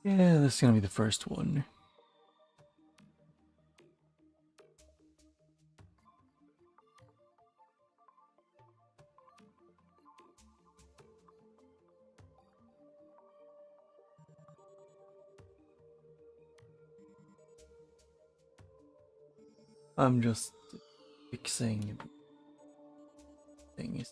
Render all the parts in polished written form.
Yeah, this is gonna be the first one. I'm just fixing things.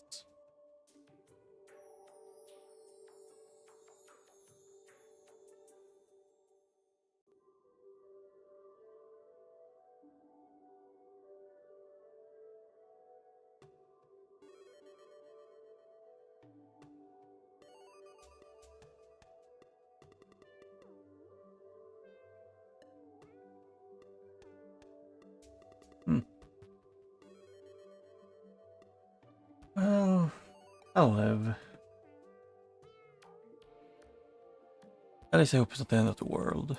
Well, I'll live. At least I hope it's not the end of the world.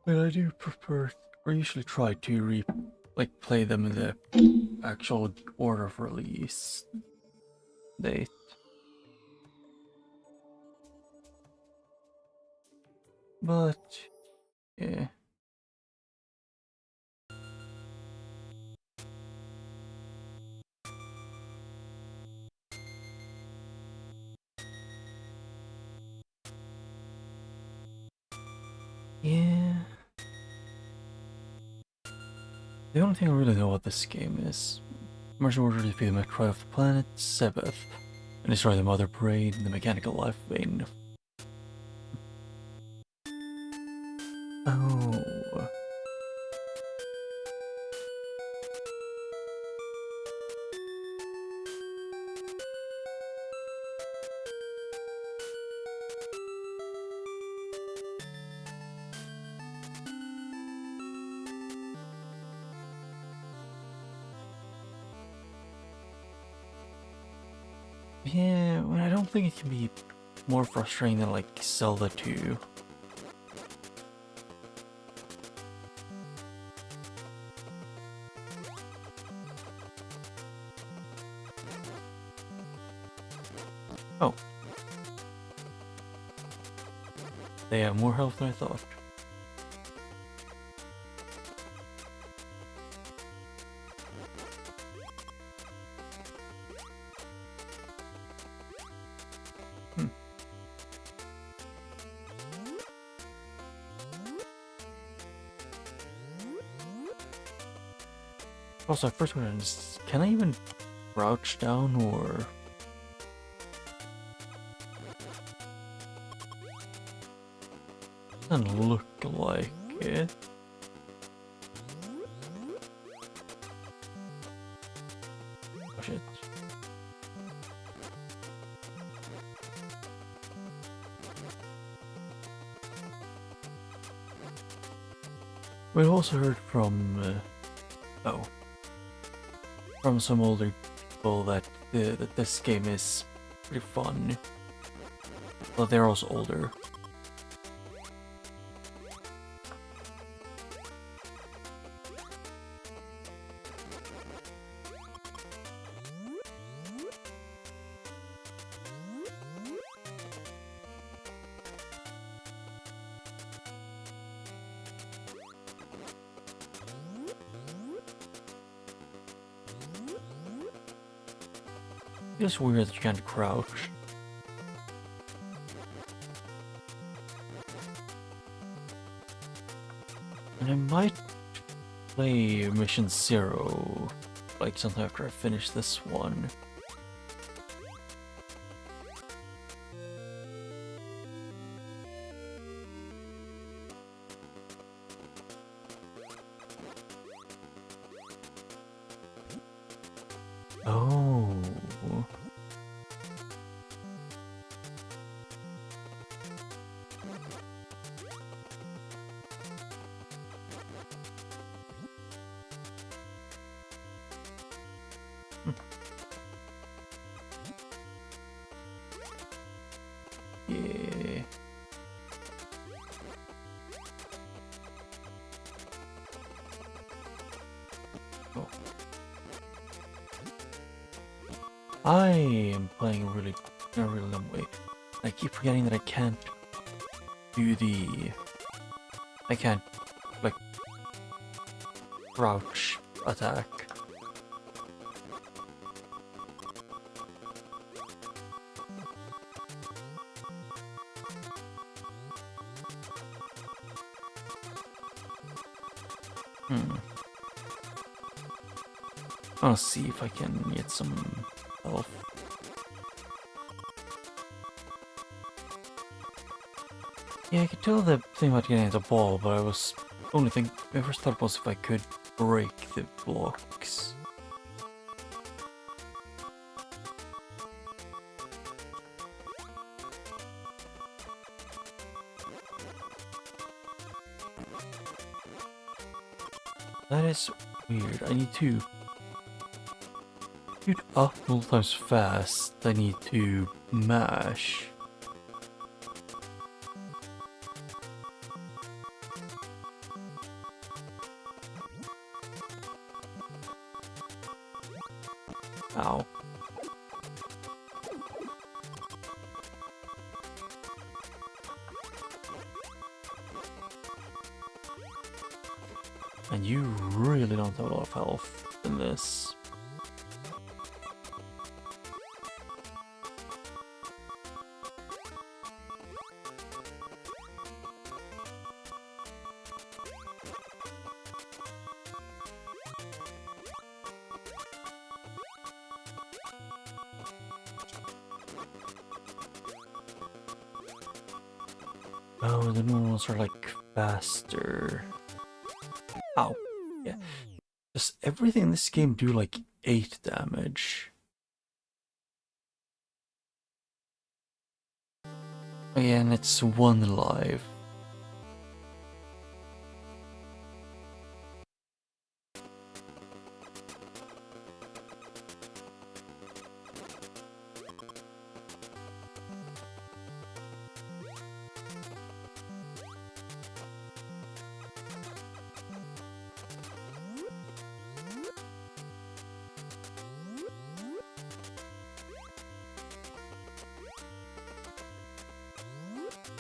But I do prefer, or usually try to play them in the actual order of release date. But yeah. Yeah. The only thing I really know about this game is Martial order to defeat the Metroid of the planet Sebeth and destroy the Mother Brain and the mechanical life vein. Oh. Yeah, well, I don't think it can be more frustrating than like Zelda 2. Oh. They have more health than I thought. Also, I first want to can I even crouch down or... Doesn't look like it. Oh shit. We also heard from from some older people that this game is pretty fun, but they're also older. It's weird that you can't crouch. And I might play Mission Zero, like sometime after I finish this one. Oh. I am playing in a really dumb way. I keep forgetting that I can't do I can't, like, crouch attack. I'll see if I can get some health. Yeah, I could tell the thing about getting the ball, but I was only think my first thought was if I could break the blocks. That is weird. I need to shoot up multiple times fast. I need to mash. Ow. And you really don't have a lot of health in this. Oh, the normal ones are like faster. Ow. Yeah. Does everything in this game do like 8 damage? Oh, yeah, and it's 1 life.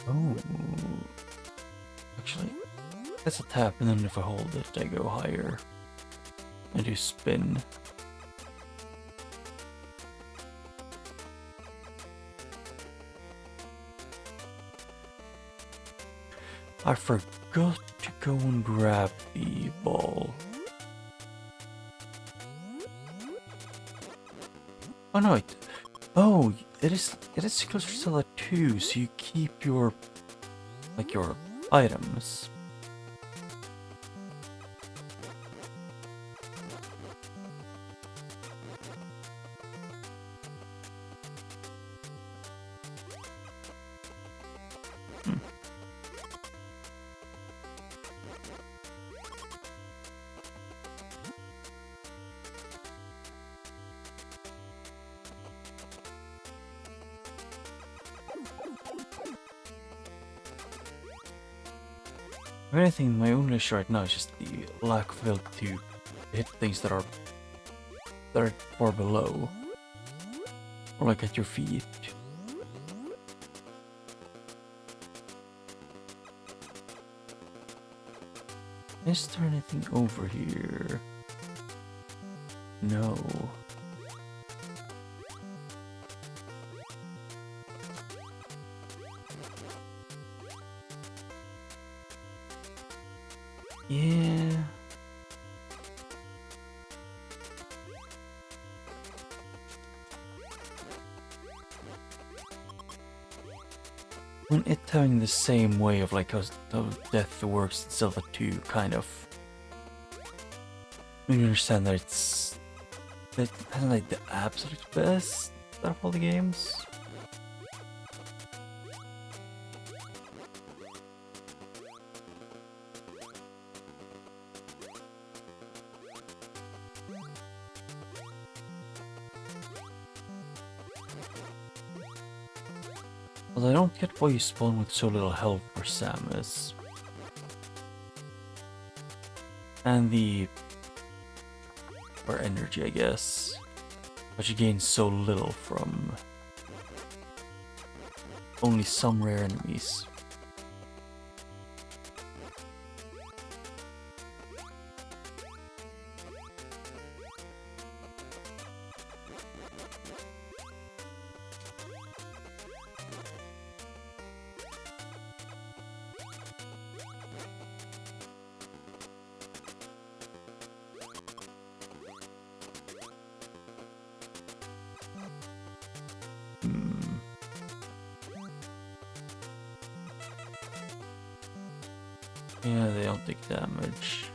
Oh. Actually, that's a tap, and then if I hold it, I go higher. I do spin. I forgot to go and grab the ball. Oh no, oh, it is closer to that too, so you keep your, like, your items. If anything, my only issue right now is just the lack of ability to hit things that are far below, or like at your feet. Is there anything over here? No. Yeah. When it's having the same way of like how death works in Zelda 2, kind of. When you understand that it's kind of like the absolute best out of all the games. But I don't get why you spawn with so little health for Samus. And or energy, I guess. but you gain so little from only some rare enemies. Yeah, they don't take damage.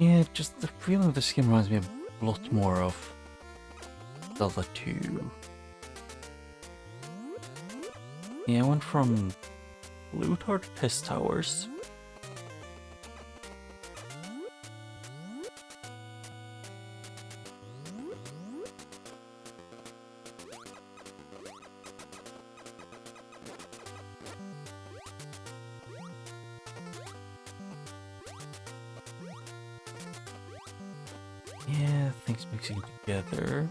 Yeah, just the feeling of this game reminds me a lot more of Zelda 2. Yeah, I went from Luthor to Piss Towers. Yeah, things mixing together.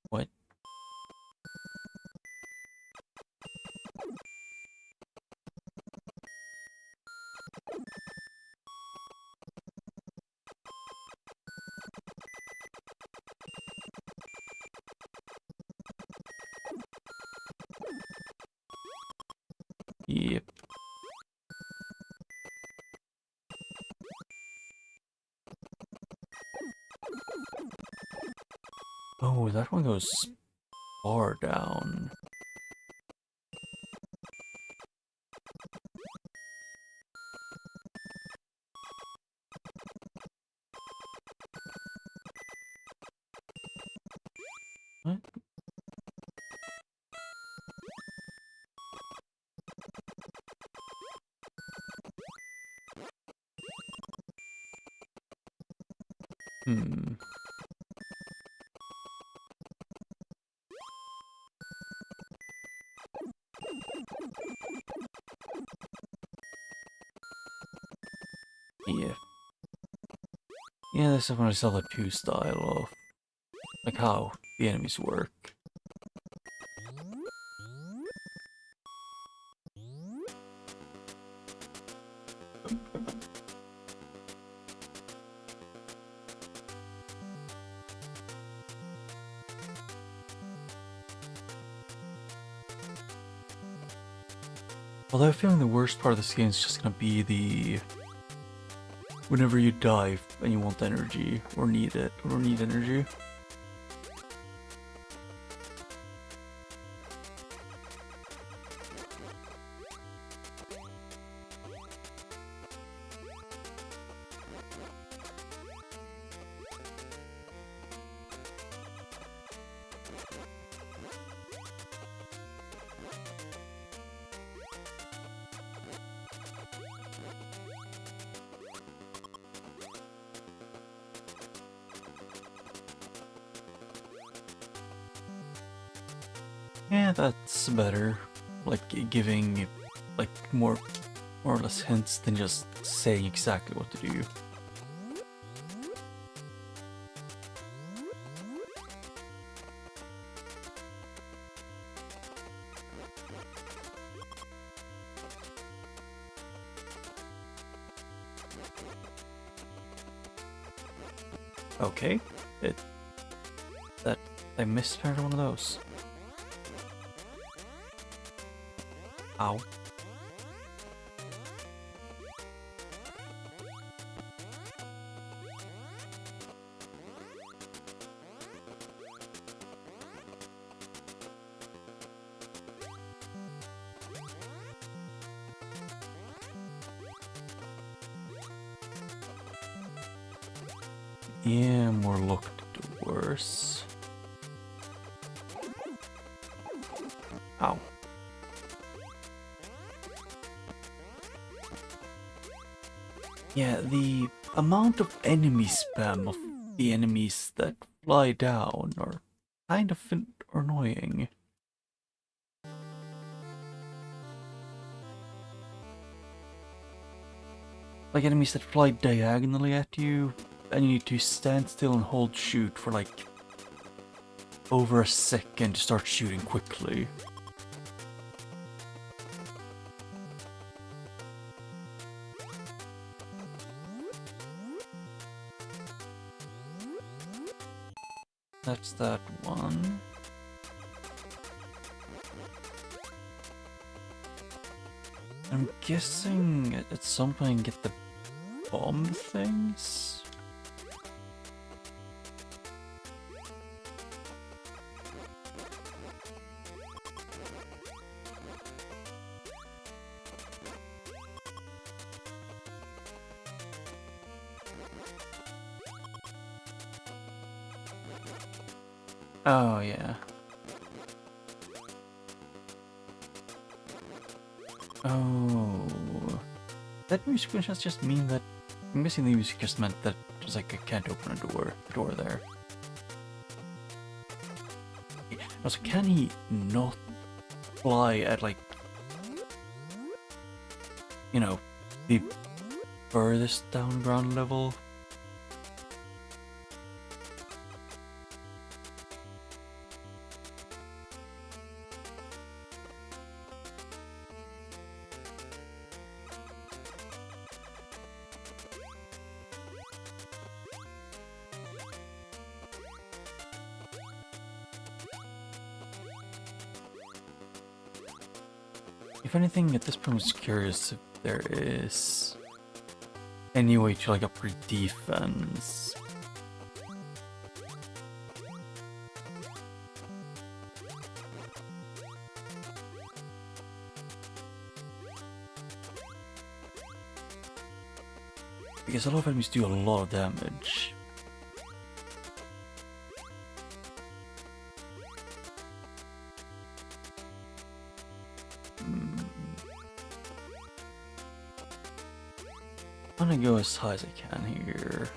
What? Yep. Oh, that one goes far down. What? Hmm. Yeah. Yeah, this is when I saw the 2 style of like how the enemies work. Although I feel like the worst part of this game is just gonna be the whenever you die and you want energy or need it or need energy. Yeah, that's better. Like giving like more or less hints than just saying exactly what to do. Okay, that I missed one of those. Ow. Yeah, more looked worse. Ow. Yeah, the amount of enemy spam of the enemies that fly down are kind of annoying. Like enemies that fly diagonally at you, and you need to stand still and hold shoot for like over a second to start shooting quickly. That's that one. I'm guessing at some point get the bomb things? Oh, yeah. Oh. That music must just mean that... I'm guessing the music just meant that it's like I can't open a door there. Also, can he not fly at like... You know, the furthest down ground level? If anything, at this point, I was curious if there is any way to like upgrade defense. Because a lot of enemies do a lot of damage. I'm gonna go as high as I can here.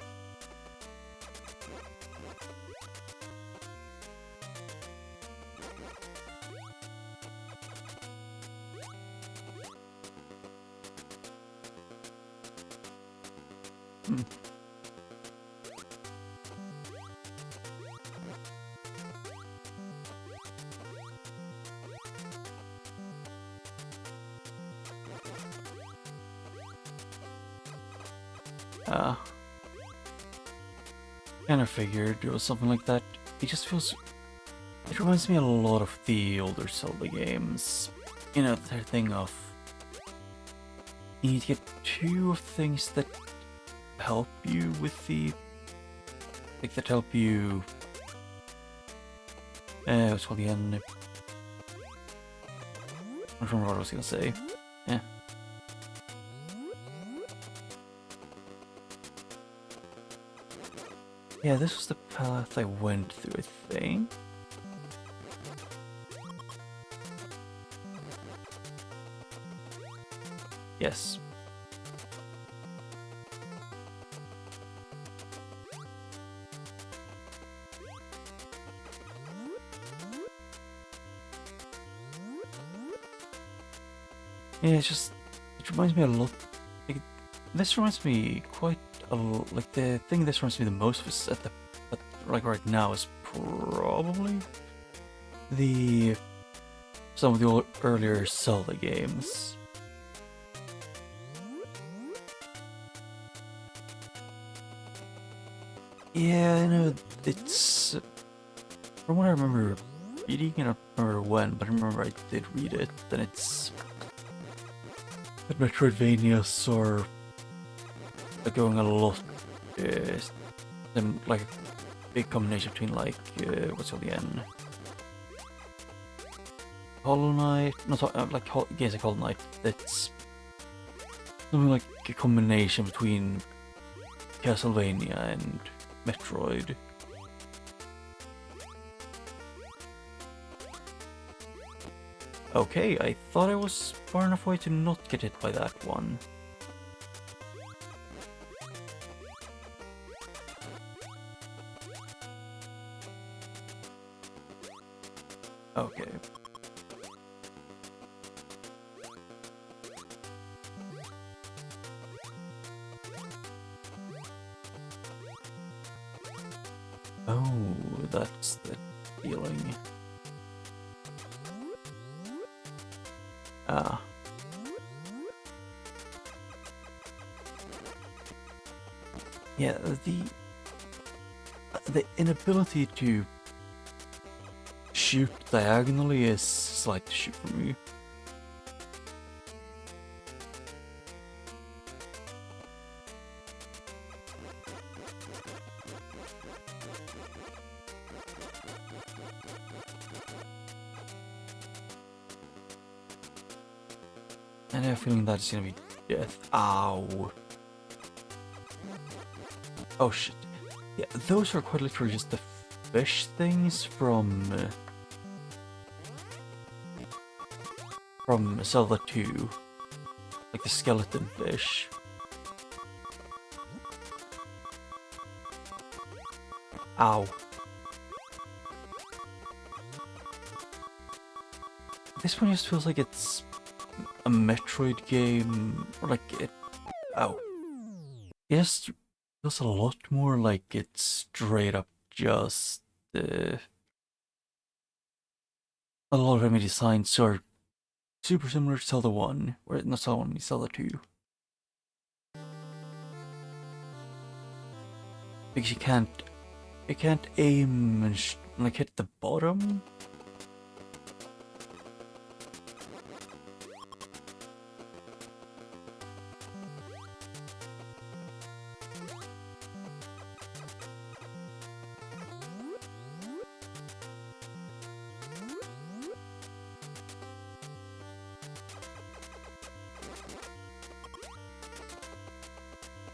Kind of figured it was something like that. It just feels... It reminds me a lot of the older Zelda games. You know, the thing of... You need to get two of things that help you with the... Like, that help you... what's called the end... I don't remember what I was gonna say. Yeah. Yeah, this was the path I went through, I think. Yes. Yeah, it's just... It reminds me a lot... Like, this reminds me quite... Like the thing this reminds me the most was like right now is probably some of the earlier Zelda games. Yeah, I know it's from what I remember reading, I don't remember when, but I remember I did read it, and it's that Metroidvanias are going a lot, like a big combination between like what's called the end, Hollow Knight, not like games like Hollow Knight. That's something like a combination between Castlevania and Metroid. Okay, I thought I was far enough away to not get hit by that one. Okay. Oh, that's the feeling. Ah. Yeah, the inability to shoot diagonally is a slight issue for me. And I have a feeling that's gonna be death. Ow. Oh shit. Yeah, those are quite literally just the fish things from Zelda 2. Like the skeleton fish. Ow. This one just feels like it's a Metroid game, or like it. Oh. Yes, feels a lot more like it's straight up just. A lot of enemy designs are super similar to Zelda 1, or not Zelda 1, Zelda 2. Because you can't aim and like hit the bottom.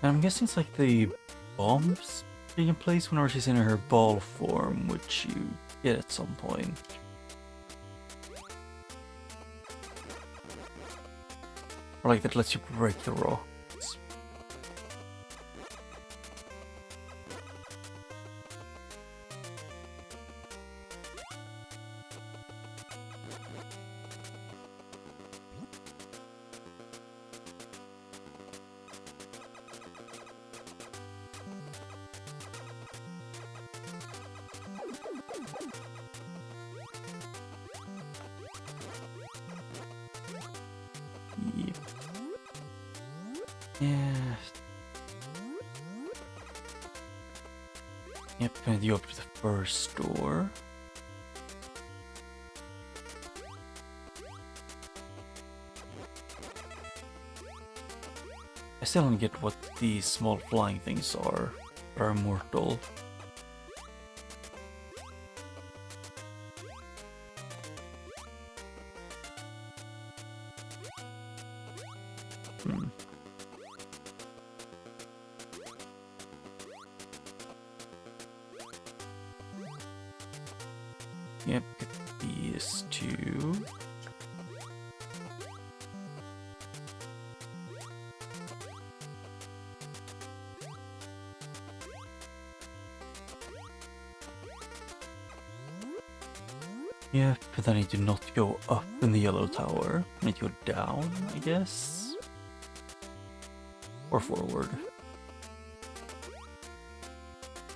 And I'm guessing it's like the bombs taking place whenever she's in her ball form, which you get at some point. Or like that lets you break the rocks. Yep. Yeah. Yep, and you open the first door. I still don't get what these small flying things are that are immortal. Hmm. Yep, get these two. Yep, but then I need to not go up in the yellow tower. I need to go down, I guess. Or forward.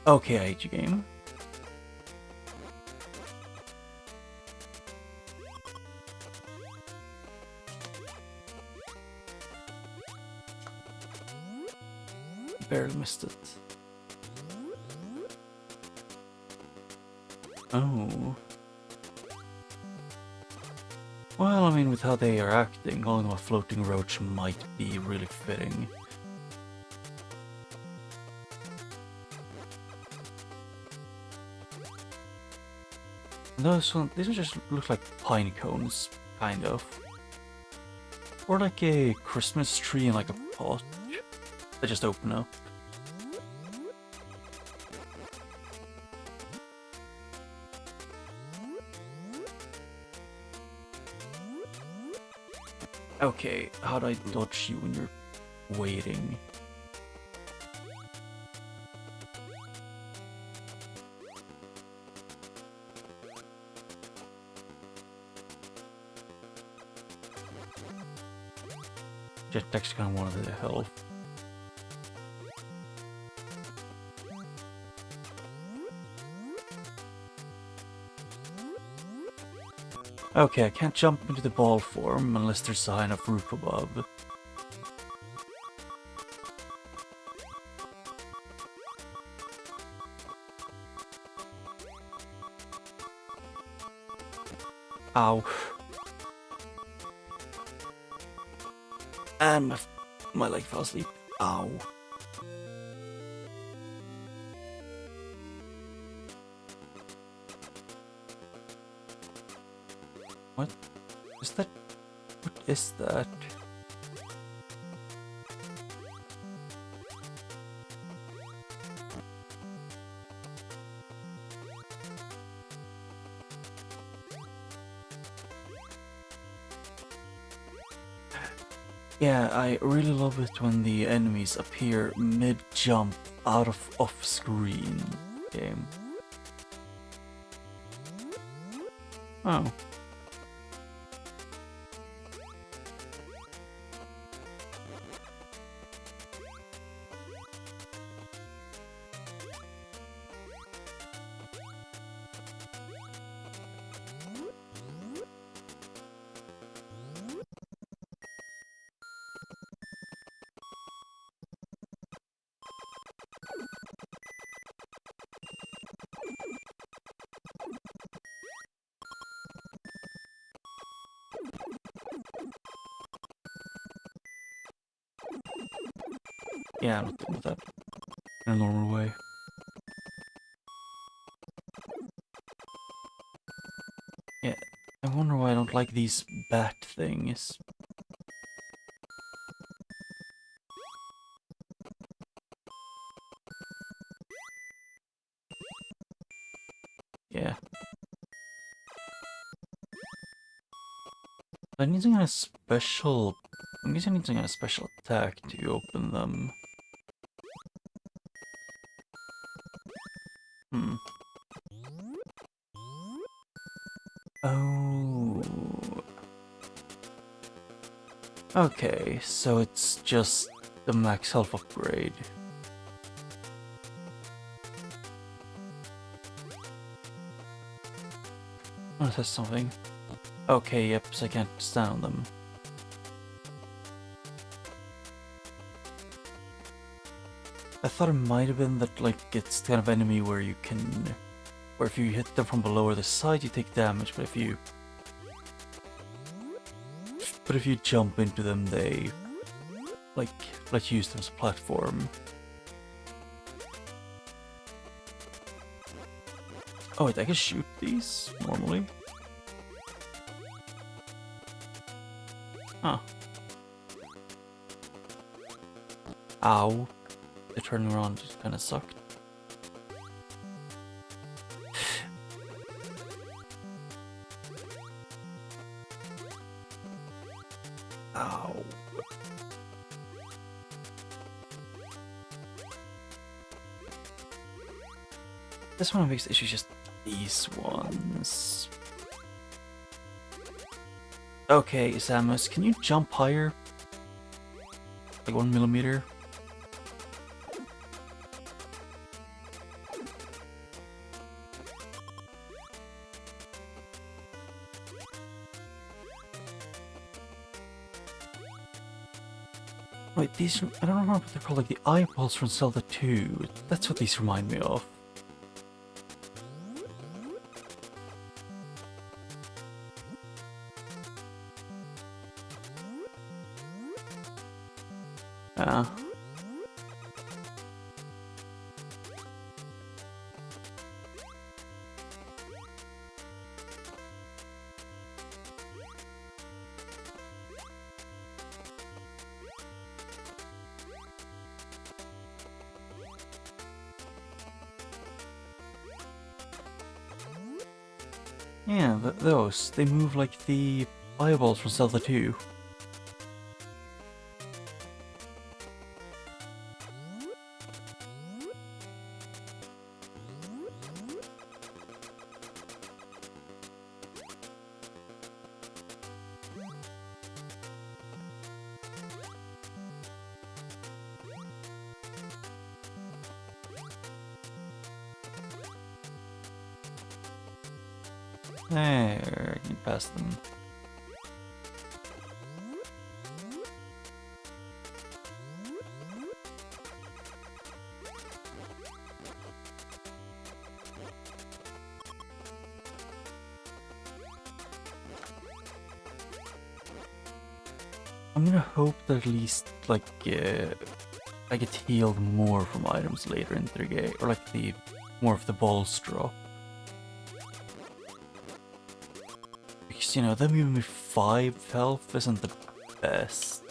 Okay, I hate you, game. Barely missed it. Oh. Well, I mean, with how they are acting, calling them a floating roach might be really fitting. These ones just look like pine cones, kind of. Or like a Christmas tree in like a pot. They just open up. Okay, how do I dodge you when you're waiting? Jetpack's kind of wanted the health. Okay, I can't jump into the ball form unless there's a high enough roof above. Ow. And my leg fell asleep. Ow. What is that? What is that? Yeah, I really love it when the enemies appear mid-jump out of off-screen game. Oh. Yeah, I'm not doing that in a normal way. Yeah, I wonder why I don't like these bat things. Yeah. I need some kind of special... I guess I need some kind of special attack to open them. Hmm. Oh. Okay, so it's just the max health upgrade. I want to test something. Okay, yep, so I can't stand on them. I thought it might have been that, like, it's the kind of enemy where you can... where if you hit them from below or the side, you take damage, but if you... but if you jump into them, they... like, let you use them as a platform. Oh wait, I can shoot these, normally? Huh. Ow. The turning around just kinda sucked. Ow. This one of the biggest issues is just these ones. Okay, Samus, can you jump higher? Like 1 millimeter? Wait, these... I don't remember what they're called, like the eyeballs from Zelda 2. That's what these remind me of. Yeah, those. They move like the eyeballs from Zelda 2. There, I can pass them. I'm gonna hope that at least, like, I get healed more from items later in the game, or like the more of the balls drop. Because, you know, them giving me 5 health isn't the best.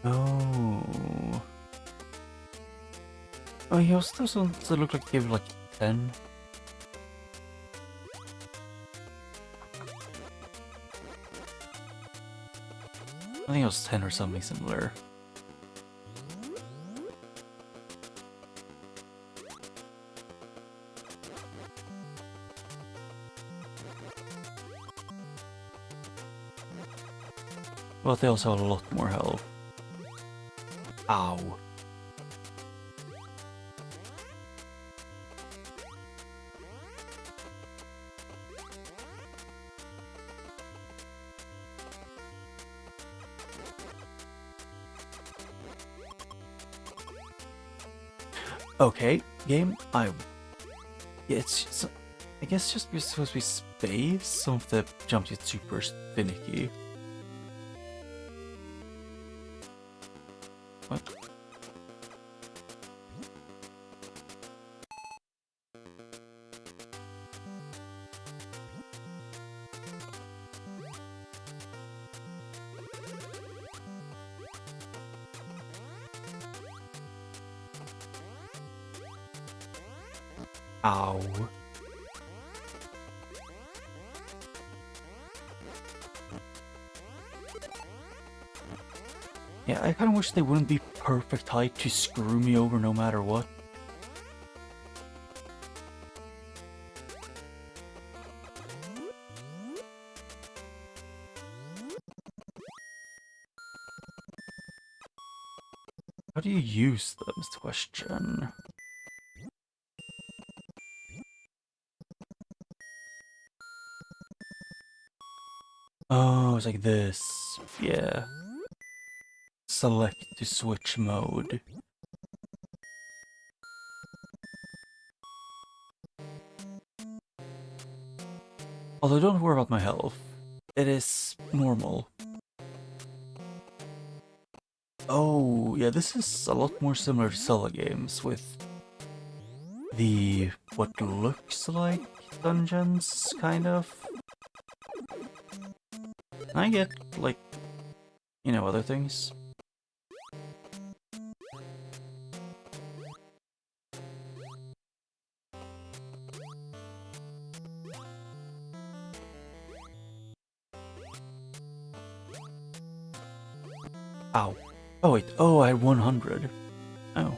Oh. Oh, he also doesn't look like he gave like 10. I think it was 10 or something similar. But they also have a lot more health. Ow. Okay, game. Yeah, it's just, I guess just supposed to be space. Some of the jumps get super finicky. What? Ow. Yeah, I kind of wish they wouldn't be perfect height to screw me over no matter what. How do you use them is the question. Oh, it's like this. Yeah. Select to switch mode. Although don't worry about my health. It is normal. Oh, yeah, this is a lot more similar to Zelda games with the what looks like dungeons, kind of. I get, like, you know, other things. Ow. Oh, wait. Oh, I had 100. Oh.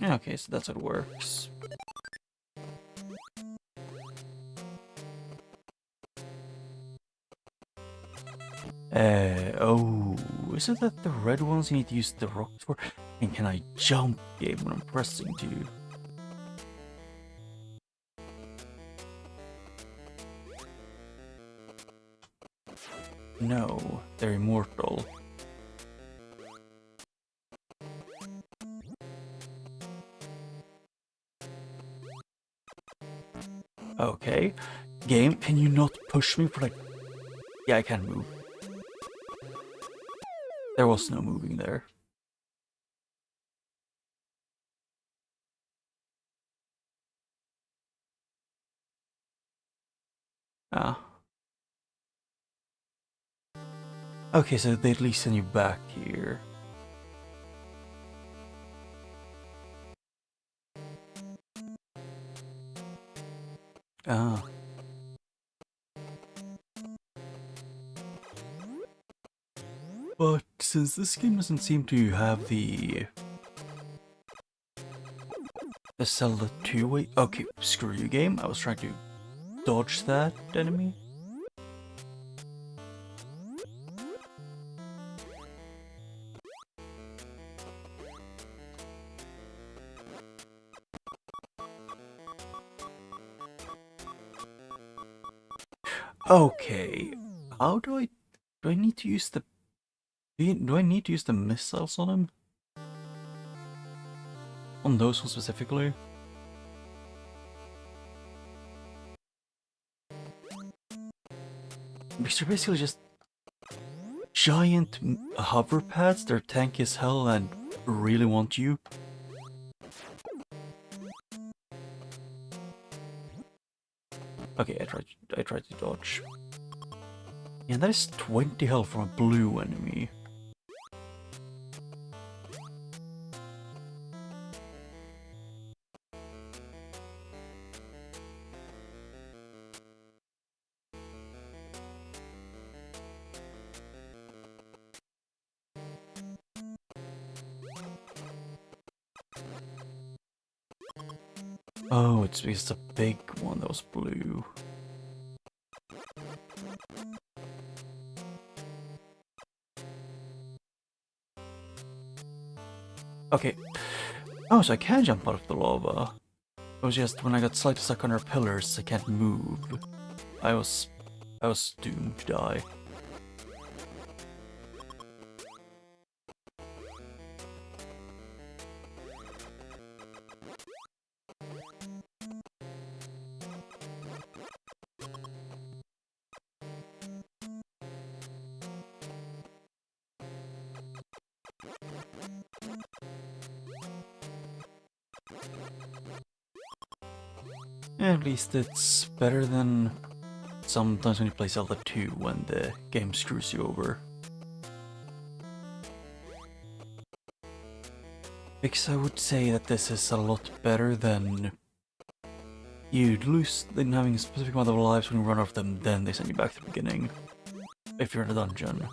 Yeah, okay, so that's how it works. Oh, is it that the red ones you need to use the rocks for? And can I jump game when I'm pressing to? No, they're immortal. Okay. Game, can you not push me for like... Yeah, I can move. There was no moving there. Ah. Okay, so they at least send you back here. Ah. But since this game doesn't seem to have the Zelda 2 way. Okay, screw you game. I was trying to dodge that enemy. Okay. How do I need to use the do I need to use the missiles on him? On those ones specifically? Because they're basically just giant hover pads. They're tanky as hell and really want you. Okay, I tried to dodge. Yeah, that is 20 health from a blue enemy. Oh, it's because the big one that was blue. Okay. Oh, so I can jump out of the lava. It was just when I got slightly stuck under pillars, I can't move. I was doomed to die. At least it's better than sometimes when you play Zelda 2 when the game screws you over. Because I would say that this is a lot better than you'd lose than having a specific amount of lives when you run out of them, then they send you back to the beginning. If you're in a dungeon.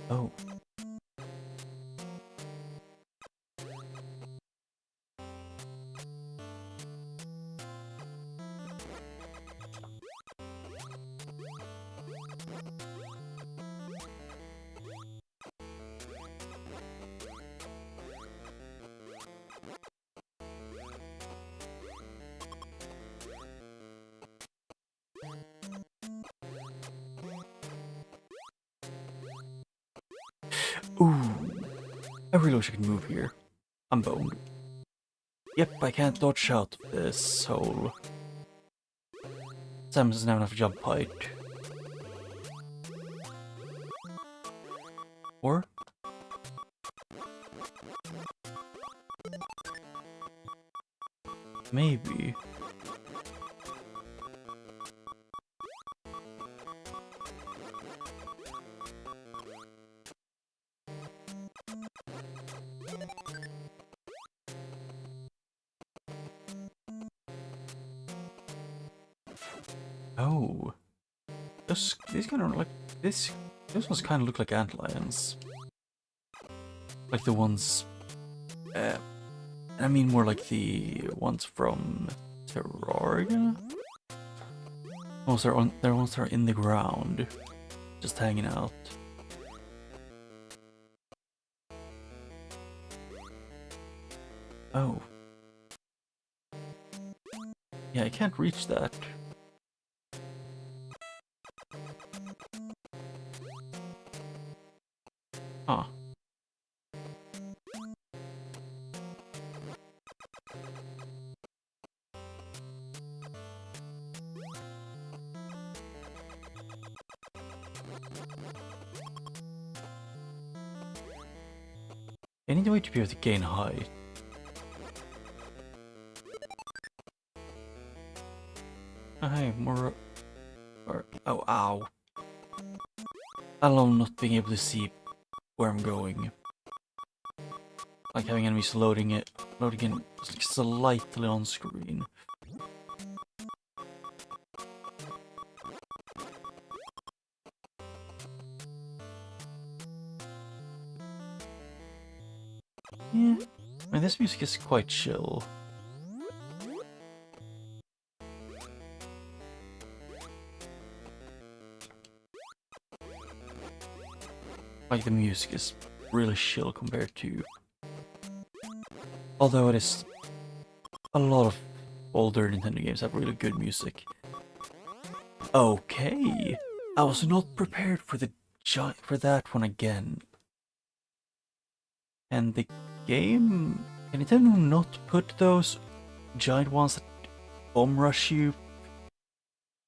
Oh. Ooh. I really wish I could move here. I'm boned. Yep, I can't dodge out of this hole. Sam doesn't have enough jump height. Or? Maybe. Oh. These kind of like this. Those ones kind of look like antlions. Like the ones. I mean more like the ones from Terraria. They're ones that are in the ground, just hanging out. Oh. Yeah, I can't reach that. Huh. I need a way to be able to gain height. Oh, hey, more... oh, ow. I love not being able to see where I'm going. like having enemies loading in slightly on screen. Yeah, I mean, this music is quite chill. Like, the music is really chill compared to... Although it is... A lot of older Nintendo games have really good music. Okay! I was not prepared for that one again. And the game... Can Nintendo not put those giant ones that bomb rush you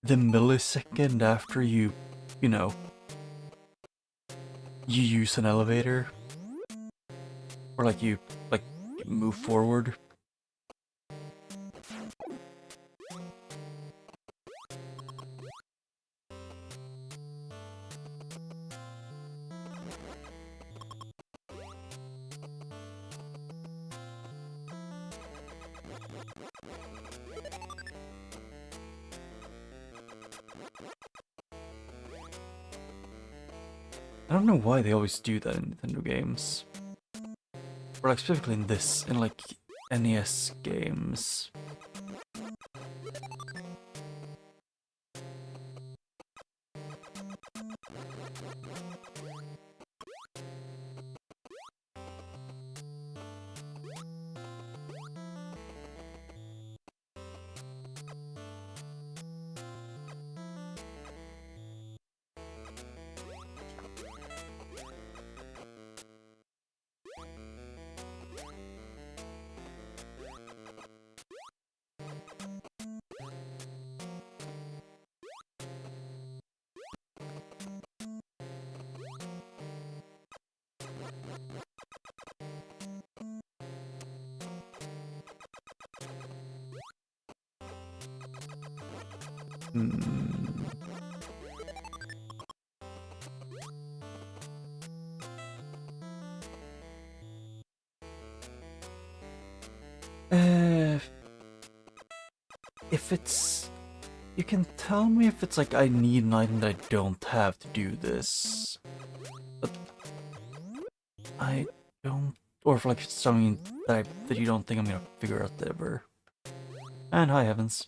the millisecond after you know, you use an elevator? Or like you move forward? I don't know why they always do that in Nintendo games. Or like specifically in like NES games. Hmm. If it's... You can tell me if it's like I need an item that I don't have to do this. But... I don't... Or if like it's something that you don't think I'm gonna figure out ever. And hi, Heavens.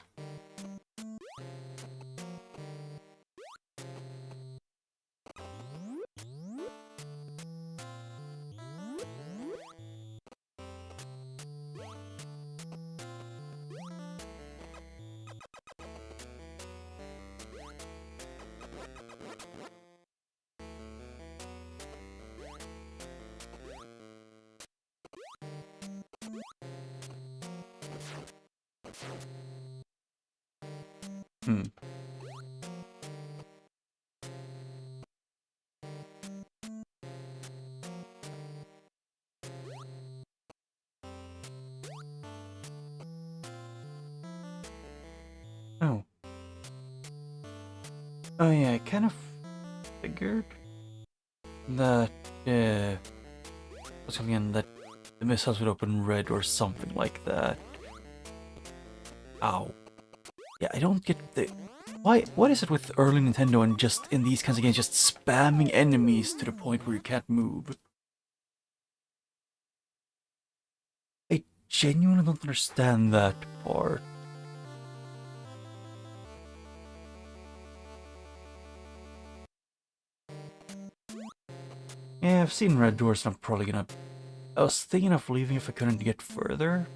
Hmm. Oh. Oh yeah, I kind of figured that, what's coming in, that the missiles would open red or something like that. Ow. Yeah, I don't get the... What is it with early Nintendo and just in these kinds of games just spamming enemies to the point where you can't move? I genuinely don't understand that part. Yeah, I've seen red doors and I'm probably gonna... I was thinking of leaving if I couldn't get further.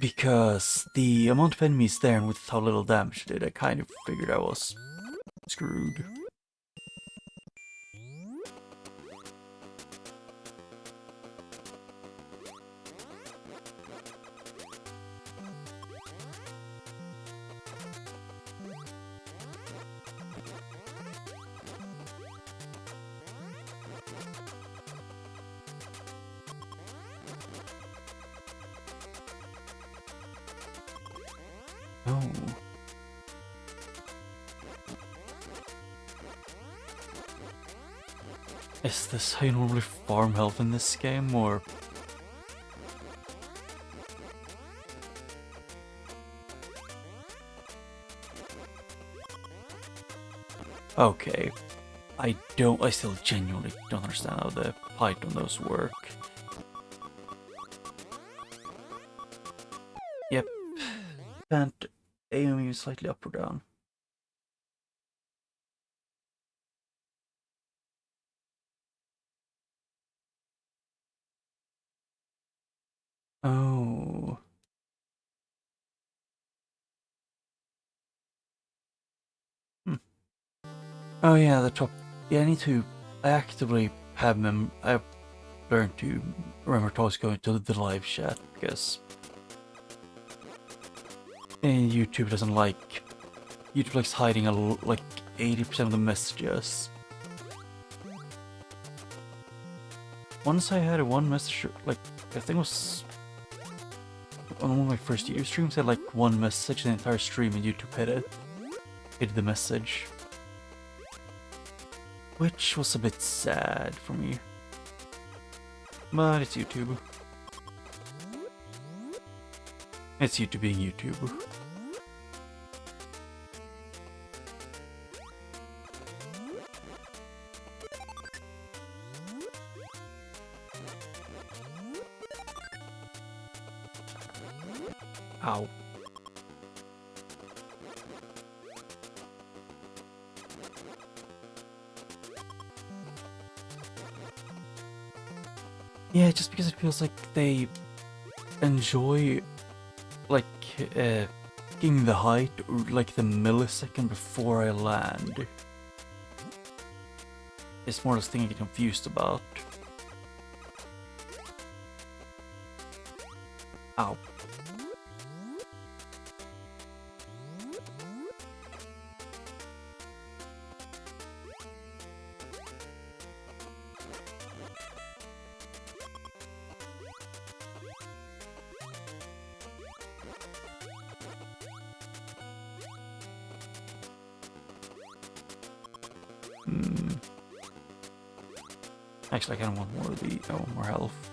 Because the amount of enemies there and with how little damage it did, I kind of figured I was screwed. Oh. Is this how you normally farm health in this game, or... Okay. I still genuinely don't understand how the height on those work. Yep. Can't aim you slightly up or down. Oh. Hmm. Oh yeah, the top. Yeah, I actively I've learned to remember to always go into the live chat because YouTube doesn't like. YouTube likes hiding like 80% of the messages. Once I had one message, like I think it was on one of my first YouTube streams, I had like one message in the entire stream, and YouTube hid the message. Which was a bit sad for me. But it's YouTube. It's YouTube being YouTube. Ow. Yeah, just because it feels like they enjoy, like, getting the height, or like the millisecond before I land. It's more this thing I get confused about. Ow. Actually, I kind of want more of the... Oh, more health.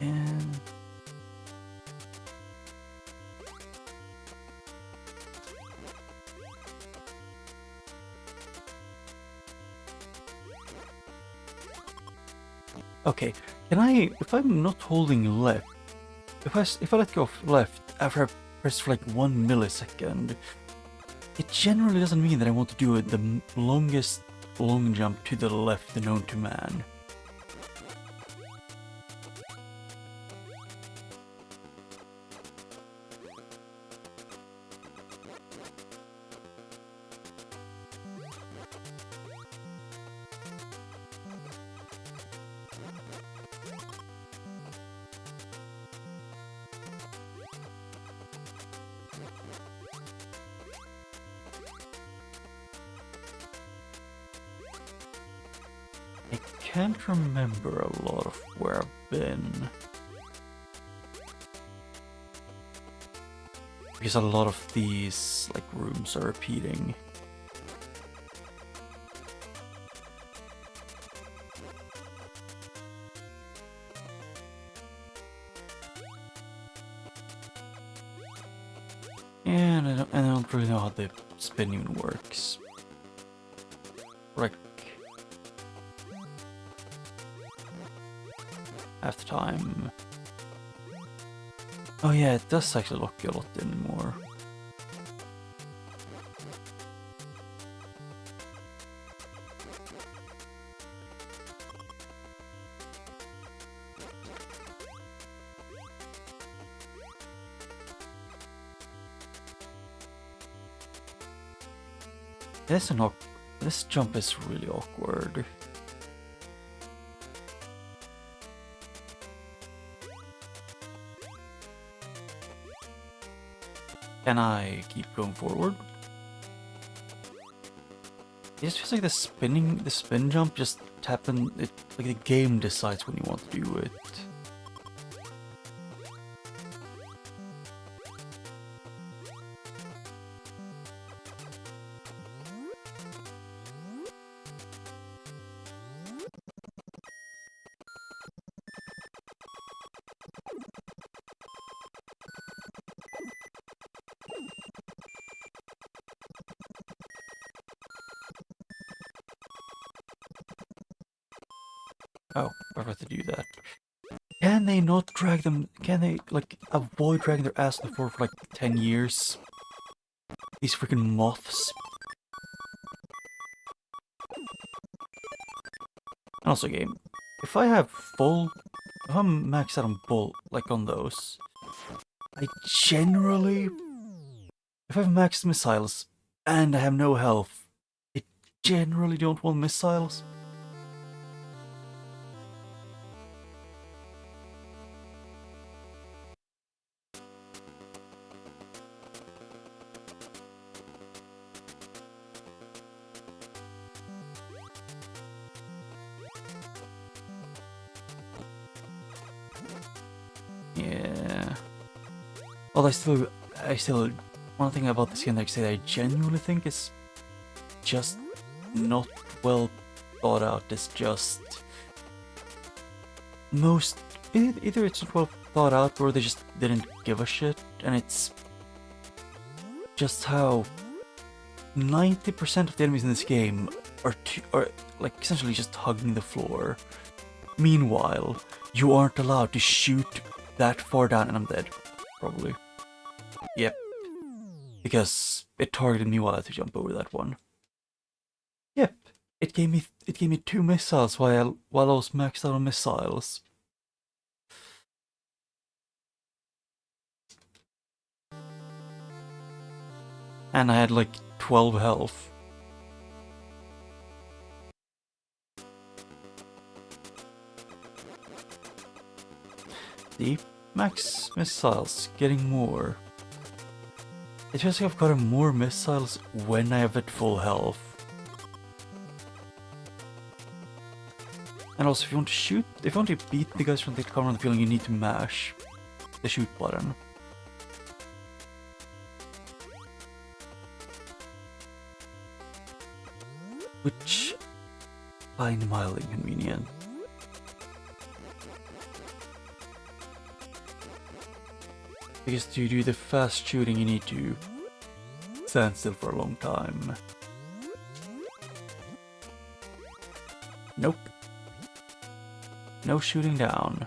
And... Okay, can I... If I'm not holding left... If I let go of left after I press for like 1 millisecond, it generally doesn't mean that I want to do the longest long jump to the left known to man. I can't remember a lot of where I've been. Because a lot of these like rooms are repeating. And I don't really know how the spin even works. Like half the time. Oh yeah, it does actually look a lot in more. This jump is really awkward. Can I keep going forward? It just feels like the spin jump just happen. Like the game decides when you want to do it. Oh, I forgot to do that. Can they not drag them? Can they, like, avoid dragging their ass on the floor for like 10 years? These freaking moths. And also, game, if I have full. If I'm maxed out on bull, like on those, I generally. If I have maxed missiles and I have no health, I generally don't want missiles. Yeah. Well, one thing about this game that I genuinely think is just not well thought out is just either it's not well thought out or they just didn't give a shit, and it's just how 90% of the enemies in this game are like essentially just hugging the floor. Meanwhile, you aren't allowed to shoot that far down, and I'm dead, probably. Yep, because it targeted me while I had to jump over that one. Yep, it gave me 2 missiles while I was maxed out on missiles. And I had like 12 health. The max missiles getting more. It feels like I've gotten more missiles when I have at full health. And also, if you want to beat the guys from the corner of the field, you need to mash the shoot button. Which I find mildly inconvenient. Because to do the fast shooting, you need to stand still for a long time. Nope. No shooting down.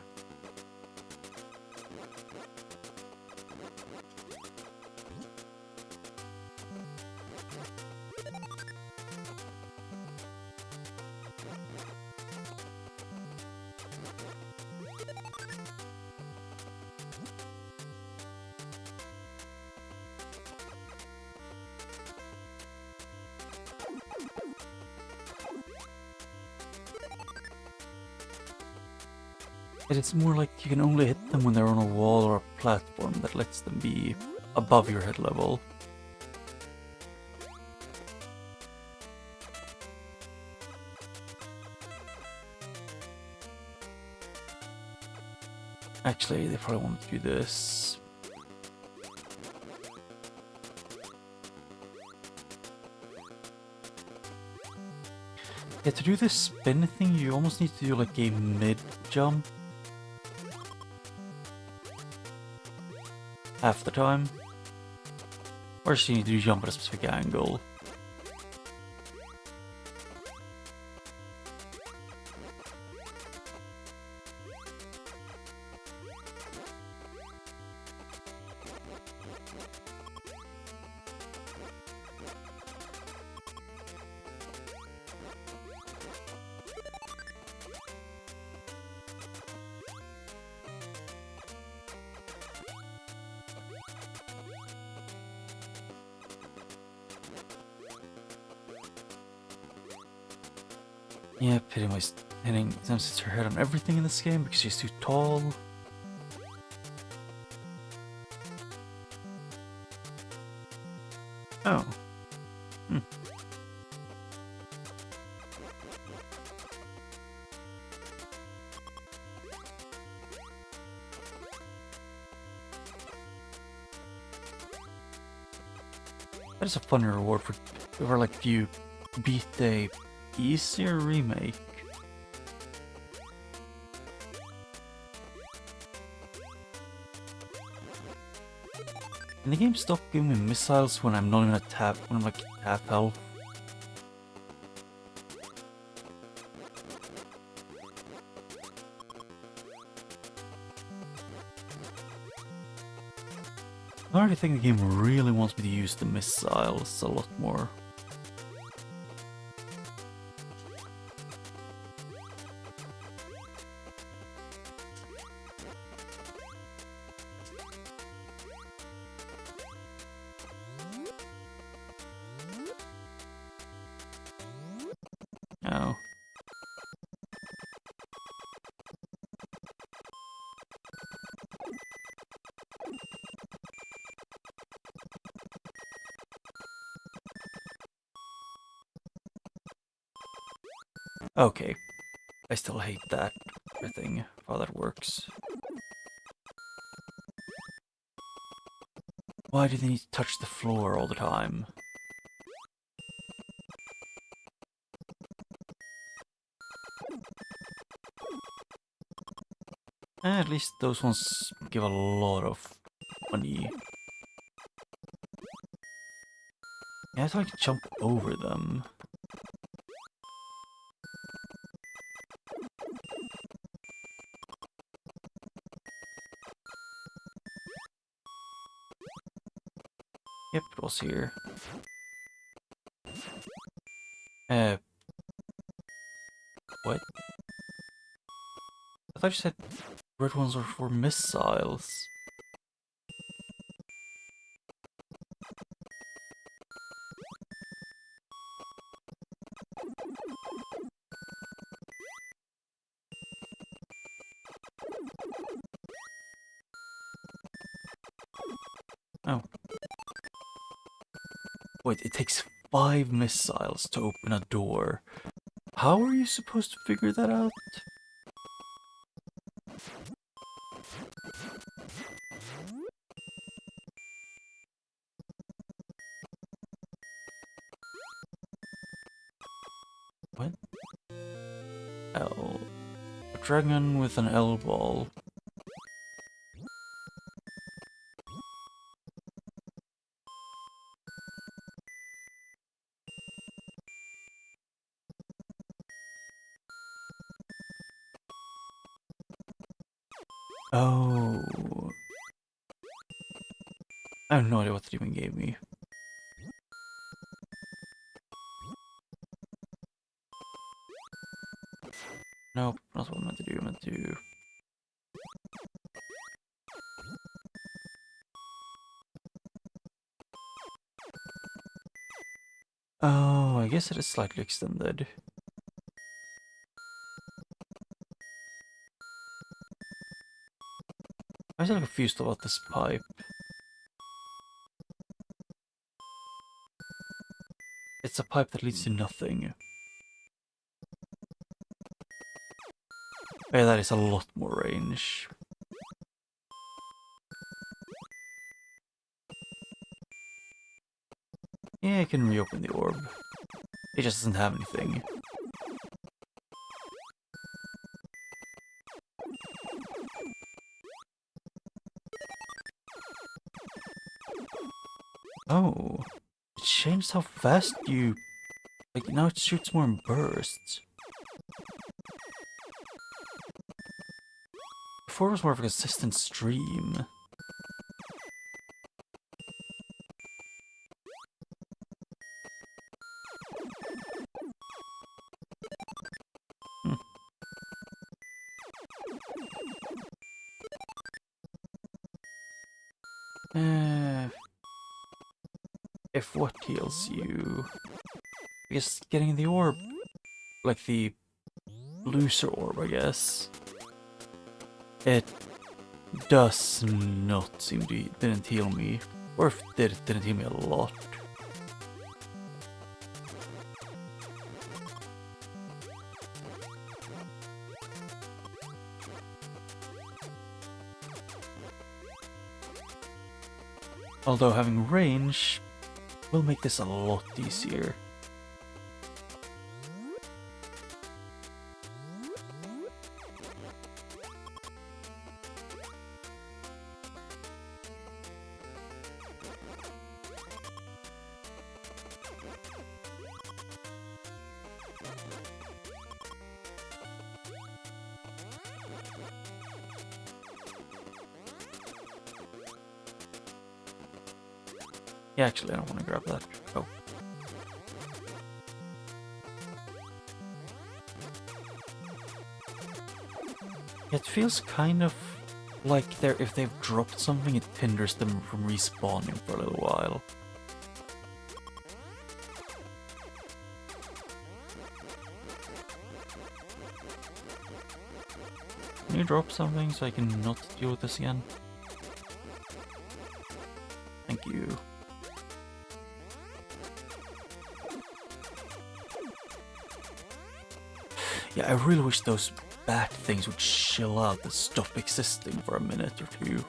It's more like you can only hit them when they're on a wall or a platform that lets them be above your head level. Actually, they probably want to do this. Yeah, to do this spin thing, you almost need to do like a mid-jump. Half the time. Or you need to jump at a specific angle. Yeah, pretty much hitting attempts to hit her head on everything in this game because she's too tall. Oh. Hmm. That is a funny reward for like if you beat a easier remake. Can the game stop giving me missiles when I'm not even when I'm like half health? I already think the game really wants me to use the missiles a lot more. Oh. Okay. I still hate that thing, how that works. Why do they need to touch the floor all the time? At least those ones give a lot of money. I have to like jump over them. Yep, it was here. What? I thought you said red ones are for missiles. Oh. Wait, it takes 5 missiles to open a door. How are you supposed to figure that out? What? L. A dragon with an L ball. Oh. I have no idea what it even gave me. Nope, not what I meant to do. I meant to... Oh, I guess it is slightly extended. I'm still confused about this pipe. It's a pipe that leads to nothing. Yeah, that is a lot more range. Yeah, I can reopen the orb. It just doesn't have anything. Oh. It changed how fast you... Like, now it shoots more in bursts. Before it was more of a consistent stream. Hmm. If what heals you... I guess getting the orb... Like the looser orb, I guess. It does not seem to... didn't heal me. Or if it did, it didn't heal me a lot. Although having range will make this a lot easier. Yeah, actually, I don't want to grab that. Oh. It feels kind of like if they've dropped something, it hinders them from respawning for a little while. Can you drop something so I can not deal with this again? Thank you. Yeah, I really wish those bat things would chill out and stop existing for a minute or two.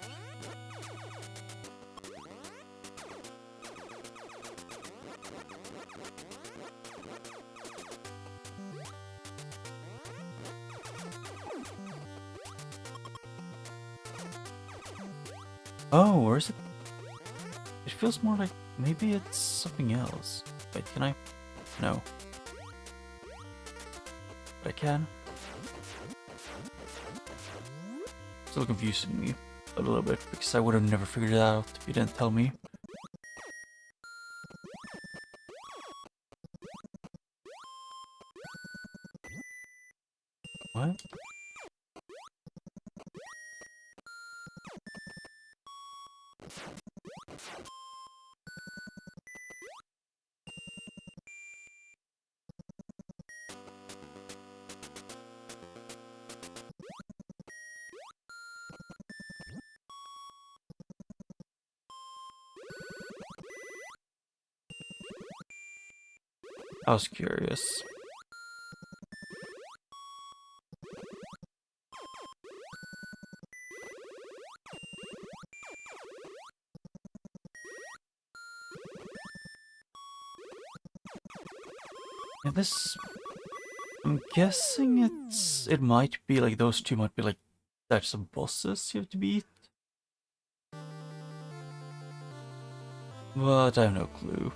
Oh, or is it? It feels more like maybe it's something else. Wait, can I? No. But I can. Still confusing me a little bit because I would have never figured it out if you didn't tell me. What? I was curious. Yeah, this... I'm guessing it might be like those two might be like types of bosses you have to beat. But I have no clue.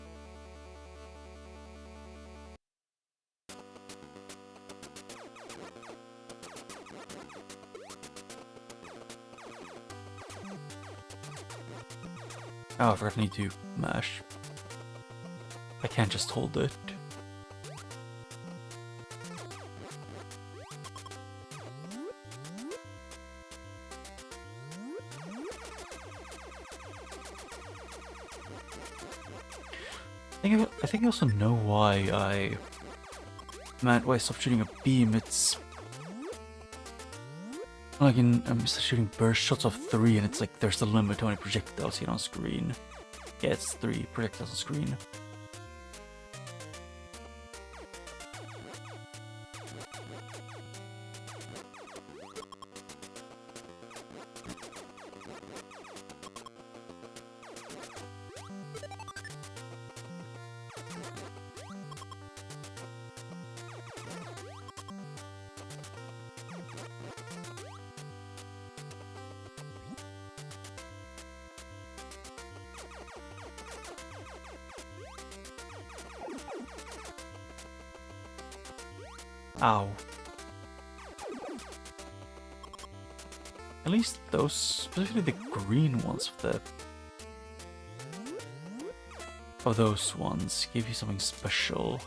Oh, I forgot I need to mash. I can't just hold it. I think I also know why I stopped shooting a beam. It's like I'm shooting burst shots of 3 and it's like there's a limit to how many projectiles you get on screen. Yeah, it's 3 projectiles on screen. Ow. At least those, specifically the green ones of those ones give you something special.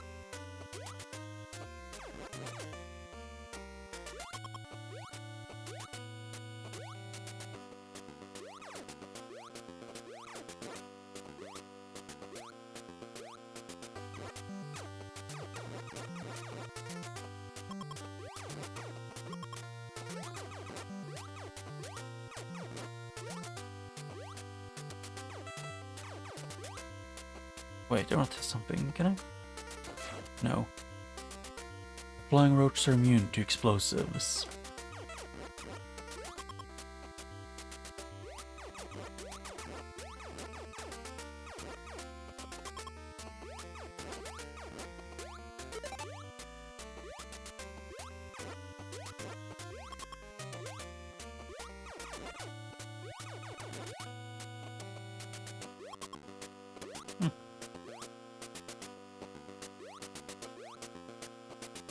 Wait, I want to test something, can I? No. Flying roaches are immune to explosives.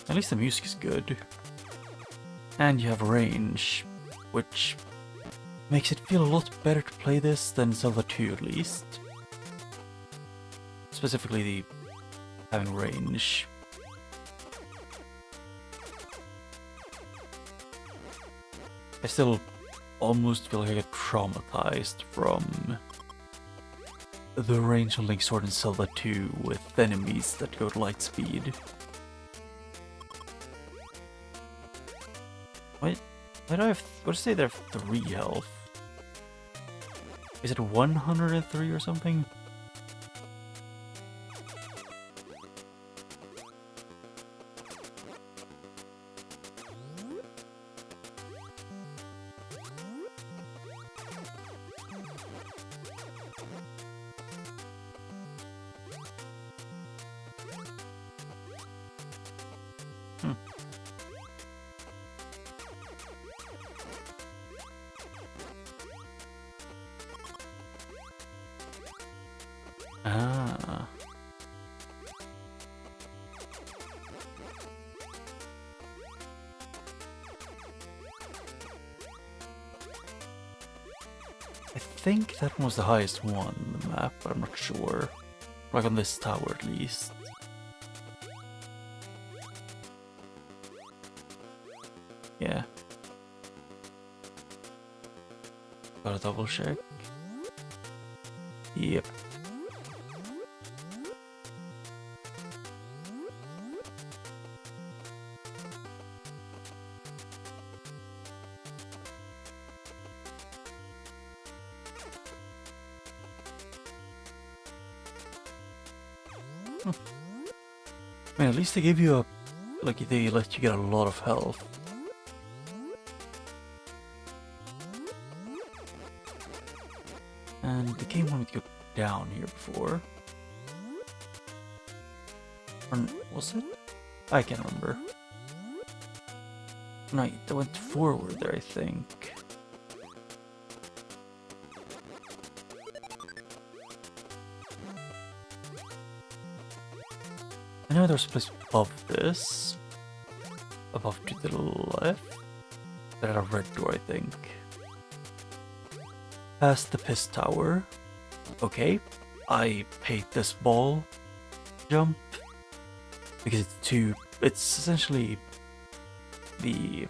At least the music is good. And you have range, which makes it feel a lot better to play this than Zelda 2 at least. specifically the having range. I still almost feel like I get traumatized from the range on Link's Sword in Zelda 2 with enemies that go at light speed. Why do I have... What does it say they have 3 health? Is it 103 or something? Ah. I think that one was the highest one on the map, but I'm not sure. Like on this tower at least. Yeah. Gotta double check. Yep. I mean, at least they give you a... like, they let you get a lot of health. And the game wanted me to go down here before. Or was it? I can't remember. No, they went forward there, I think. I know there's a place above this. Above to the left. That had a red door, I think. Past the piss tower. Okay. I hate this ball jump. Because it's too... it's essentially... the...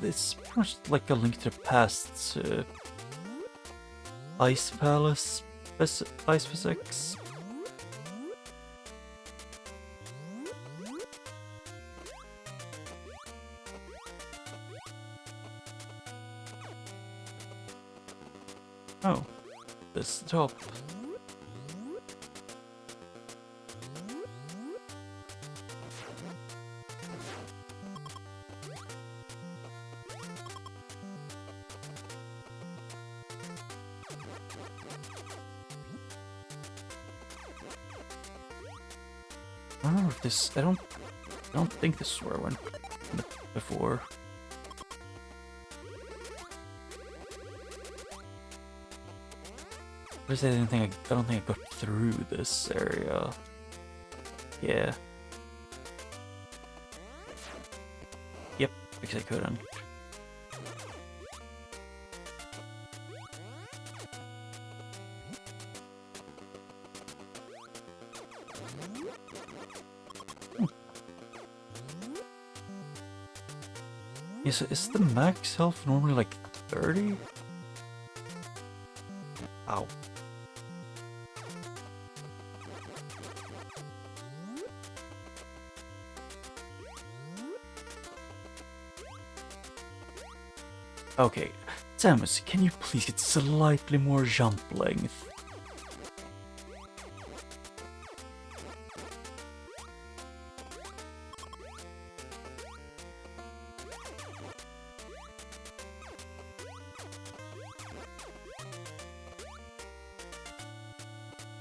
it's pretty much like a Link to the Past Ice Palace ice physics. Oh, this is the top. I don't know if this... I don't think this is where I went before. I don't think I got through this area. Yeah. Yep, because I couldn't. Is the max health normally like 30? Ow. Okay, Samus, can you please get slightly more jump length?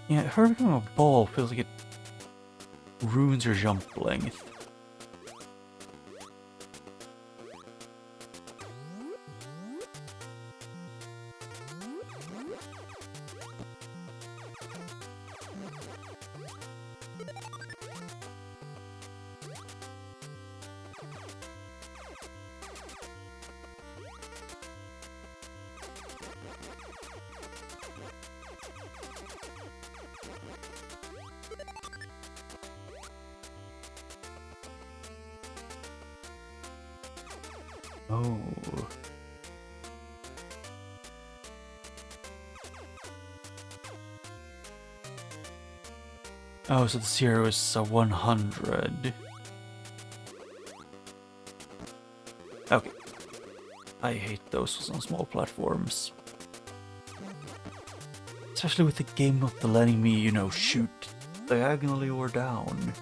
Yeah, her becoming a ball feels like it ruins your jump length. Oh. Oh, so the 0 is a 100. Okay. I hate those on small platforms. Especially with the game not letting me, you know, shoot diagonally or down.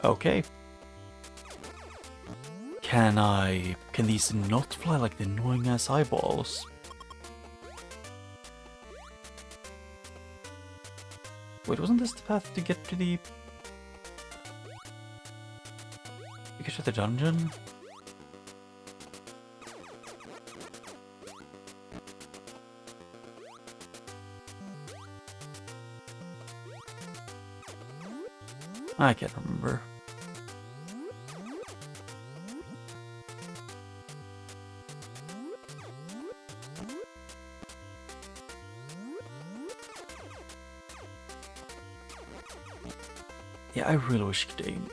Okay. Can these not fly like the annoying ass eyeballs? Wait, wasn't this the path to get to the... to get to the dungeon? I can't remember. Yeah, I really wish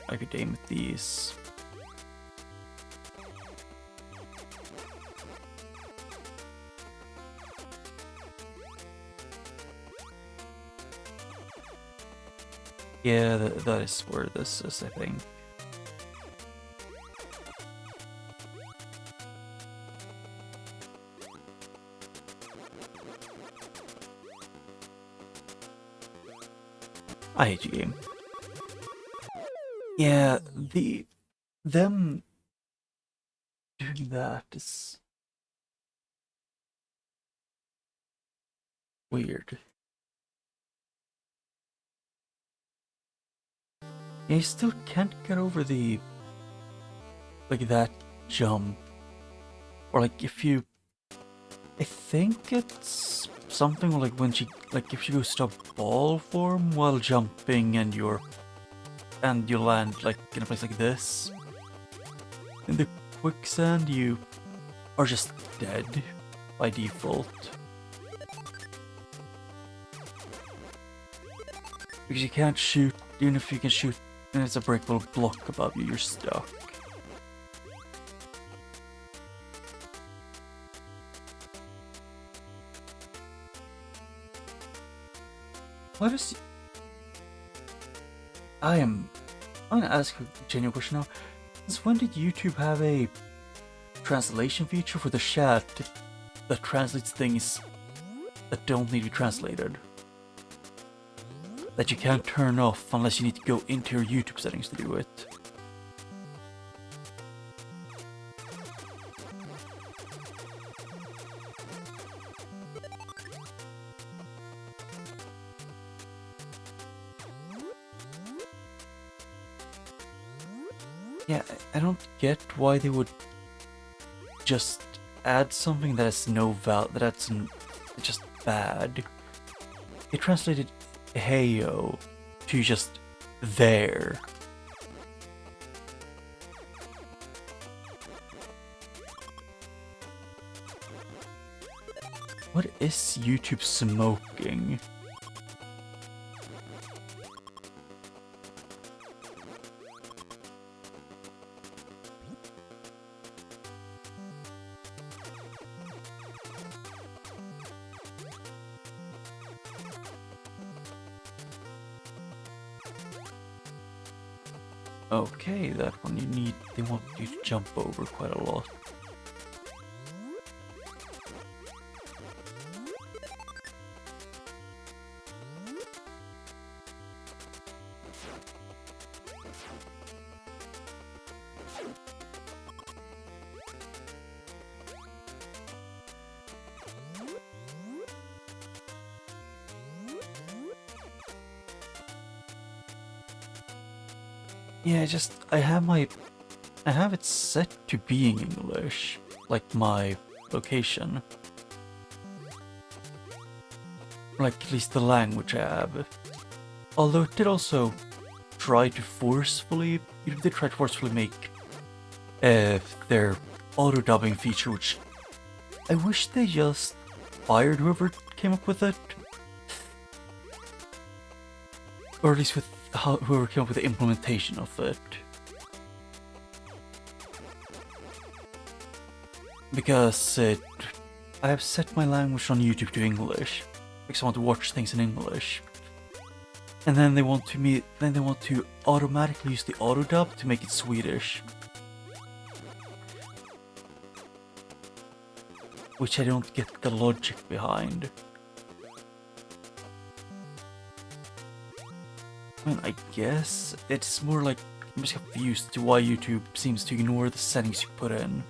I could aim with these. Yeah, that is where this is, I think. I hate you, game. Yeah, them doing that is weird. Yeah, you still can't get over the like that jump, or like if you, I think it's something like when she, like if you go stop ball form while jumping and you land like in a place like this. In the quicksand, you are just dead by default. Because you can't shoot, even if you can shoot and it's a breakable block above you, you're stuck. What is... I'm gonna ask a genuine question now. Since when did YouTube have a translation feature for the chat that translates things that don't need to be translated? That you can't turn off unless you need to go into your YouTube settings to do it. Yeah, I don't get why they would just add something that has no that's just bad. They translated Heyo to just there. What is YouTube smoking? Okay, that one they want you to jump over quite a lot. Yeah, I have it set to being English, like my location. Like at least the language I have. Although it did also try to forcefully, make their auto-dubbing feature, which I wish they just fired whoever came up with it. Or at least with whoever came up with the implementation of it. Because I have set my language on YouTube to English, because I want to watch things in English. And then they want to automatically use the auto dub to make it Swedish. Which I don't get the logic behind. I mean, I guess it's more like I'm just confused to why YouTube seems to ignore the settings you put in.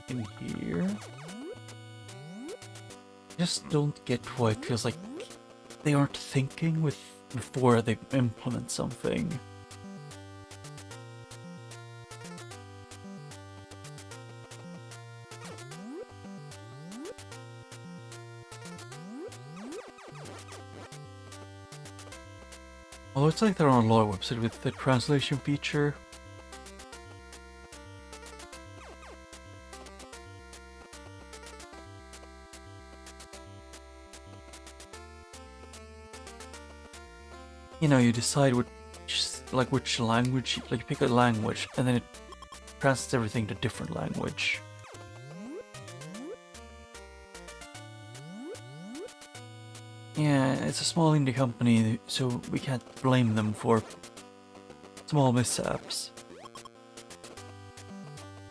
In here, just don't get why it feels like they aren't thinking before they implement something. Although it's like they're on a lot of websites with the translation feature. You know, you decide which language, like you pick a language, and then it translates everything to different language. Yeah, it's a small indie company, so we can't blame them for small mishaps.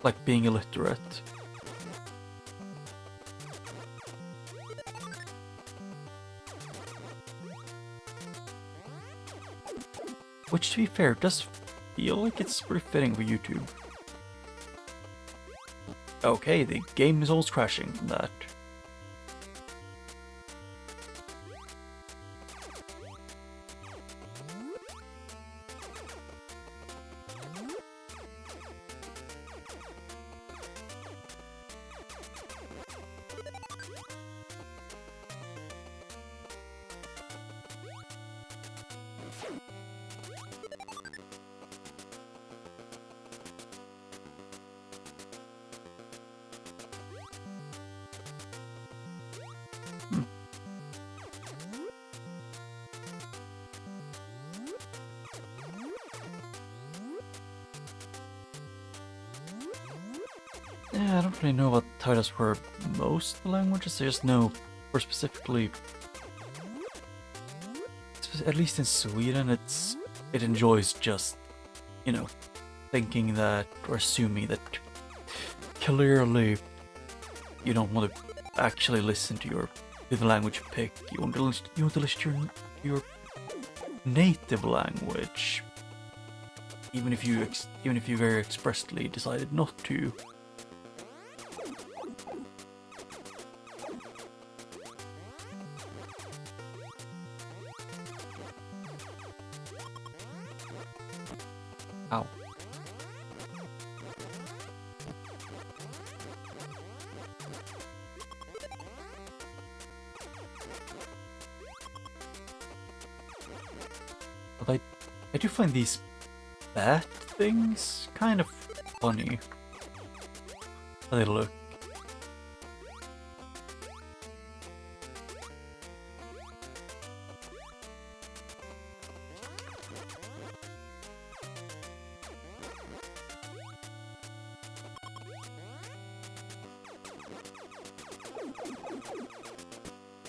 Like being illiterate. Which, to be fair, does feel like it's pretty fitting for YouTube. Okay, the game is always crashing from that. Yeah, I don't really know what titles for most of the languages. I just know, for specifically, at least in Sweden, it enjoys just, you know, thinking that or assuming that clearly you don't want to actually listen to the language you pick. You want to listen to your native language, even if you very expressly decided not to. Ow. But I do find these bat things kind of funny. How they look.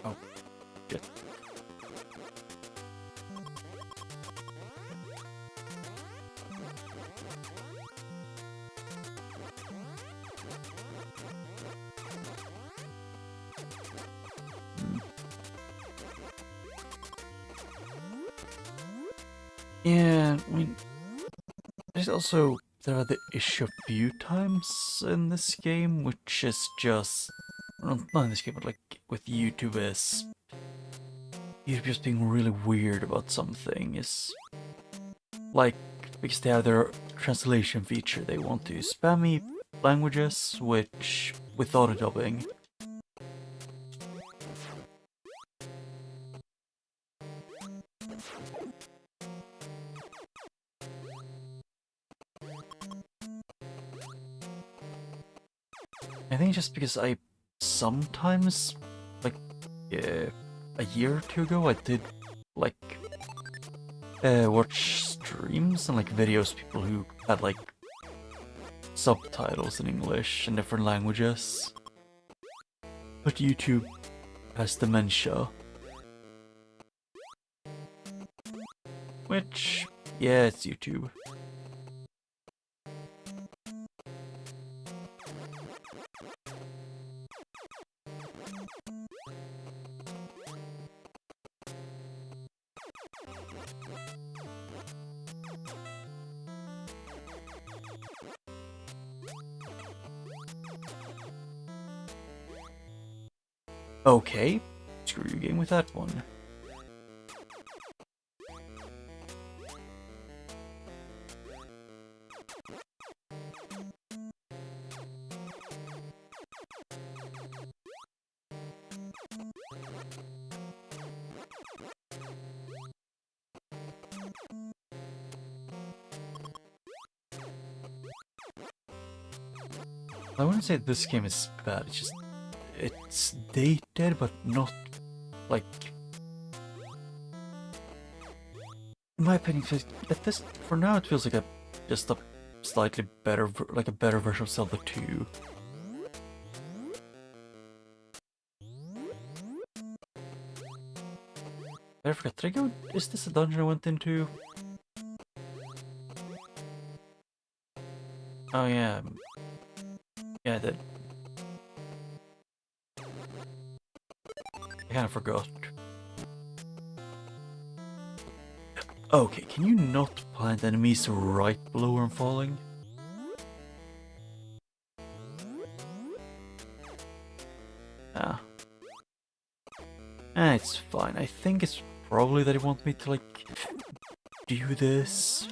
Oh, shit. Yeah, I mean, there are the issue of few times in this game, which is just... Not in this game, but like with YouTube is... YouTube just being really weird about something is... Like, because they have their translation feature, they want to spammy languages, which... with auto-dubbing. I think just because I sometimes, like, a year or two ago, I did, like, watch streams and, like, videos, people who had, like, subtitles in English and different languages. But YouTube has dementia. Which, yeah, it's YouTube. Okay, screw your game with that one. I wouldn't say this game is bad, it's just... it's dated, but not, like... In my opinion, at this, for now it feels like just a slightly better, like a better version of Zelda 2. I forgot, did I go, is this a dungeon I went into? Oh yeah. Yeah, I did. I kinda forgot. Okay, can you not plant enemies right below where I'm falling? Ah. It's fine. I think it's probably that they want me to, like, do this.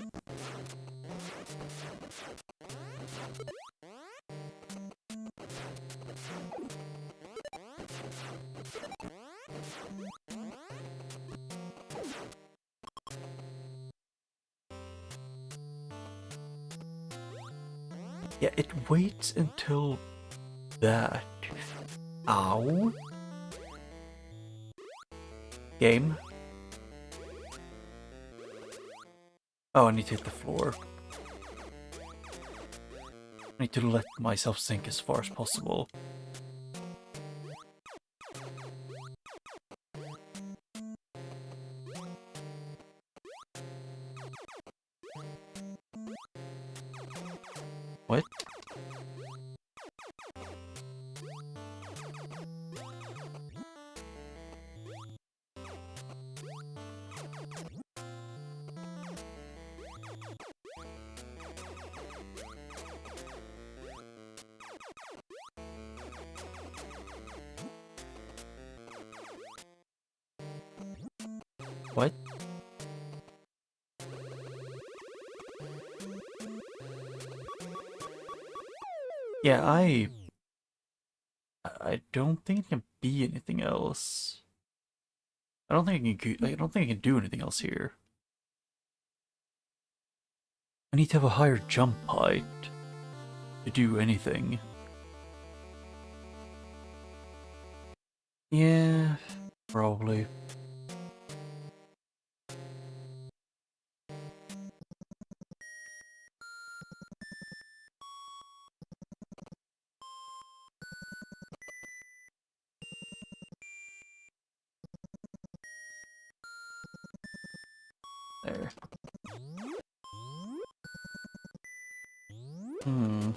Yeah, it waits until that. Ow. Game. Oh, I need to hit the floor. I need to let myself sink as far as possible. What? What? Yeah, I don't think it can be anything else. I don't think I don't think I can do anything else here. I need to have a higher jump height to do anything. Yeah, probably. There. Hmm.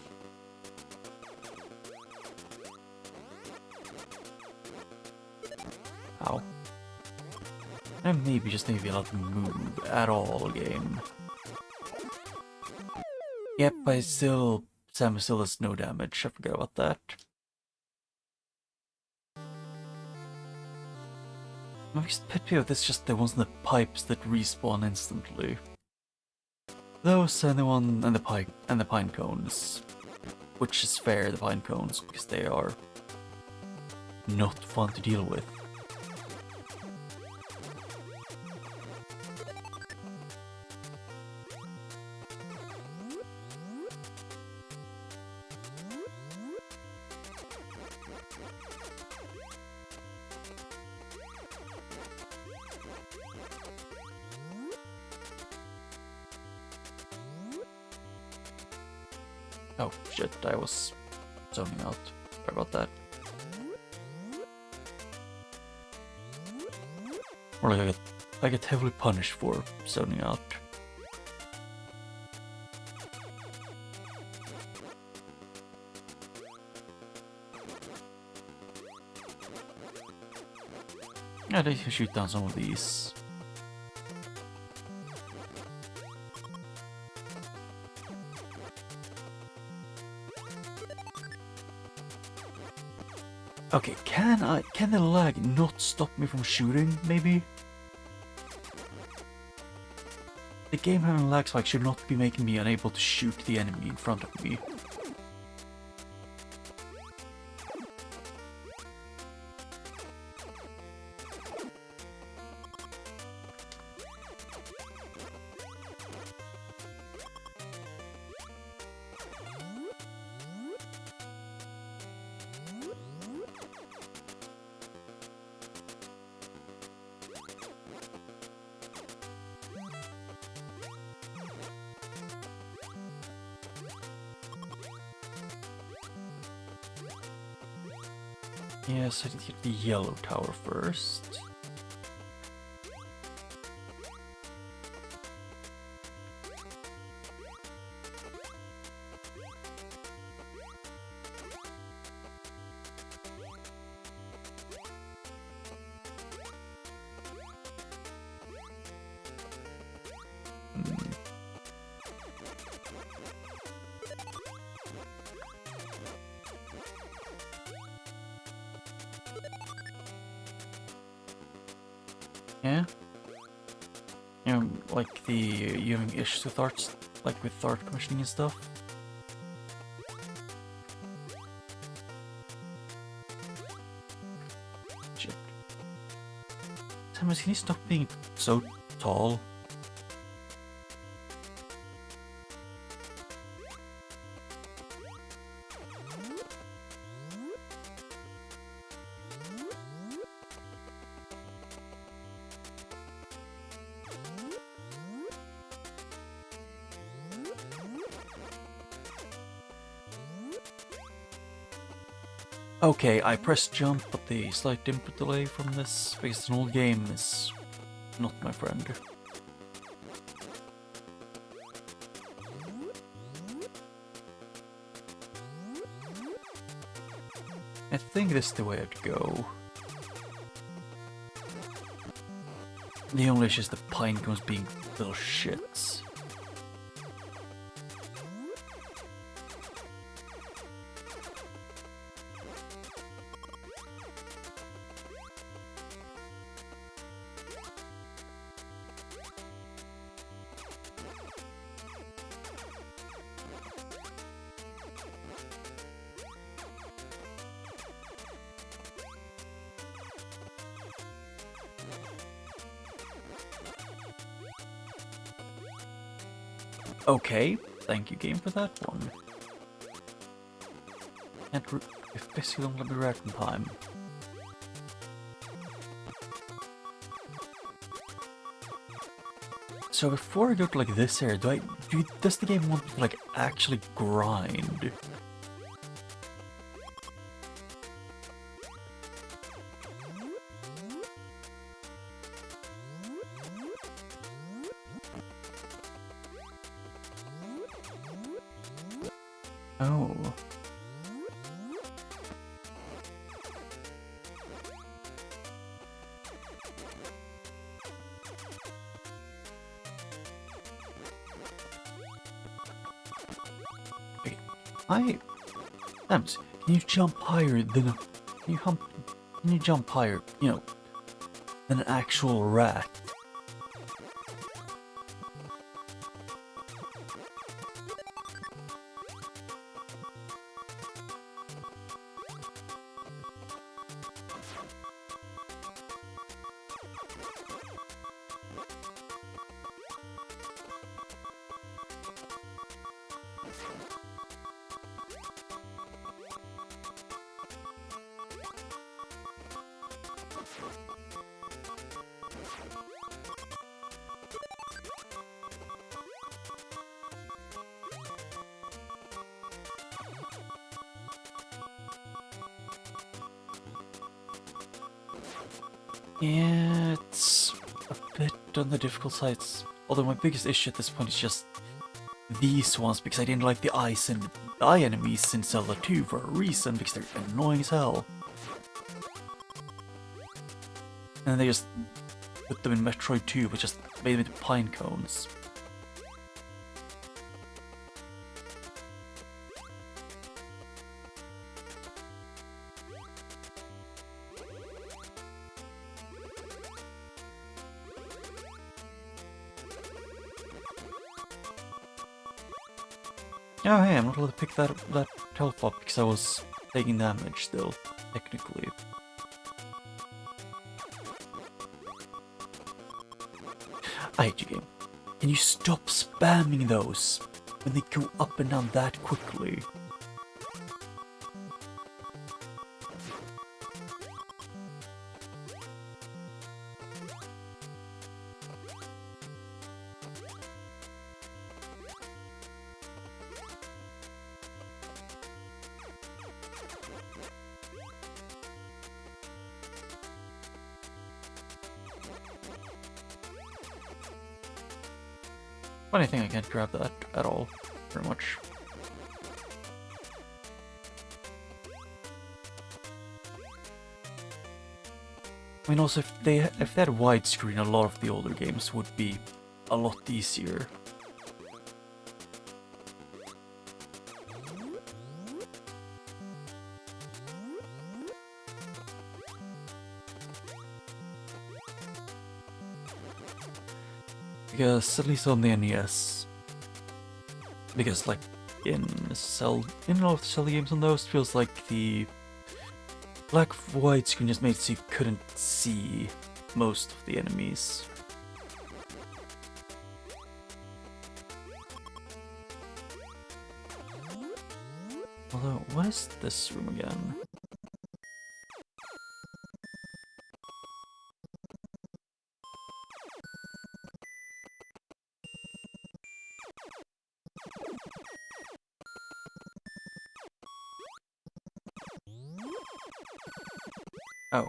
Ow. I maybe just need to be allowed to move at all, game. Yep, I still Samus still does no damage, I forgot about that. My biggest pet peeve is just the ones in the pipes that respawn instantly. Those and the one and the pine cones. Which is fair, the pine cones, because they are not fun to deal with. Oh shit, I was zoning out. Sorry about that. Or like I get heavily punished for zoning out. Yeah, they can shoot down some of these. Okay, can the lag not stop me from shooting, maybe? The game having lag spike should not be making me unable to shoot the enemy in front of me. Yes, I need to get the yellow tower first. Yeah? You know, like you having issues with arts, like with art commissioning and stuff? Shit. Samus, can you stop being so tall? Okay, I pressed jump, but the slight input delay from this, because it's an old game, is not my friend. I think this is the way I'd go. The only issue is the pine cones being little shits. Okay, thank you game for that one. And if this will only be right in time. So before I go to like this area, does the game want me to like actually grind? Oh. Okay. I... Damn, can you jump higher than a... Can you jump higher, than an actual rat? Yeah, it's a bit on the difficult side. Although my biggest issue at this point is just these ones, because I didn't like the eye enemies in Zelda 2 for a reason, because they're annoying as hell. And they just put them in Metroid 2, but just made them into pine cones. Oh hey, I'm not allowed to pick that health up because I was taking damage still, technically. I hate you, game. Can you stop spamming those when they go up and down that quickly? Funny thing, I can't grab that at all, very much. I mean, also, if they had widescreen, a lot of the older games would be a lot easier. Because, at least on the NES, because like in a lot of the Zelda games on those, feels like the black widescreen just made it so you couldn't see most of the enemies. Although, what is this room again? Oh.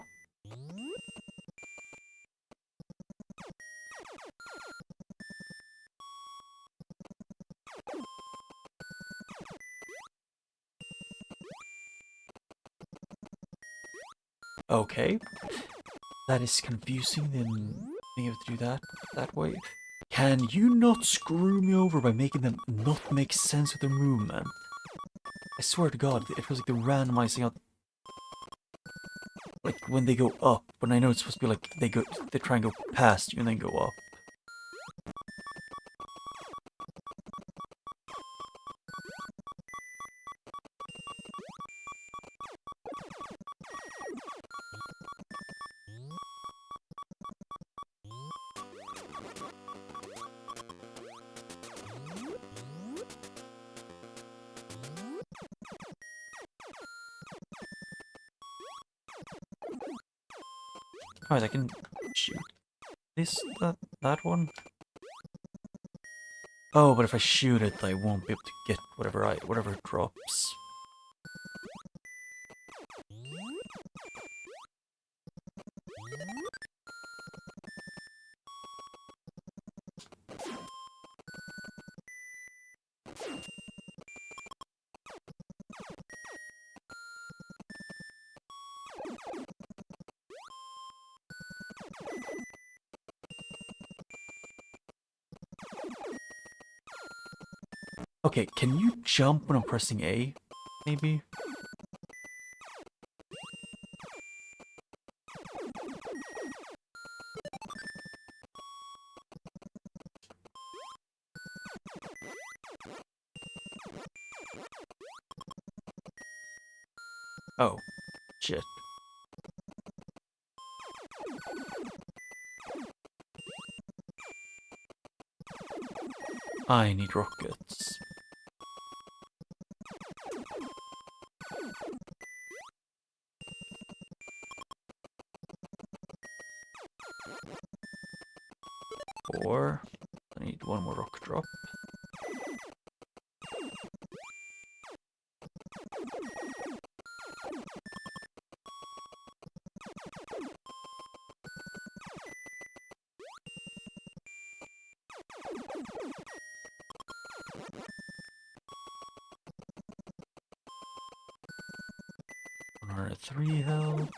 Okay. That is confusing, then being able to do that way. Can you not screw me over by making them not make sense with their movement? I swear to God, it feels like they're randomizing out. Like when they go up, when I know it's supposed to be like they try and go past you and then go up. Alright, I can shoot that one. Oh, but if I shoot it, I won't be able to get whatever it drops. Okay, can you jump when I'm pressing A? Maybe? Oh, shit. I need rockets. Four. I need one more rock drop. Three health.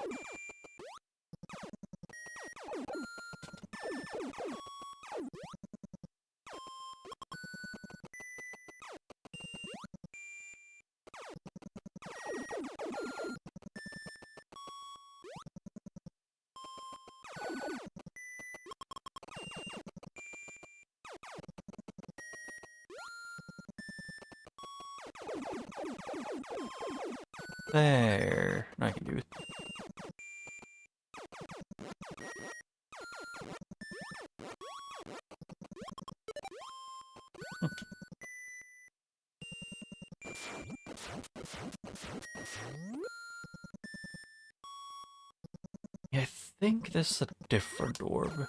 There. Now I can do it. Yeah, I think this is a different orb.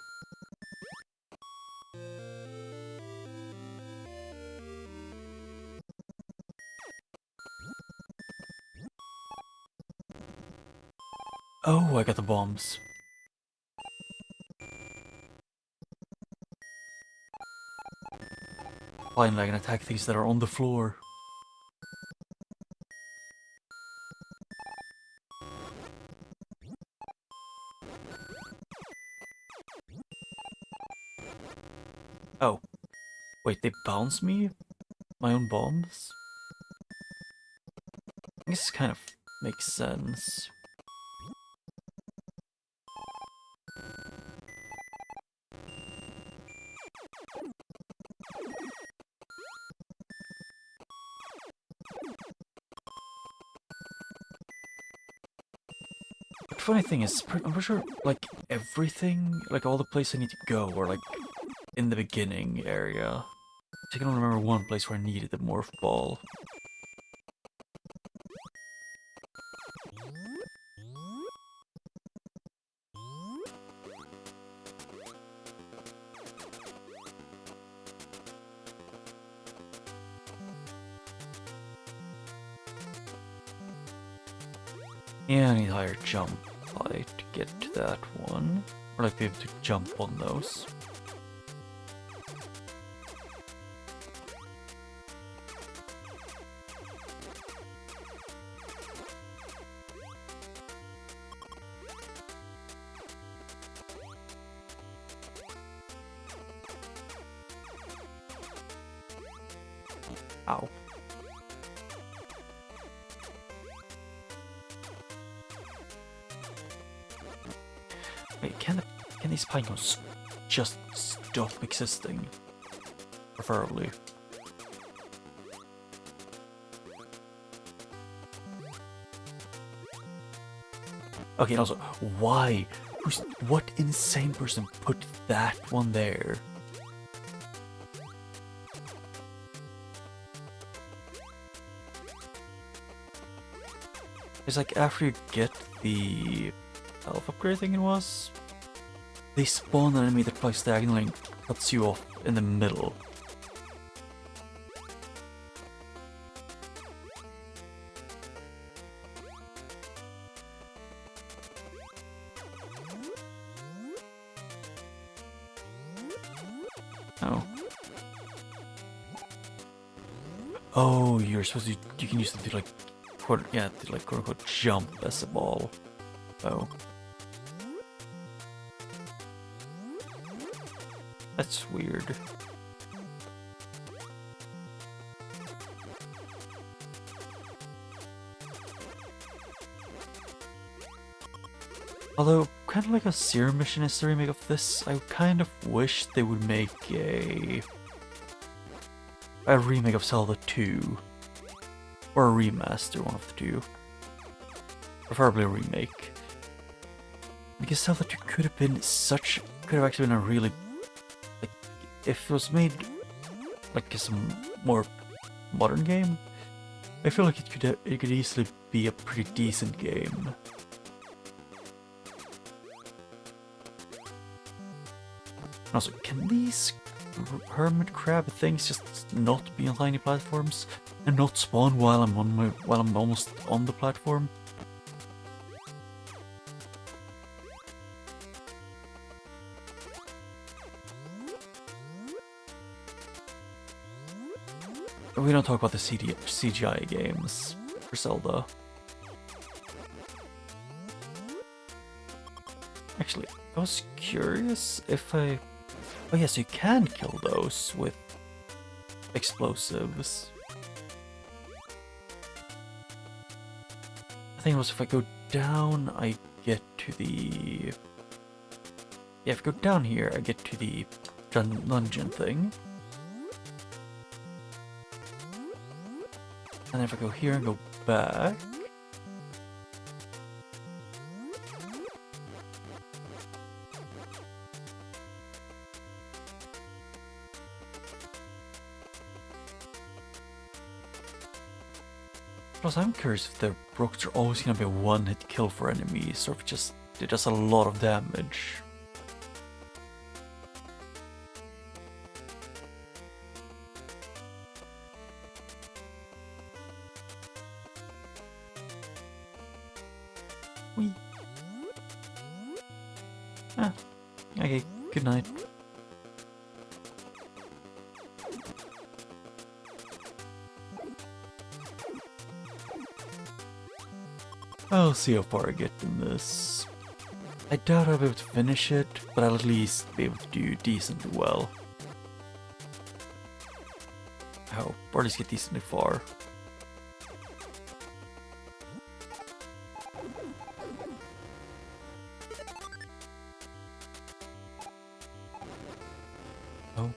Oh, I got the bombs. Finally, I can attack things that are on the floor. Oh, wait, they bounce me? My own bombs? I guess kind of makes sense. But funny thing is, I'm pretty sure, like, everything, like, all the places I need to go are, like, in the beginning area. I can only remember one place where I needed the morph ball. Yeah, I need higher jump height to get to that one. Or like be able to jump on those. Ow. Wait, can these pinecone just stop existing? Preferably. Okay, and also, why? What insane person put that one there? It's like after you get the health upgrade thing it was, they spawn an enemy that flies diagonally and cuts you off in the middle. Oh. Oh, you're supposed to, you can use it to like, quote unquote jump as a ball. Oh. That's weird. Although, kind of like a Zero Mission is the remake of this, I kind of wish they would make a remake of Zelda 2. Or a remaster, one of the two. Preferably a remake. Because Zelda 2 could have actually been a really, like, if it was made like some more modern game, I feel like it could easily be a pretty decent game. Also, can these hermit crab things just not be on tiny platforms and not spawn while I'm almost on the platform? We don't talk about the CGI games for Zelda. Actually, I was curious if I... Oh yes, you can kill those with explosives. I think it was if I go down, I get to the... Yeah, if I go down here, I get to the dungeon thing. And if I go here and go back... Plus, I'm curious if the brooks are always gonna be a one-hit kill for enemies, or if it does a lot of damage. Whee. Ah, okay, good night. I'll see how far I get in this. I doubt I'll be able to finish it, but I'll at least be able to do decently well. Oh, or at least get decently far. Oh.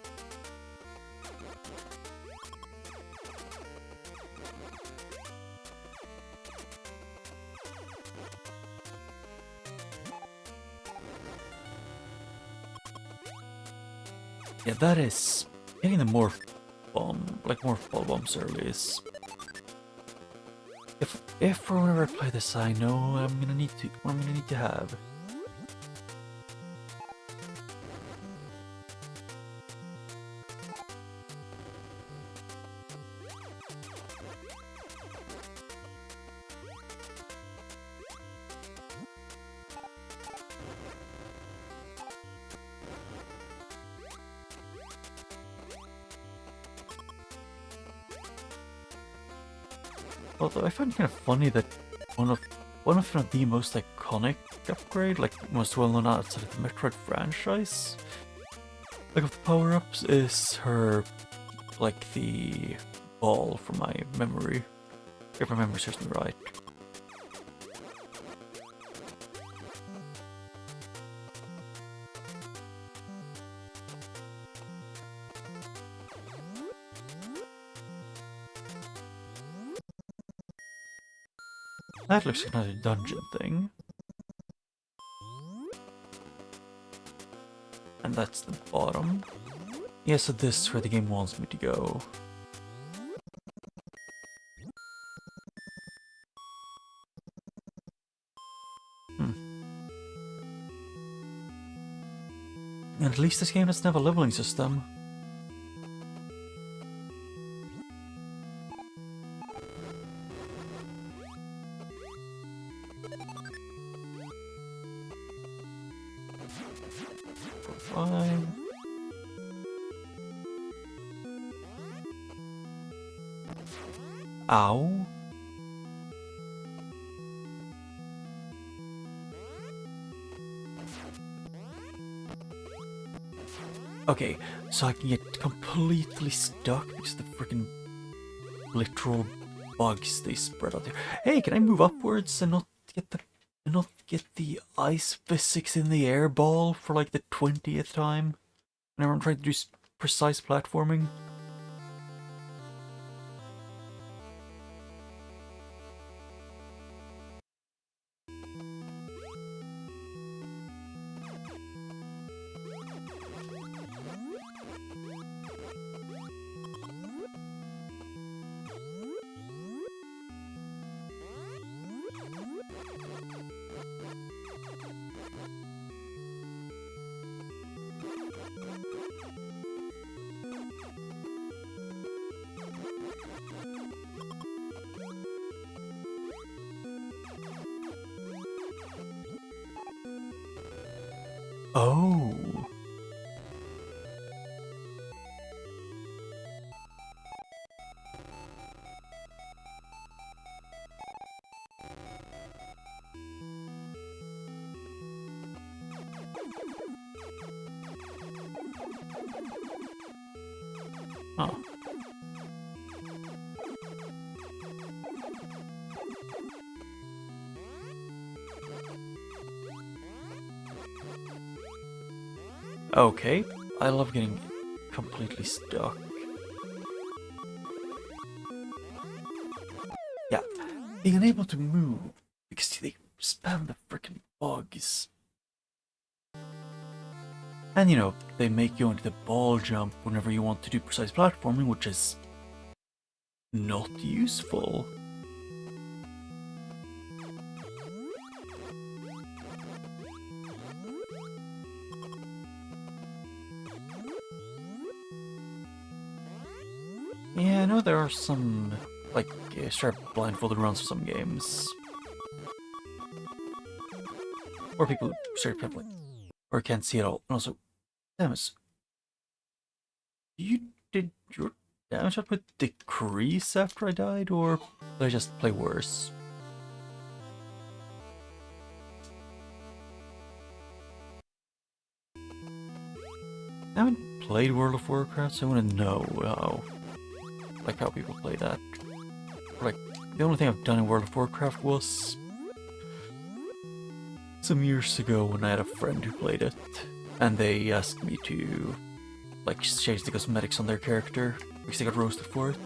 Yeah, that is getting the morph bomb, like morph ball bombs early is. If or whenever I play this, I know I'm gonna need to have. Although I find it kind of funny that one of the most iconic upgrade, like most well known outside of the Metroid franchise, like of the power-ups, is her, like the ball from my memory, if my memory serves me right. That looks like another dungeon thing. And that's the bottom. Yeah, so this is where the game wants me to go. And at least this game doesn't have a leveling system. Fine. Ow. Okay, so I can get completely stuck because of the freaking literal bugs they spread out there. Hey, can I move upwards and not get the and not get the ice physics in the air ball for like the 20th time whenever I'm trying to do precise platforming. Oh. Huh. Okay, I love getting completely stuck. Yeah, being unable to move because they spam the freaking bugs. And you know, they make you into the ball jump whenever you want to do precise platforming, which is not useful. Yeah, I know there are some, like, strap blindfolded runs for some games. Or people straight up, like, or can't see at all. And also, damage. Did your damage output decrease after I died, or did I just play worse? I haven't played World of Warcraft, so I want to know how people play that. Like, the only thing I've done in World of Warcraft was some years ago when I had a friend who played it, and they asked me to, like, change the cosmetics on their character because they got roasted for it.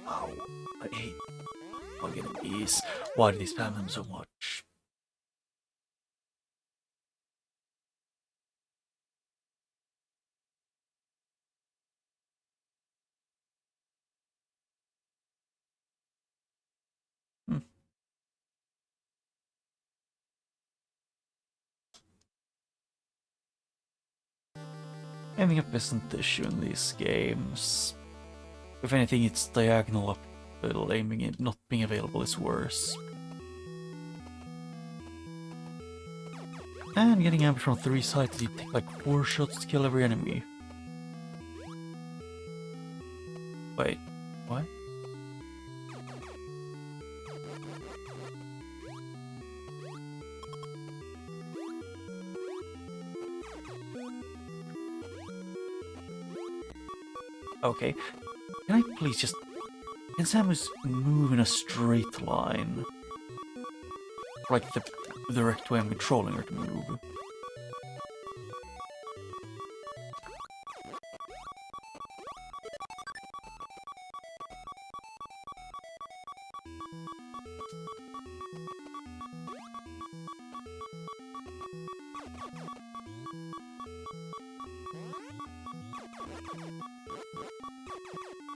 Wow, I hate bug enemies. Why do they spam them so much? Hmm. I think a peasant issue in these games. If anything, it's diagonal up aiming it not being available is worse. And getting ambushed from 3 sides, you take like 4 shots to kill every enemy. Wait, what? Okay, can I please just... Can Samus move in a straight line? Like the direct way I'm controlling her to move.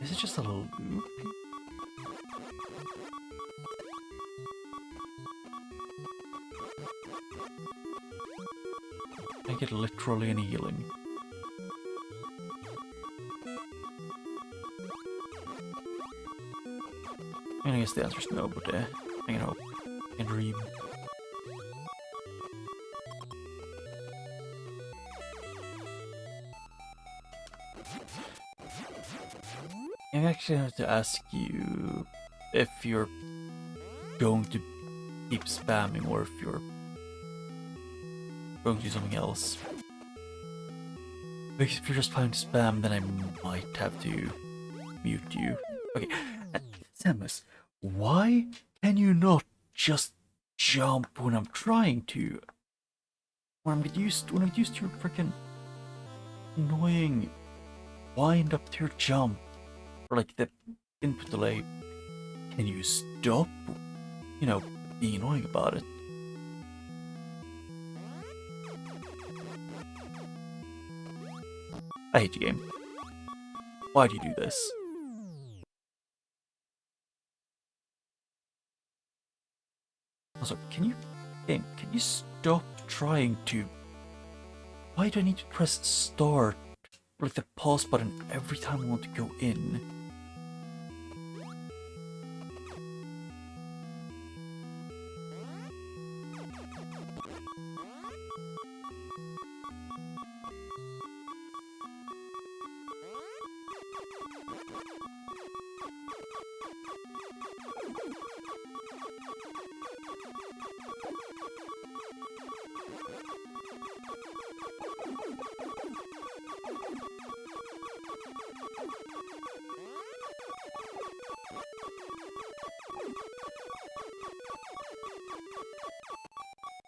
Is it just a loop? I get literally any healing. And I guess the answer's no, but I can hope. I can dream. I actually have to ask you if you're going to keep spamming or if you're going to do something else. Because if you're just planning to spam, then I might have to mute you. Okay, Samus, why can you not just jump when I'm trying to? When I'm used to your freaking annoying wind up to your jump, or like the input delay. Can you stop? You know, being annoying about it. I hate you, game. Why do you do this? Also, game, can you stop trying to... Why do I need to press start, like the pause button, every time I want to go in?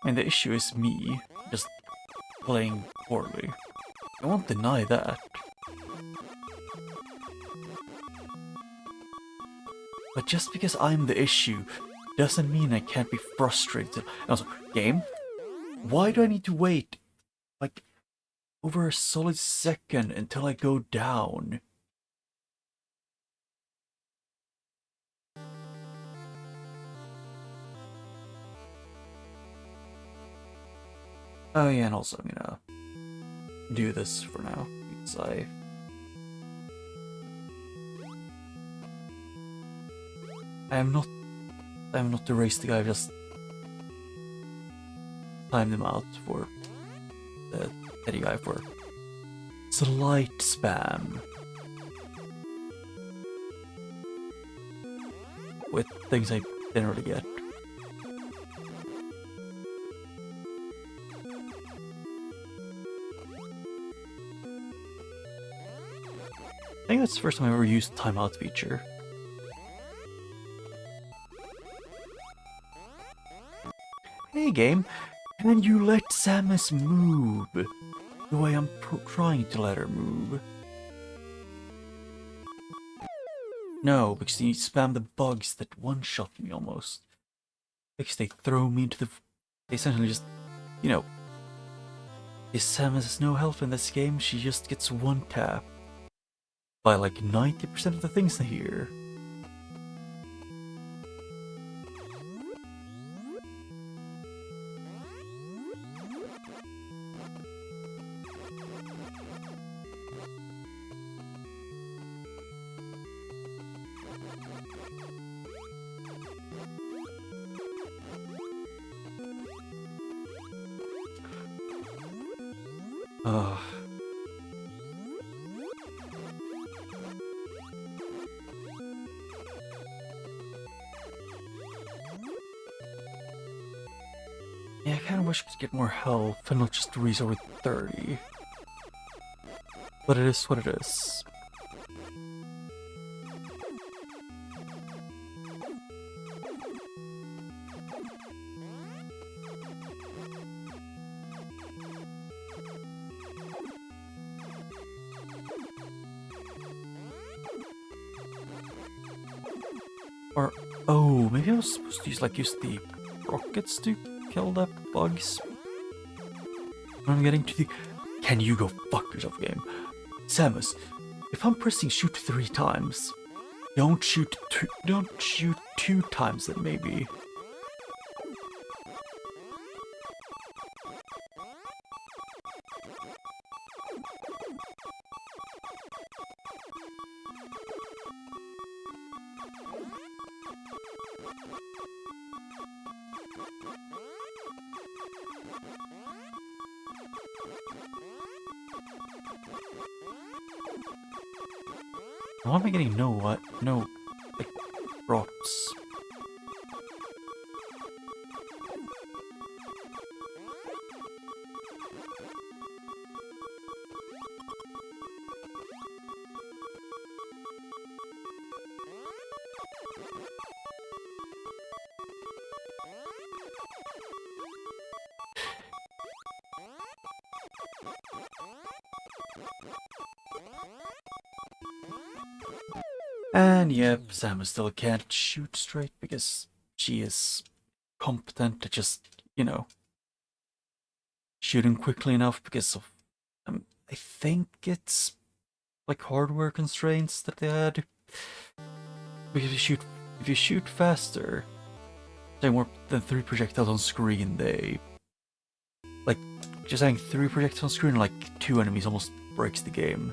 And the issue is me just playing poorly. I won't deny that. But just because I'm the issue doesn't mean I can't be frustrated. And also, game, why do I need to wait like over a solid second until I go down? Oh yeah, and also I'm gonna do this for now, because I am not erased the guy, I've just timed him out for the Eddie guy for slight spam. With things I didn't really get. I think that's the first time I ever used the timeout feature. Hey game, can you let Samus move the way I'm trying to let her move? No, because you spam the bugs that one-shot me almost. Because they throw me into the... They essentially just, you know... If Samus has no health in this game, she just gets one tap. By like 90% of the things here. Yeah, I kinda wish I could get more health and not just reset with 30. But it is what it is. Or, oh, maybe I was supposed to use the rockets to kill the bugs. I'm getting to the... Can you go fuck yourself, game? Samus, if I'm pressing shoot 3 times, don't shoot two times then maybe. Why am I getting no like drops? And yep, Samus still can't shoot straight because she is competent at just, shooting quickly enough because of, I think it's like hardware constraints that they had. Because if you shoot faster, say more than 3 projectiles on screen, they like just having 3 projectiles on screen like 2 enemies almost breaks the game.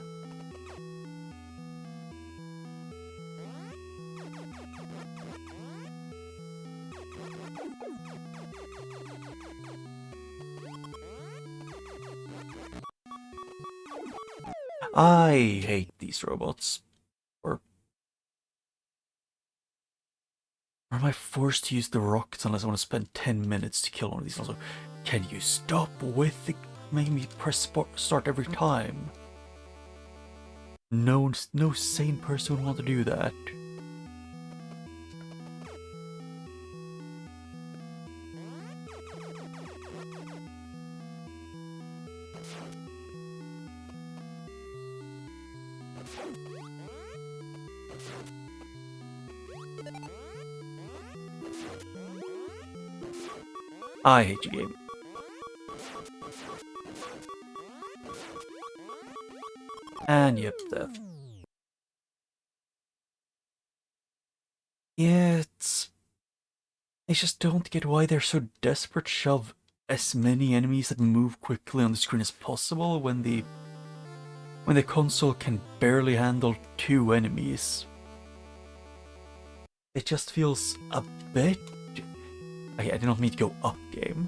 I hate these robots. Or am I forced to use the rockets unless I want to spend 10 minutes to kill one of these? Also, can you stop with the making me press start every time? No sane person would want to do that. I hate you, game. And yep, death. Yeah, I just don't get why they're so desperate to shove as many enemies that move quickly on the screen as possible when the console can barely handle 2 enemies. It just feels a bit... I did not mean to go up, game.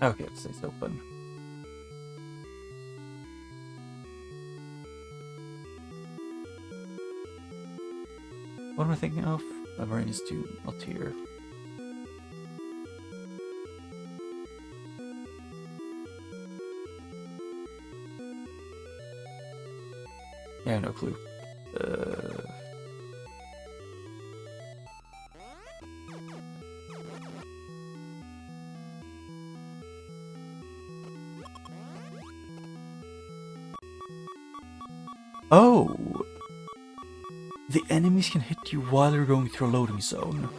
Okay, it stays open. What am I thinking of? My brain is too not here. Yeah, no clue. Oh! The enemies can hit you while you're going through a loading zone.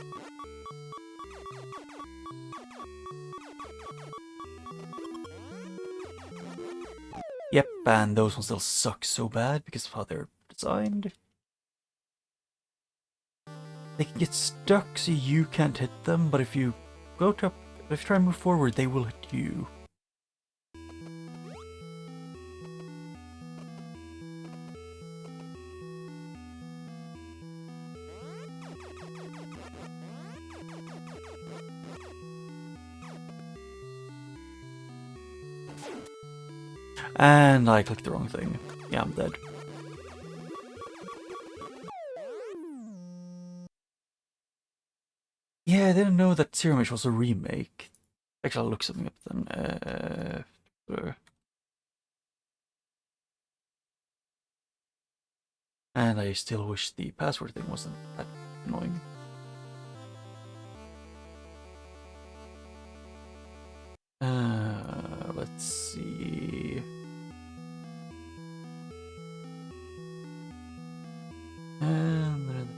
Yep, and those ones still suck so bad because of how they're designed. They can get stuck so you can't hit them, but if you if you try and move forward, they will hit you. And I clicked the wrong thing. Yeah, I'm dead. Yeah, I didn't know that Zero Mission was a remake. Actually, I'll look something up then. And I still wish the password thing wasn't that annoying. Let's see. And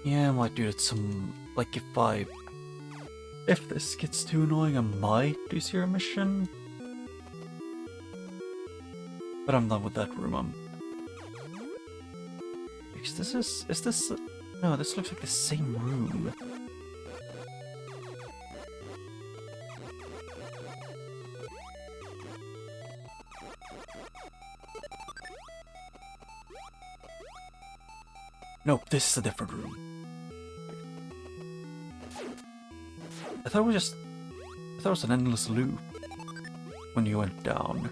yeah, I might do it some, like, if this gets too annoying, I might do Zero Mission. But I'm done with that room. Because is this, no, this looks like the same room. Nope, this is a different room. I thought it was an endless loop when you went down.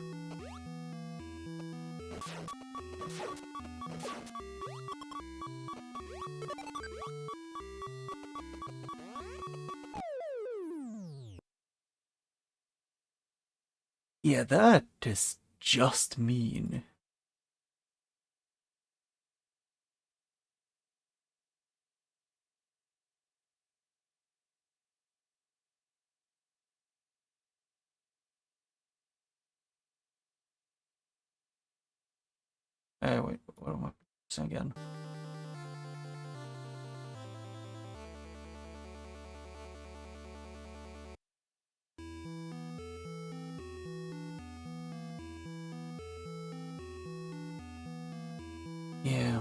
Yeah, that is just mean. Wait, what am I saying again? Yeah,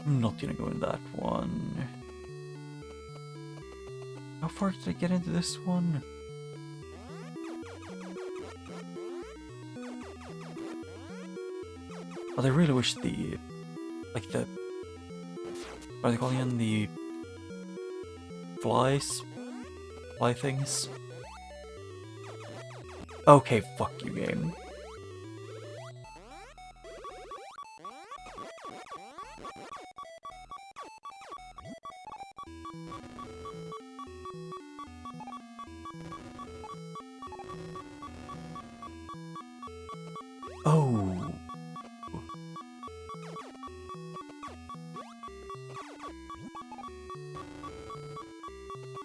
I'm not gonna go in that one. How far did I get into this one? Oh, I really wish what are they calling them? The fly things? Okay, fuck you, game. Oh.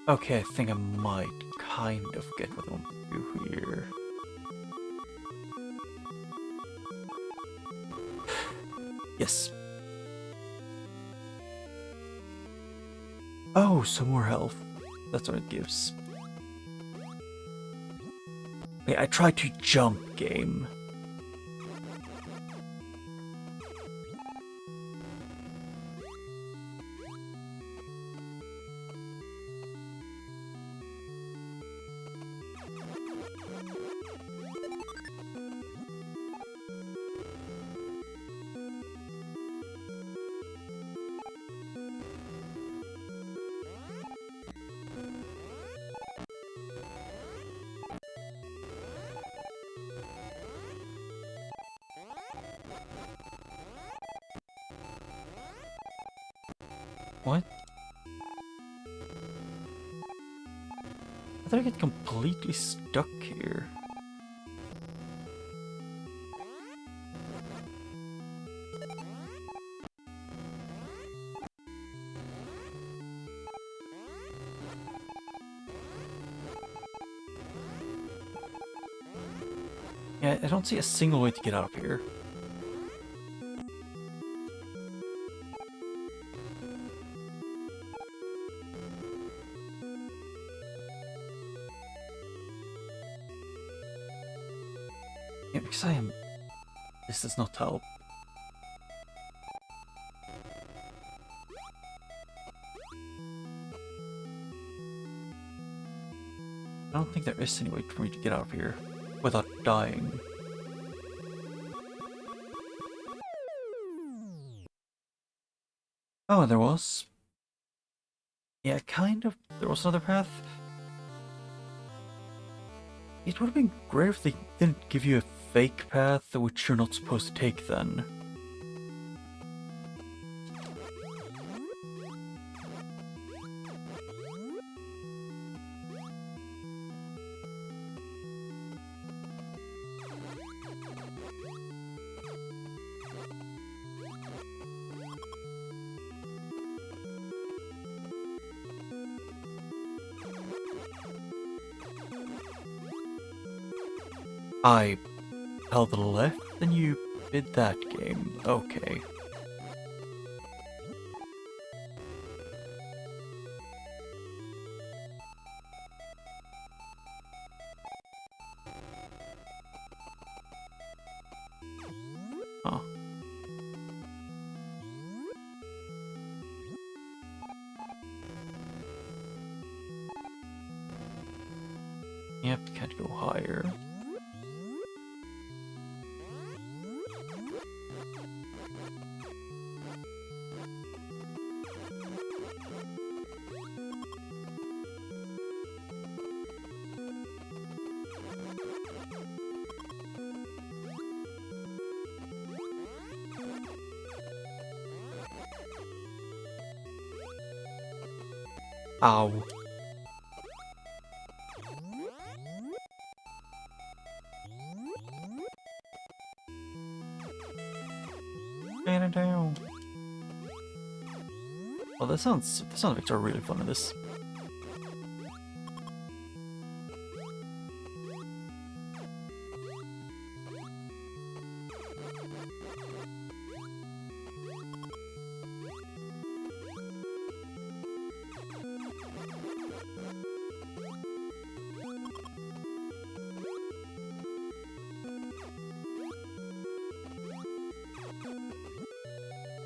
Okay, I think I might kind of get what I want to do here. Yes. Oh, some more health. That's what it gives. Okay, I tried to jump, game. What? I thought I get completely stuck here. Yeah, I don't see a single way to get out of here. Yeah, because this does not help. I don't think there is any way for me to get out of here without dying. Oh, there was. Yeah, kind of. There was another path. It would have been great if they didn't give you a fake path which you're not supposed to take then. I held left and you did that game. Okay. Huh. Yep, can't go higher. Ow. Man it down. Well, the sound effects are really fun in this.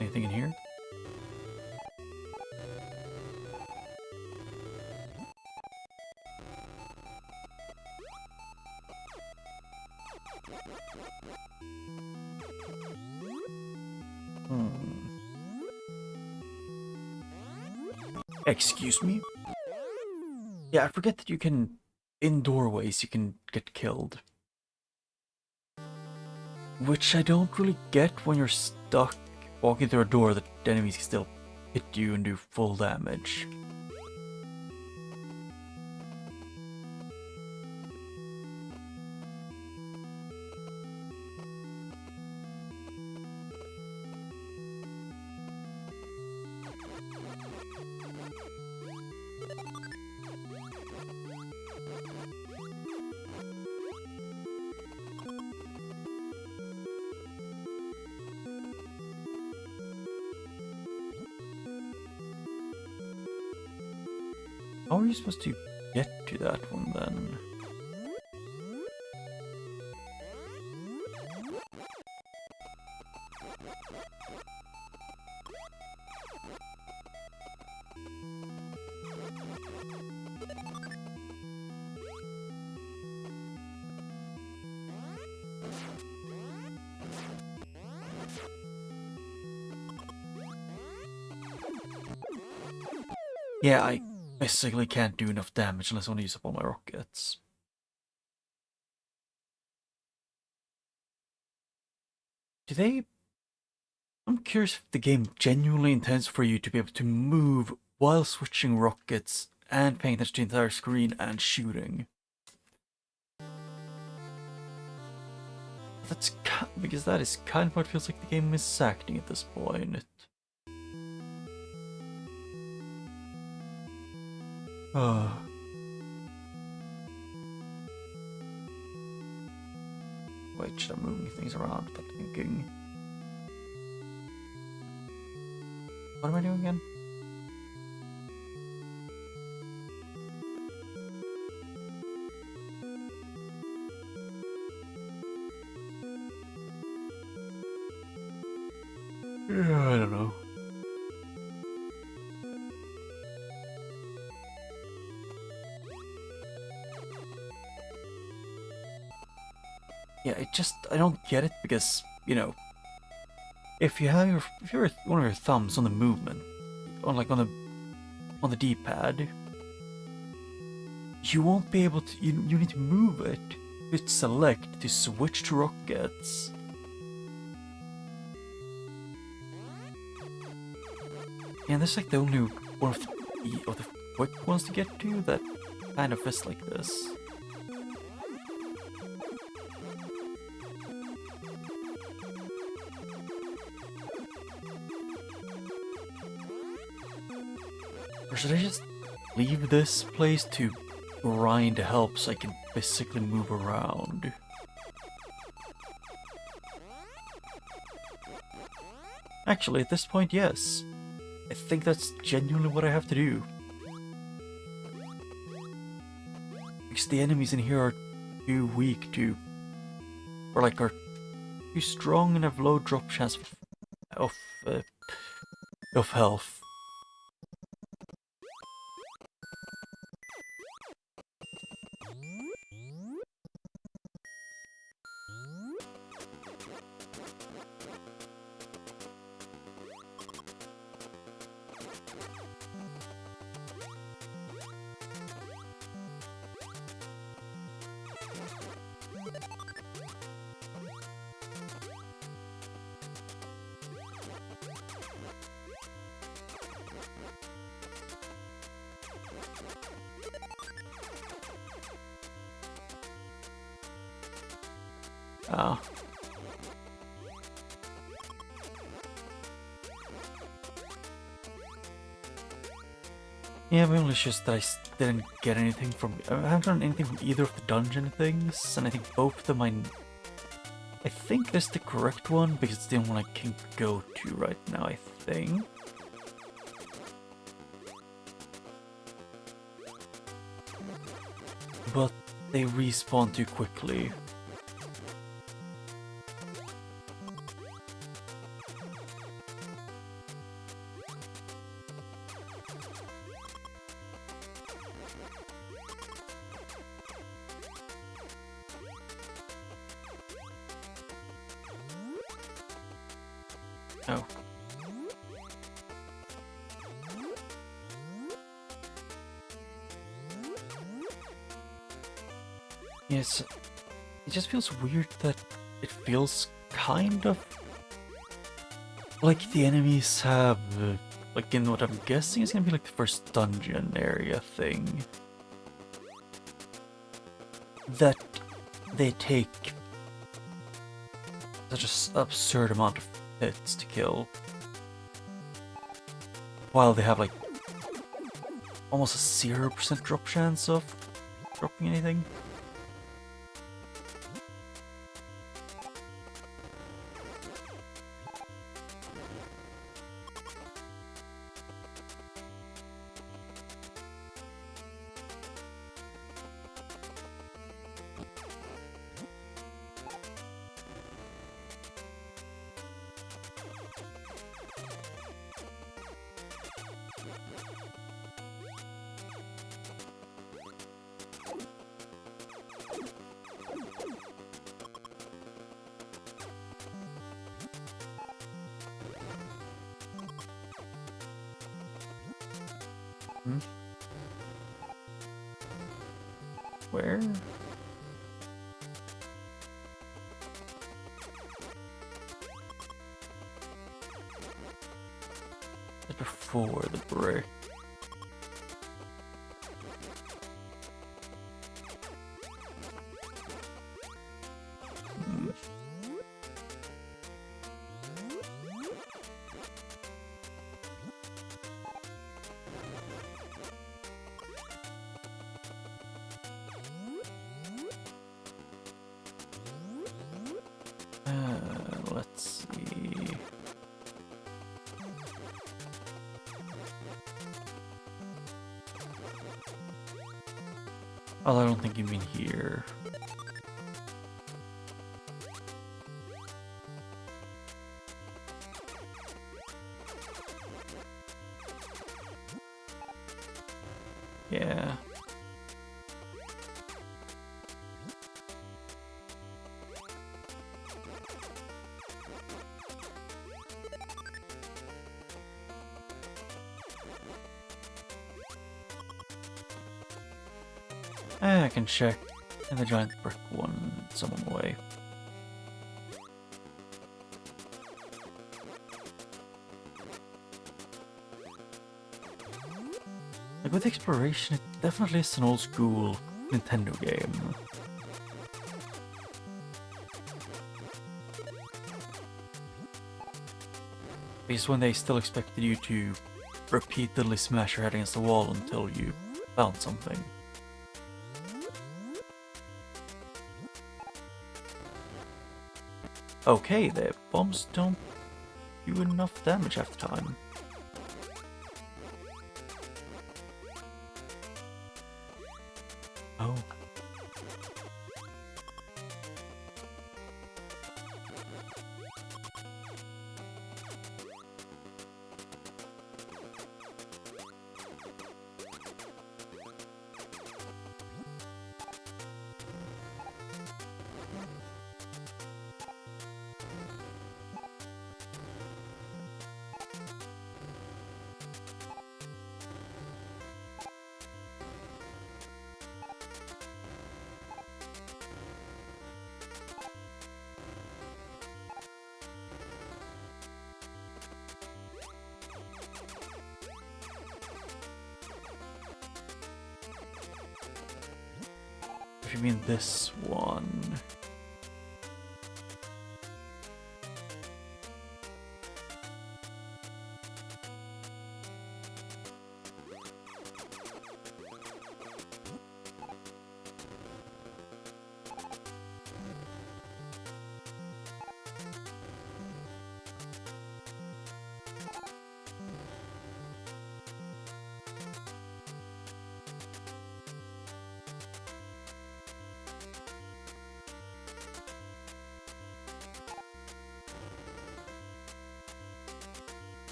Anything in here? Excuse me? Yeah, I forget that you can... In doorways, you can get killed. Which I don't really get when you're stuck walking through a door that the enemies can still hit you and do full damage. How are you supposed to get to that one then? Yeah, I basically can't do enough damage unless I want to use up all my rockets. Do they... I'm curious if the game genuinely intends for you to be able to move while switching rockets and paying attention to the entire screen and shooting. That's because that is kind of what it feels like the game is acting at this point. Wait, should I move things around without thinking? What am I doing again? I don't know. Yeah, I don't get it because, you know, if you have one of your thumbs on the movement, on the D-pad, you won't be able to. You need to move it. Hit select to switch to rockets. And that's like the only one of the quick ones to get to that kind of is like this. Or should I just leave this place to grind help so I can basically move around? Actually, at this point, yes. I think that's genuinely what I have to do. Because the enemies in here are too weak to... or like are too strong and have low drop chance of, uh, of health. Ah. Yeah, mainly it's just that I didn't get anything from... I haven't done anything from either of the dungeon things, and I think both of them I think this is the correct one, because it's the only one I can go to right now, I think. But they respawn too quickly. Oh. Yes, it just feels weird that it feels kind of like the enemies have, like in what I'm guessing is gonna be like the first dungeon area thing, that they take such an absurd amount of hits to kill, while they have like almost a 0% drop chance of dropping anything. Hmm? Where? Before the break. Hmm. Let's see. Oh, I don't think you mean here. Yeah. I can check in the giant brick one some way. Like with exploration, it definitely is an old school Nintendo game. Because when they still expected you to repeatedly smash your head against the wall until you found something. Okay, the bombs don't do enough damage half the time. Oh. If you mean this one.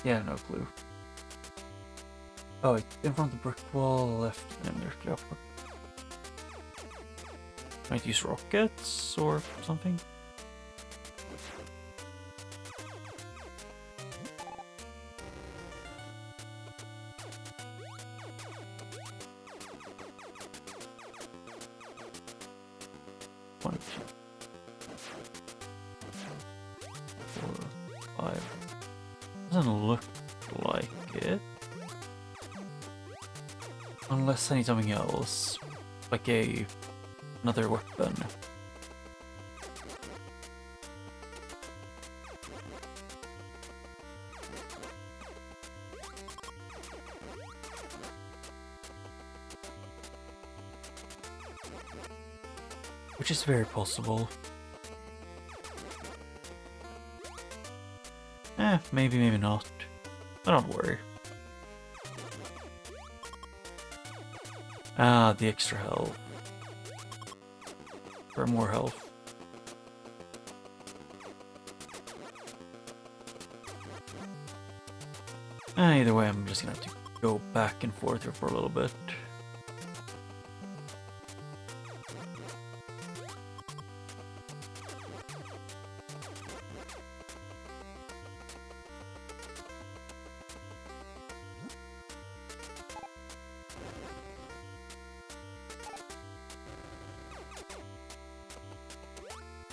Yeah, no clue. Oh, in front of the brick wall, left, and there's the upper. Might use rockets or something. One, two, 4, 5. Doesn't look like it. Unless I need something else. Like another weapon. Which is very possible. Maybe, maybe not. But don't worry. Ah, the extra health. For more health. Either way, I'm just gonna have to go back and forth here for a little bit.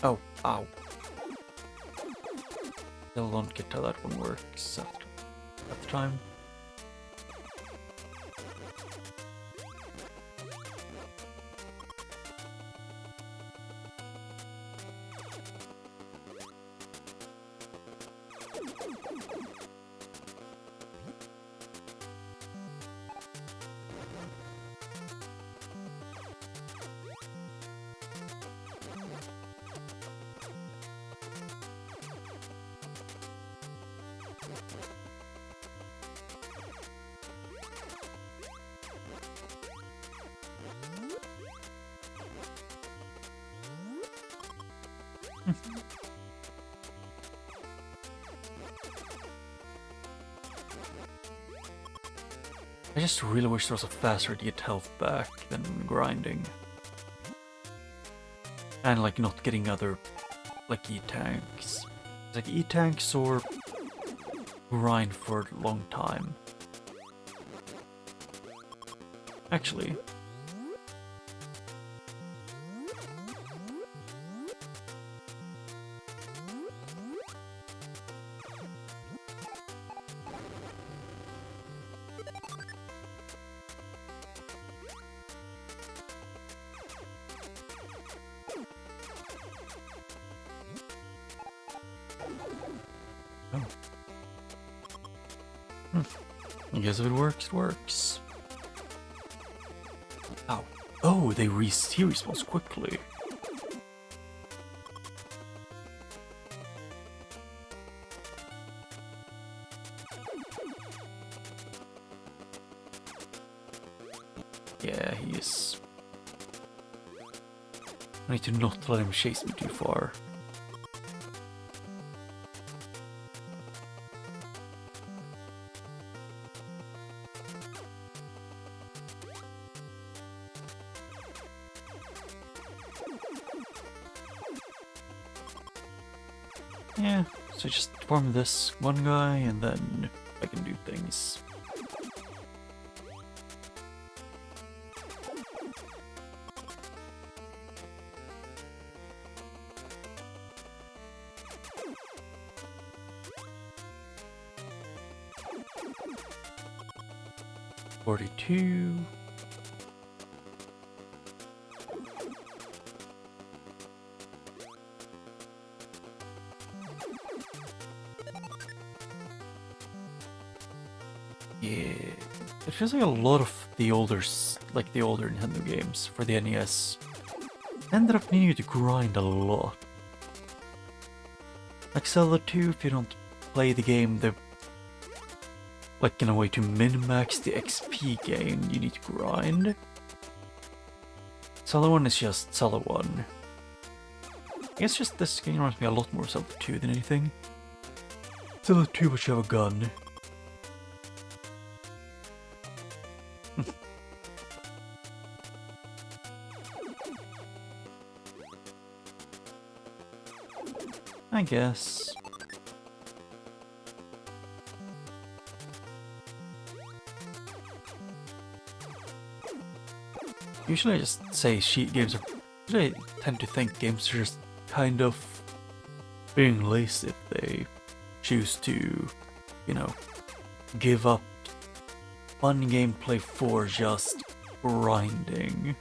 Oh, ow. Still don't get how that one works at the time. I just really wish there was a faster way to get health back than grinding. And like not getting other like E-tanks. Like E-tanks or grind for a long time. Actually. I guess if it works, it works. Ow. Oh, he respawns quickly. Yeah, he is. I need to not let him chase me too far. Yeah, so just farm this one guy and then I can do things. $42. Yeah, it feels like a lot of the older Nintendo games for the NES ended up needing you to grind a lot. Like Zelda 2, if you don't play the game, like in a way to min-max the XP gain, you need to grind. Zelda 1 is just Zelda 1. I guess just this game reminds me a lot more of Zelda 2 than anything. Zelda 2, but you have a gun. I guess. Usually I just say games are... Usually I tend to think games are just kind of being lazy if they choose to, you know, give up fun gameplay for just grinding.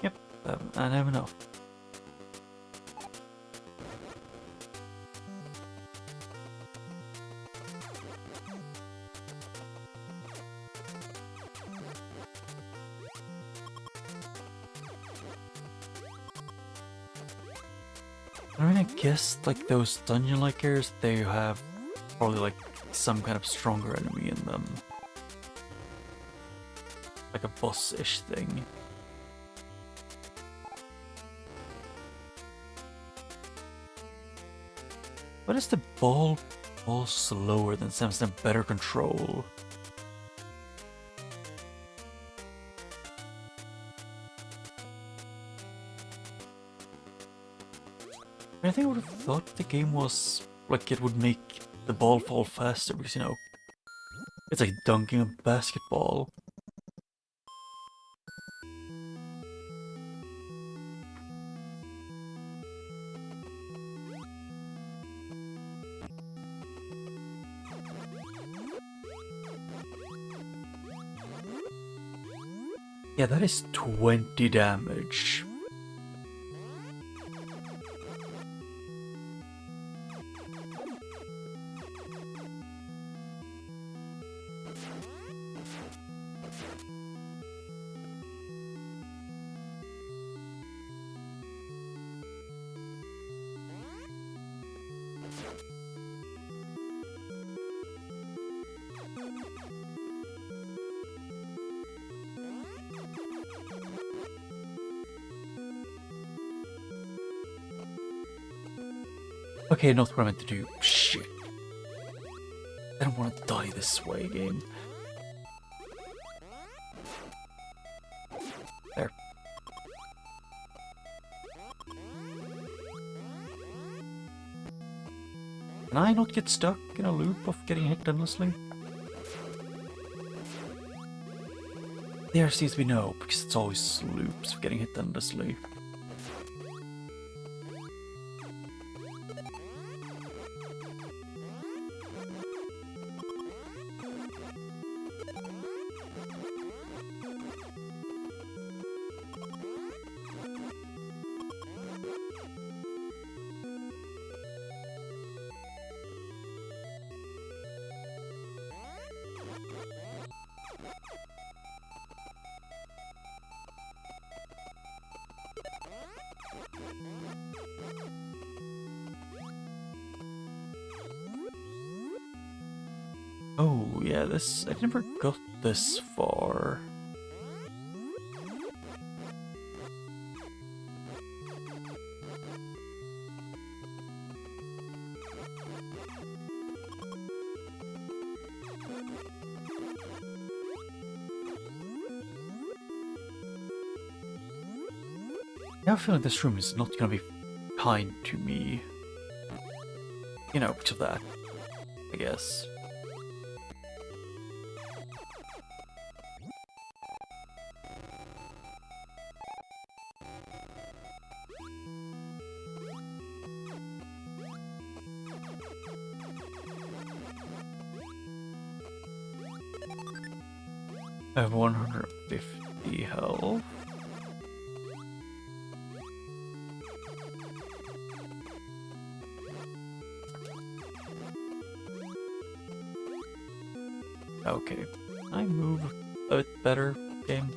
Yep, I never know. I mean, I guess like those dungeon-like areas, they have probably like some kind of stronger enemy in them. Like a boss-ish thing. What is the ball slower than Samus and better control? I think I would have thought the game was like it would make the ball fall faster because, you know, it's like dunking a basketball. Yeah, that is 20 damage. Okay, not what I meant to do. Shit. I don't want to die this way, game. There. Can I not get stuck in a loop of getting hit endlessly? There seems to be no, because it's always loops of getting hit endlessly. Oh, yeah, I never got this far. I have a feeling this room is not gonna be kind to me. You know, because of that, I guess. I have 150 health. Okay, I move a bit better, game.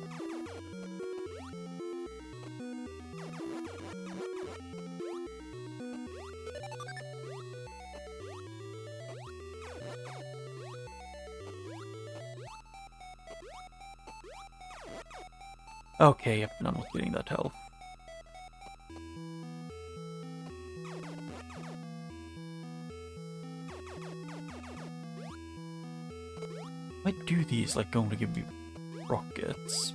Okay, yep, I'm not getting that health. I do these like going to give me rockets.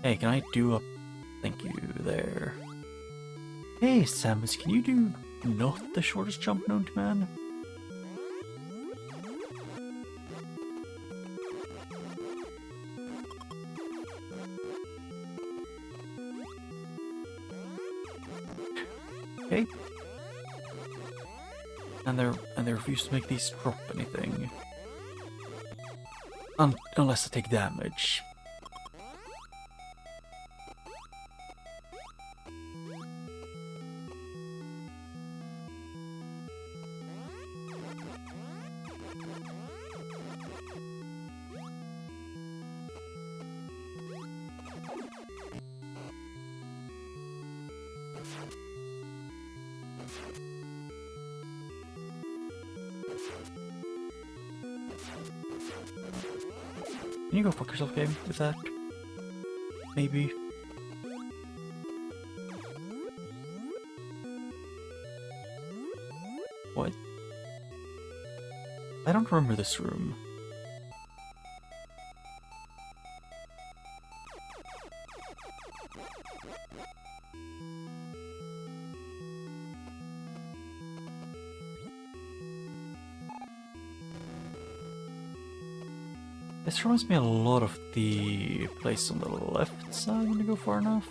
Hey, can I do a thank you there? Hey, Samus, can you do not the shortest jump known to man? Okay. And they refuse to make these drop anything. Unless I take damage. Can you go fuck yourself, game, with that? Maybe. What? I don't remember this room. This reminds me a lot of the place on the left side when you go far enough.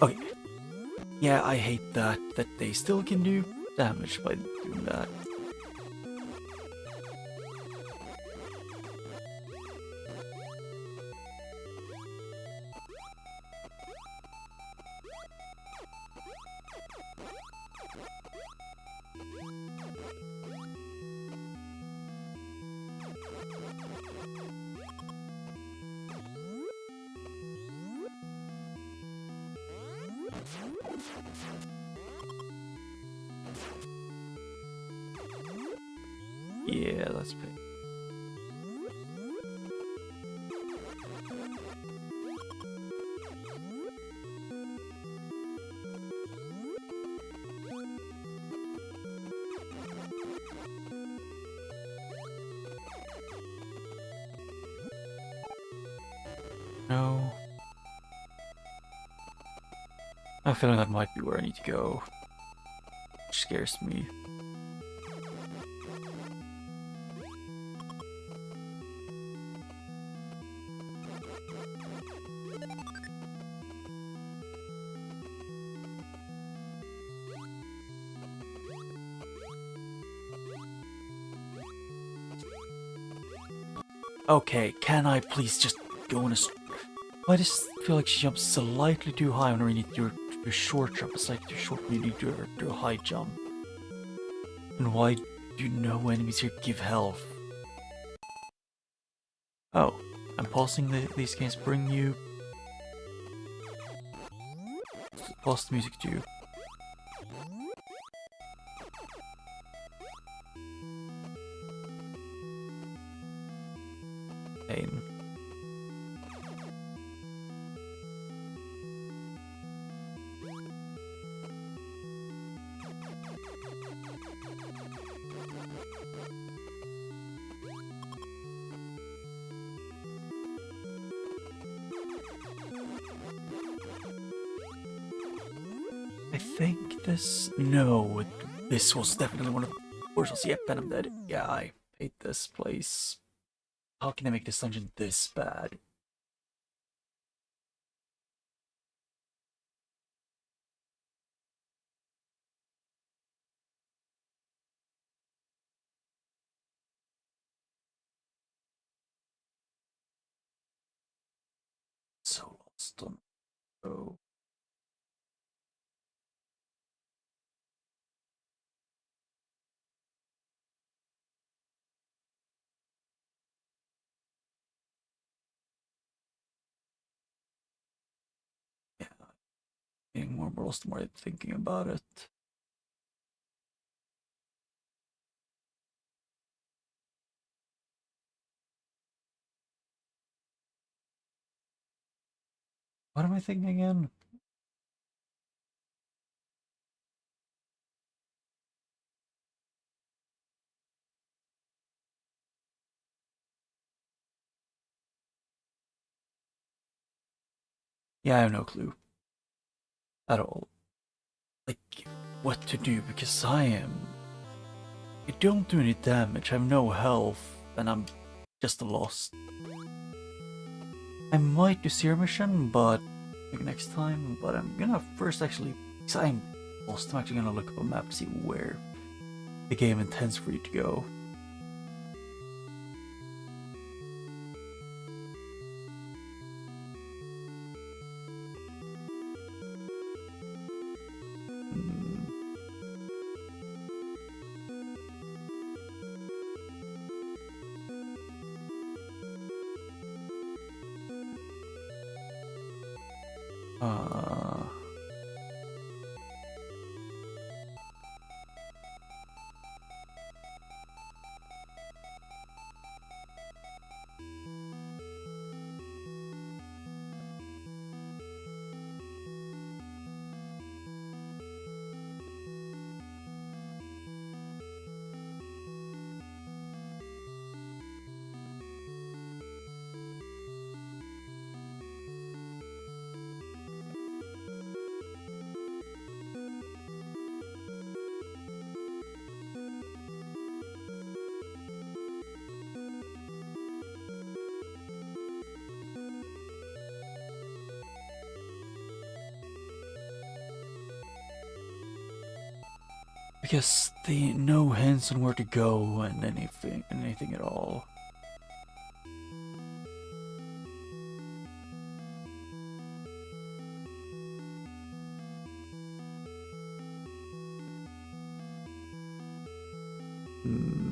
Okay. Yeah, I hate that they still can do damage by doing that. Yeah, that's big. No. I have a feeling that might be where I need to go. Which scares me. Okay, can I please just go on a... I just feel like she jumps slightly too high when we need to do a short jump. It's like too short when you need to do a high jump. And why do no enemies here give health? Oh, I'm pausing these games bring you. Pause the music too. Pain. I think this... No, this was definitely one of the worst. Yep, and I'm dead. Yeah, I hate this place. How can I make this dungeon this bad? So lost on... Oh. Yeah, getting more lost the more I'm thinking about it. What am I thinking again? Yeah, I have no clue. At all. Like, what to do, because I don't do any damage, I have no health, and I'm just lost. I might do Seer Mission, but maybe next time, but I'm gonna first actually, because I'm lost, I'm actually gonna look up a map to see where the game intends for you to go. Uh, because they no hints on where to go and anything at all. Hmm.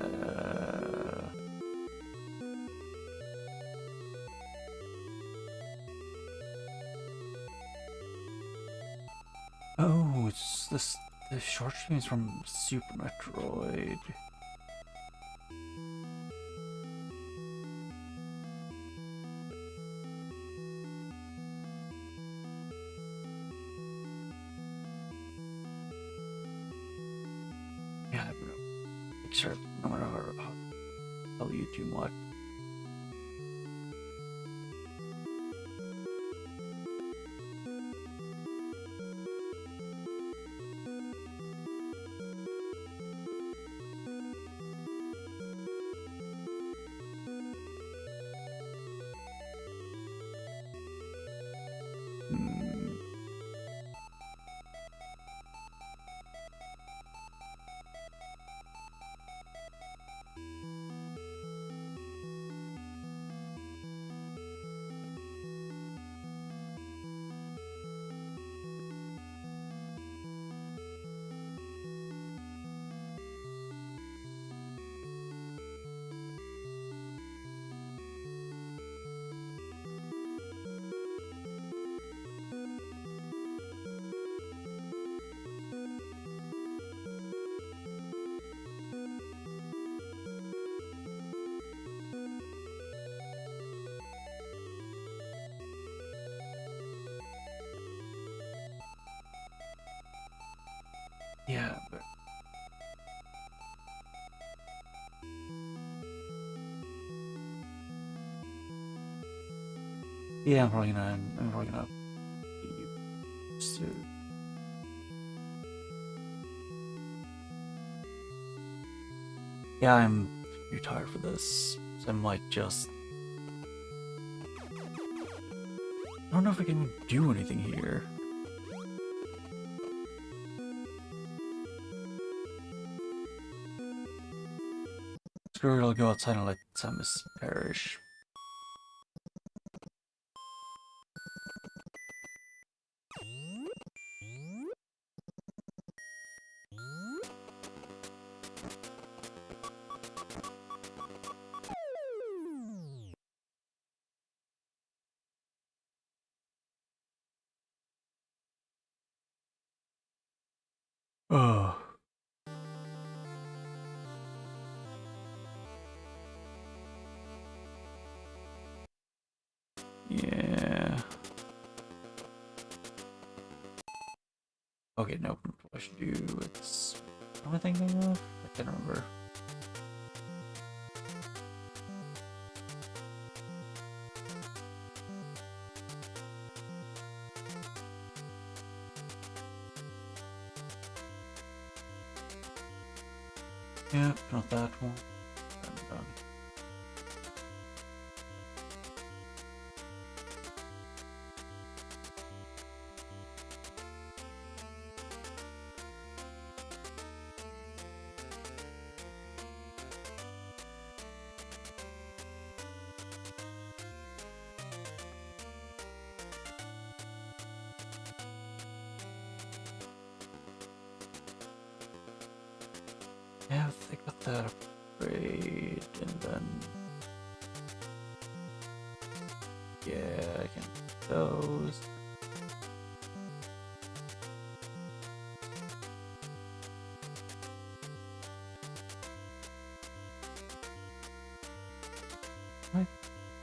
Uh, oh, it's this the short streams from Super Metroid. Yeah, I don't know. Sure, no matter how tell you too much. Hmm. Yeah, but yeah, I'm probably gonna leave soon. Yeah, I'm too tired for this, so I might just. I don't know if I can do anything here. Screw it, I'll go outside and let Samus perish. Oh. Yeah. Okay, no, what I should do, it's... What am I thinking of? I can't remember. Yeah, not that one. I'm done. Yeah, they got that upgrade, and then... Yeah, I can do those.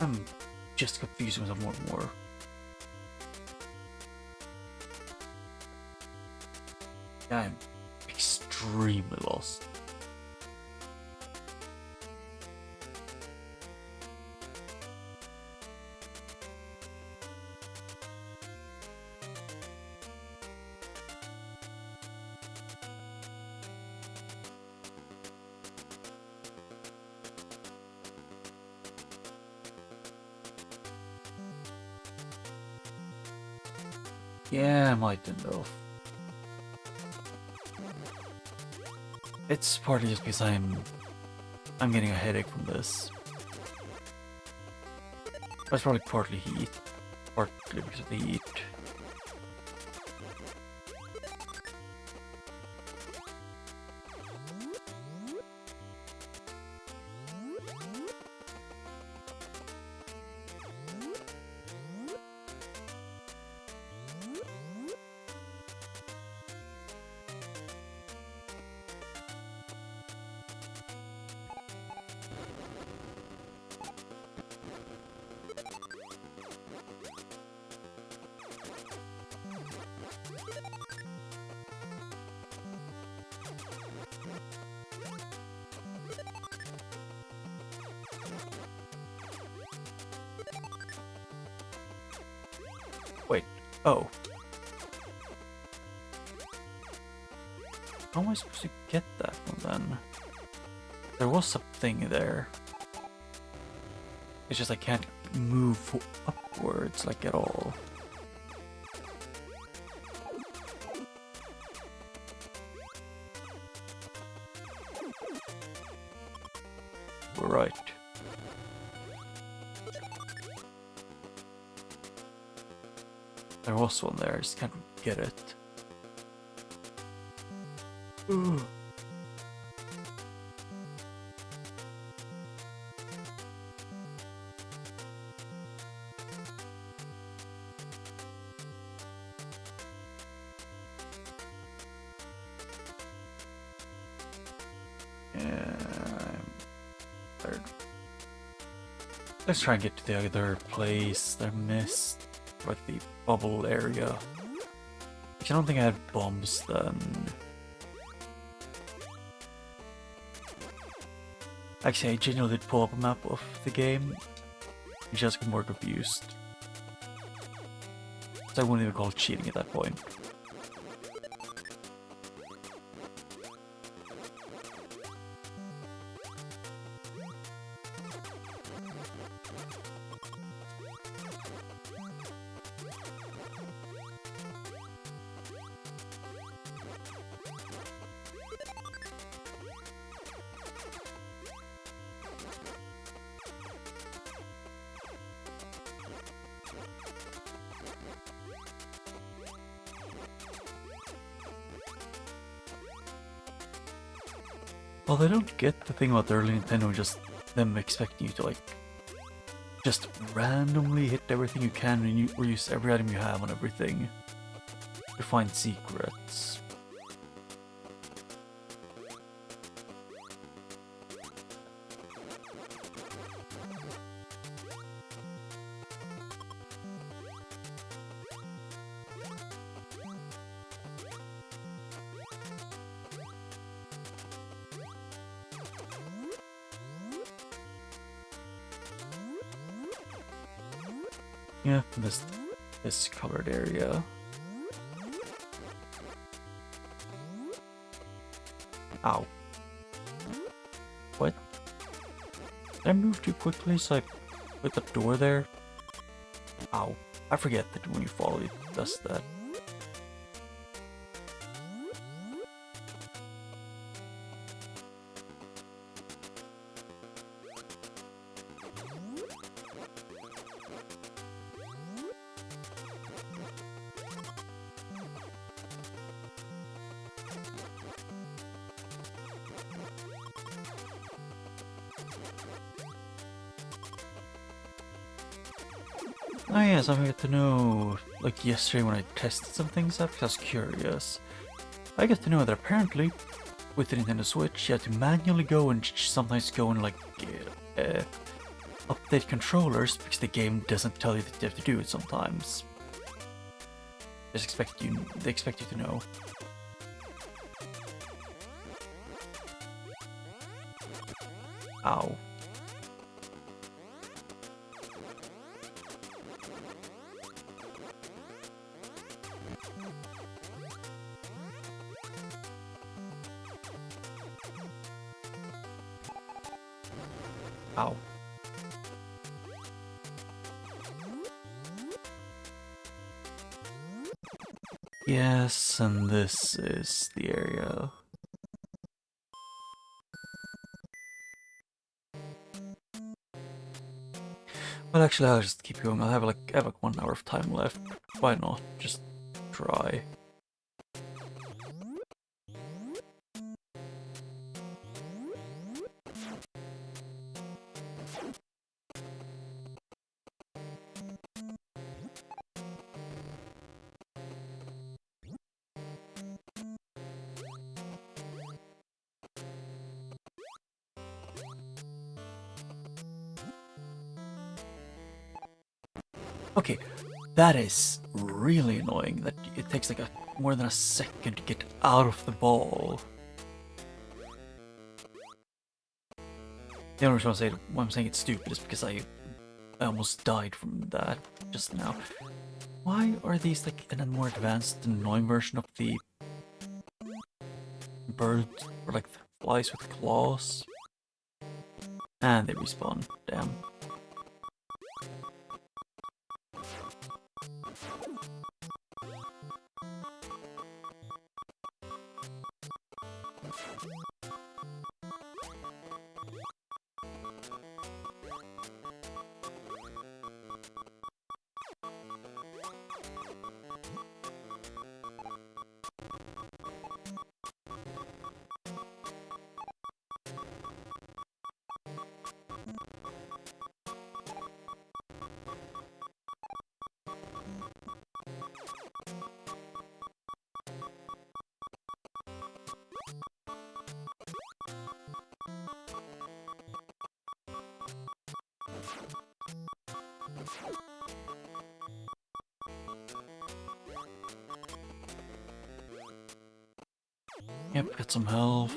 I'm just confusing myself more and more. Yeah, I'm extremely lost. Yeah, I might end off. It's partly just because I'm getting a headache from this. That's probably partly heat. Partly because of the heat. Wait, oh. How am I supposed to get that one then? There was something there. It's just I can't move upwards like at all. Right. There was one there, I just can't get it. Ooh. Yeah, I'm tired. Let's try and get to the other place that I missed, like the bubble area. I don't think I had bombs then. Actually, I genuinely did pull up a map of the game. I just got more confused. So I wouldn't even call it cheating at that point. Well, I don't get the thing about the early Nintendo, just them expecting you to like just randomly hit everything you can and or use every item you have on everything to find secrets. Yeah, this colored area. Ow. What? Did I move too quickly so I put the door there? Ow. I forget that when you fall it does that. Oh yes, I'm here to know, like yesterday when I tested some things out because I was curious. I get to know that apparently, with the Nintendo Switch, you have to manually go and sometimes go and like, update controllers because the game doesn't tell you that you have to do it sometimes. They expect you to know. Ow. Ow. Yes, and this is the area. Well, actually, I'll just keep going. I have like 1 hour of time left. Why not? Just try. Okay, that is really annoying that it takes like more than a second to get out of the ball. The only reason why I'm saying it's stupid is because I almost died from that just now. Why are these like in a more advanced, annoying version of the bird or like the flies with claws? And they respawn. Damn. Yep, got some health.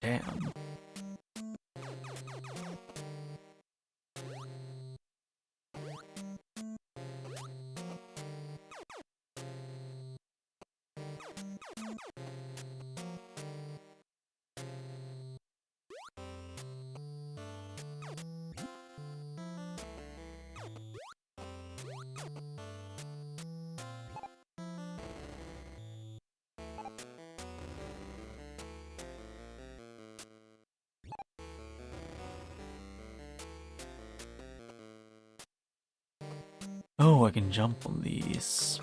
Damn. Oh, I can jump on these.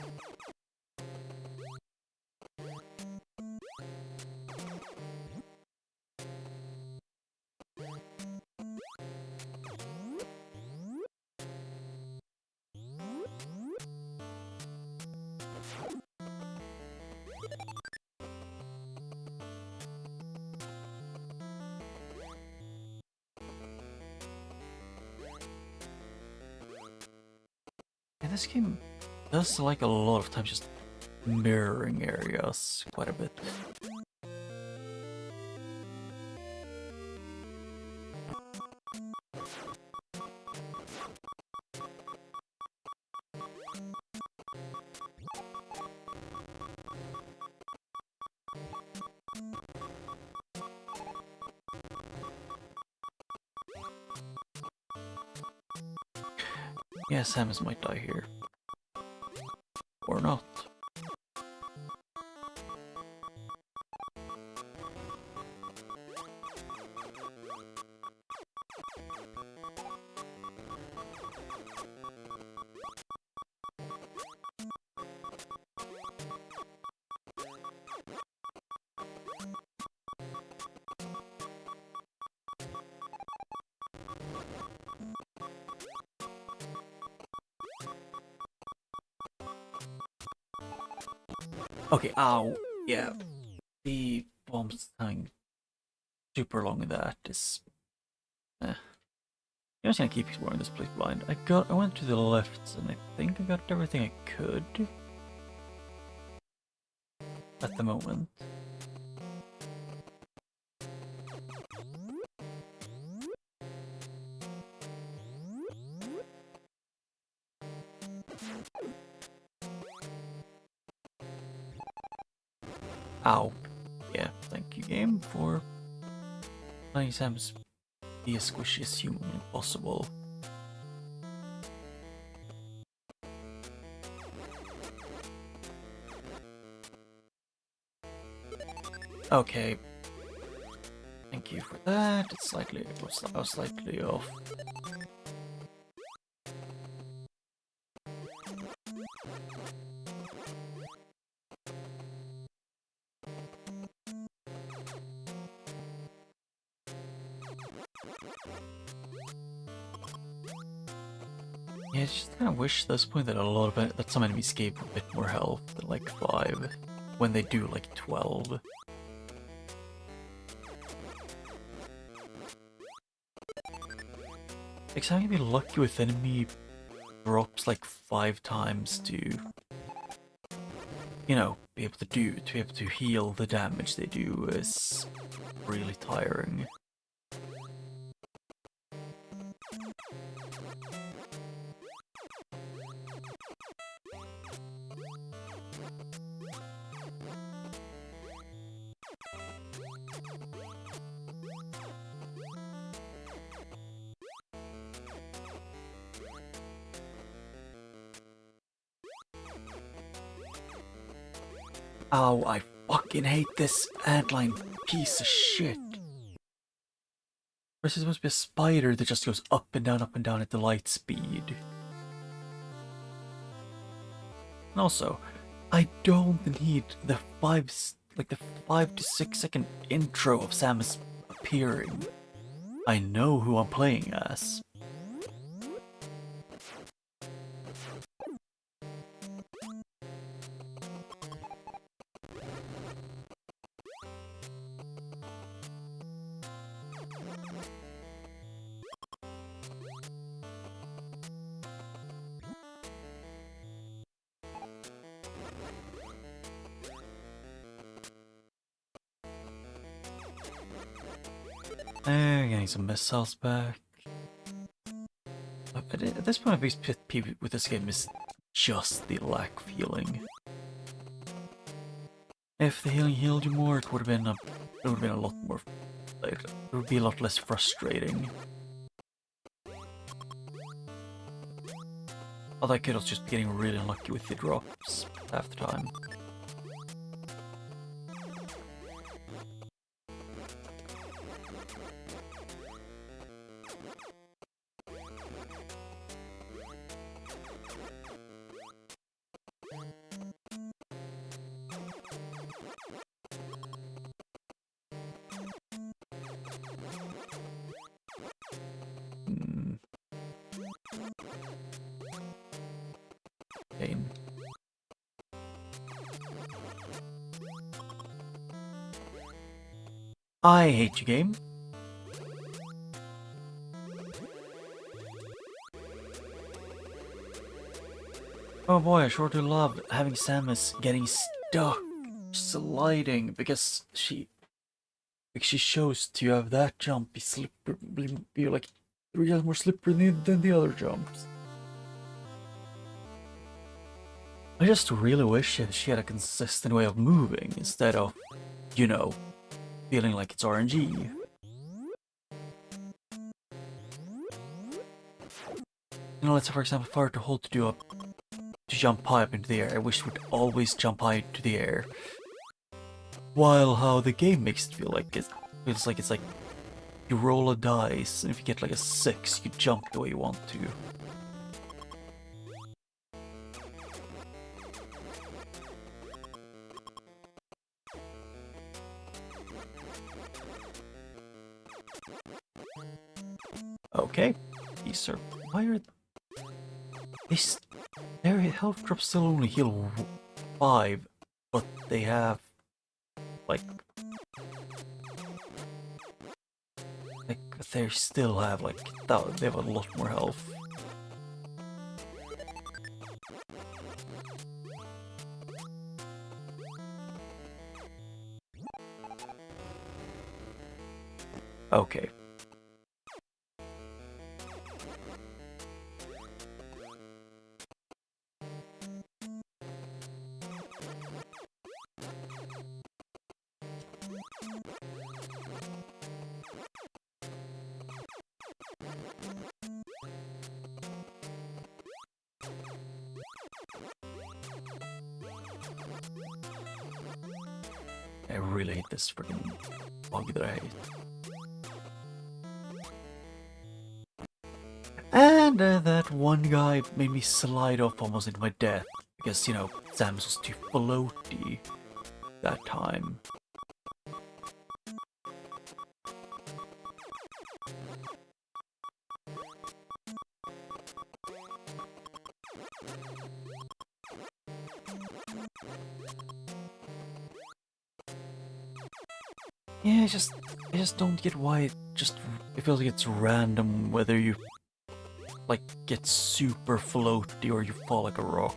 And this game does like a lot of times just mirroring areas quite a bit. Yeah, Samus might die here. Or not. Okay, ow. Yeah. The bombs hang super long in that is... I'm just gonna keep exploring this place blind. I went to the left and I think I got everything I could. At the moment. Ow. Yeah, thank you game for letting Samus be as squishy as humanly possible. Okay. Thank you for that. It's slightly, I was slightly off. Yeah, I just kind of wish at this point that that some enemies gave a bit more health than like 5, when they do like 12. Like, so I'm gonna be lucky with enemy drops like 5 times to, you know, be able to heal the damage they do is really tiring. Ow, I fucking hate this antline piece of shit. Or is it supposed to be a spider that just goes up and down at the light speed? And also, I don't need the 5 to 6 second intro of Samus appearing. I know who I'm playing as. Getting some missiles back. At this point, my biggest pet peeve with this game is just the lack feeling. If the healing healed you more, it would have been a lot more. Like, it would be a lot less frustrating. Although I could also just be getting really unlucky with the drops half the time. Pain. I hate you, game. Oh boy, I sure do love having Samus getting stuck, sliding, because she chose to have that jump be slippery, be like 3 times more slippery than the other jumps. I just really wish that she had a consistent way of moving instead of, you know, feeling like it's RNG. You know, let's say for example, if I were to hold to jump high up into the air, I wish it would always jump high into the air. While how the game makes it feel like it feels like it's like you roll a dice, and if you get like a 6, you jump the way you want to. Okay, these are why are these? Their health drops still only heal 5, but they have like they still have like they have a lot more health. Okay. I really hate this freaking bug that I hate. And that one guy made me slide off almost into my death because, you know, Samus was too floaty that time. Yeah, I just don't get why it feels like it's random whether you like get super floaty or you fall like a rock.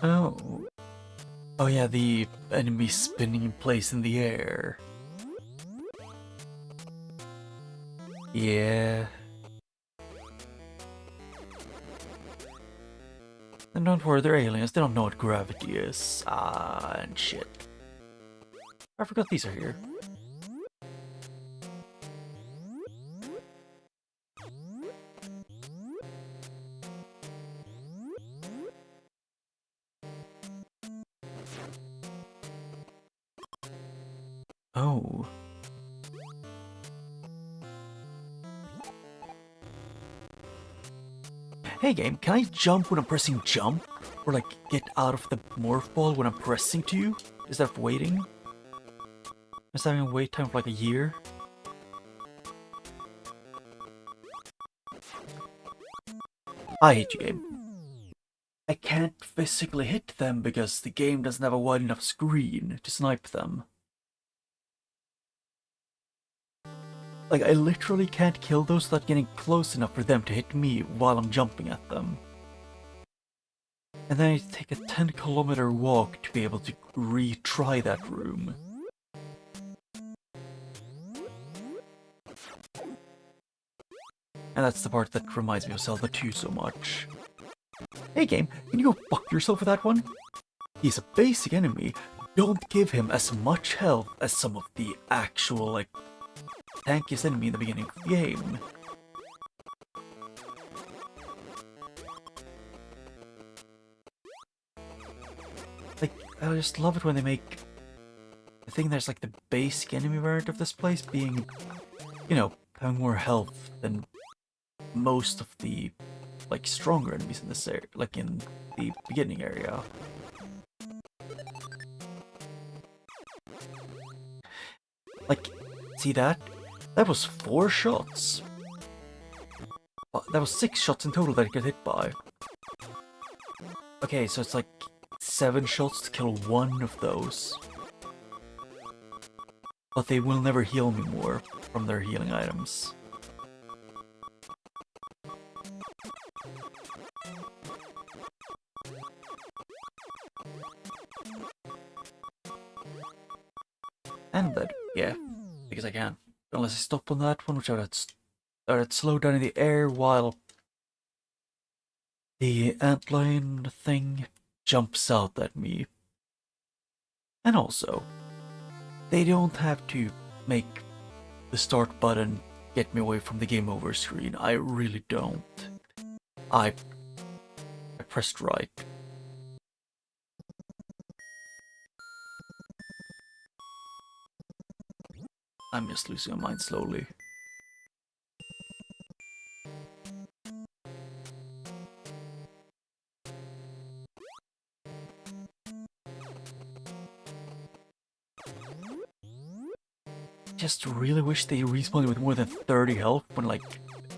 Oh. Oh yeah, the enemy spinning in place in the air. Yeah. And don't worry, they're aliens, they don't know what gravity is. And shit. I forgot these are here. Oh. Hey game, can I jump when I'm pressing jump? Or like get out of the morph ball when I'm pressing to you? Instead of waiting? Instead of having a wait time for like a year? I hate you, game. I can't physically hit them because the game doesn't have a wide enough screen to snipe them. Like, I literally can't kill those without getting close enough for them to hit me while I'm jumping at them. And then I take a 10-kilometer walk to be able to retry that room. And that's the part that reminds me of Zelda 2 so much. Hey game, can you go fuck yourself with that one? He's a basic enemy. Don't give him as much health as some of the actual, like, tankiest enemy in the beginning of the game. Like, I just love it when they make... I think there's like the basic enemy variant of this place being, you know, having more health than most of the, like, stronger enemies in this area, like in the beginning area. Like, see that? That was 4 shots. That was 6 shots in total that I got hit by. Okay, so it's like 7 shots to kill 1 of those. But they will never heal me more from their healing items. And that, yeah, because I can. Unless I stop on that one, which I would have slowed down in the air while the antlion thing jumps out at me. And also, they don't have to make the start button get me away from the game over screen. I really don't. I pressed right. I'm just losing my mind slowly. Just really wish they respawned with more than 30 health when like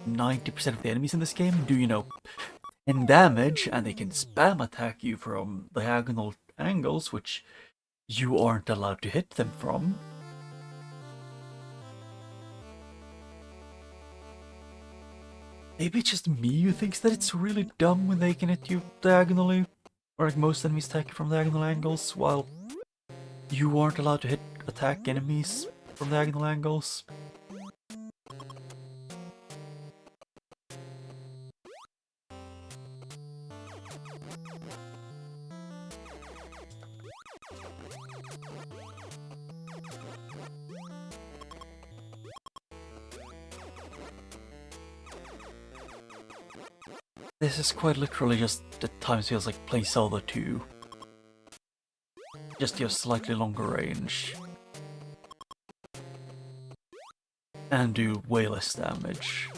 90% of the enemies in this game do, you know, 10 damage, and they can spam attack you from diagonal angles, which you aren't allowed to hit them from. Maybe it's just me who thinks that it's really dumb when they can hit you diagonally, or like most enemies attack you from diagonal angles, while you aren't allowed to attack enemies from diagonal angles. This is quite literally just at times feels like playing Zelda 2. Just you have slightly longer range. And do way less damage.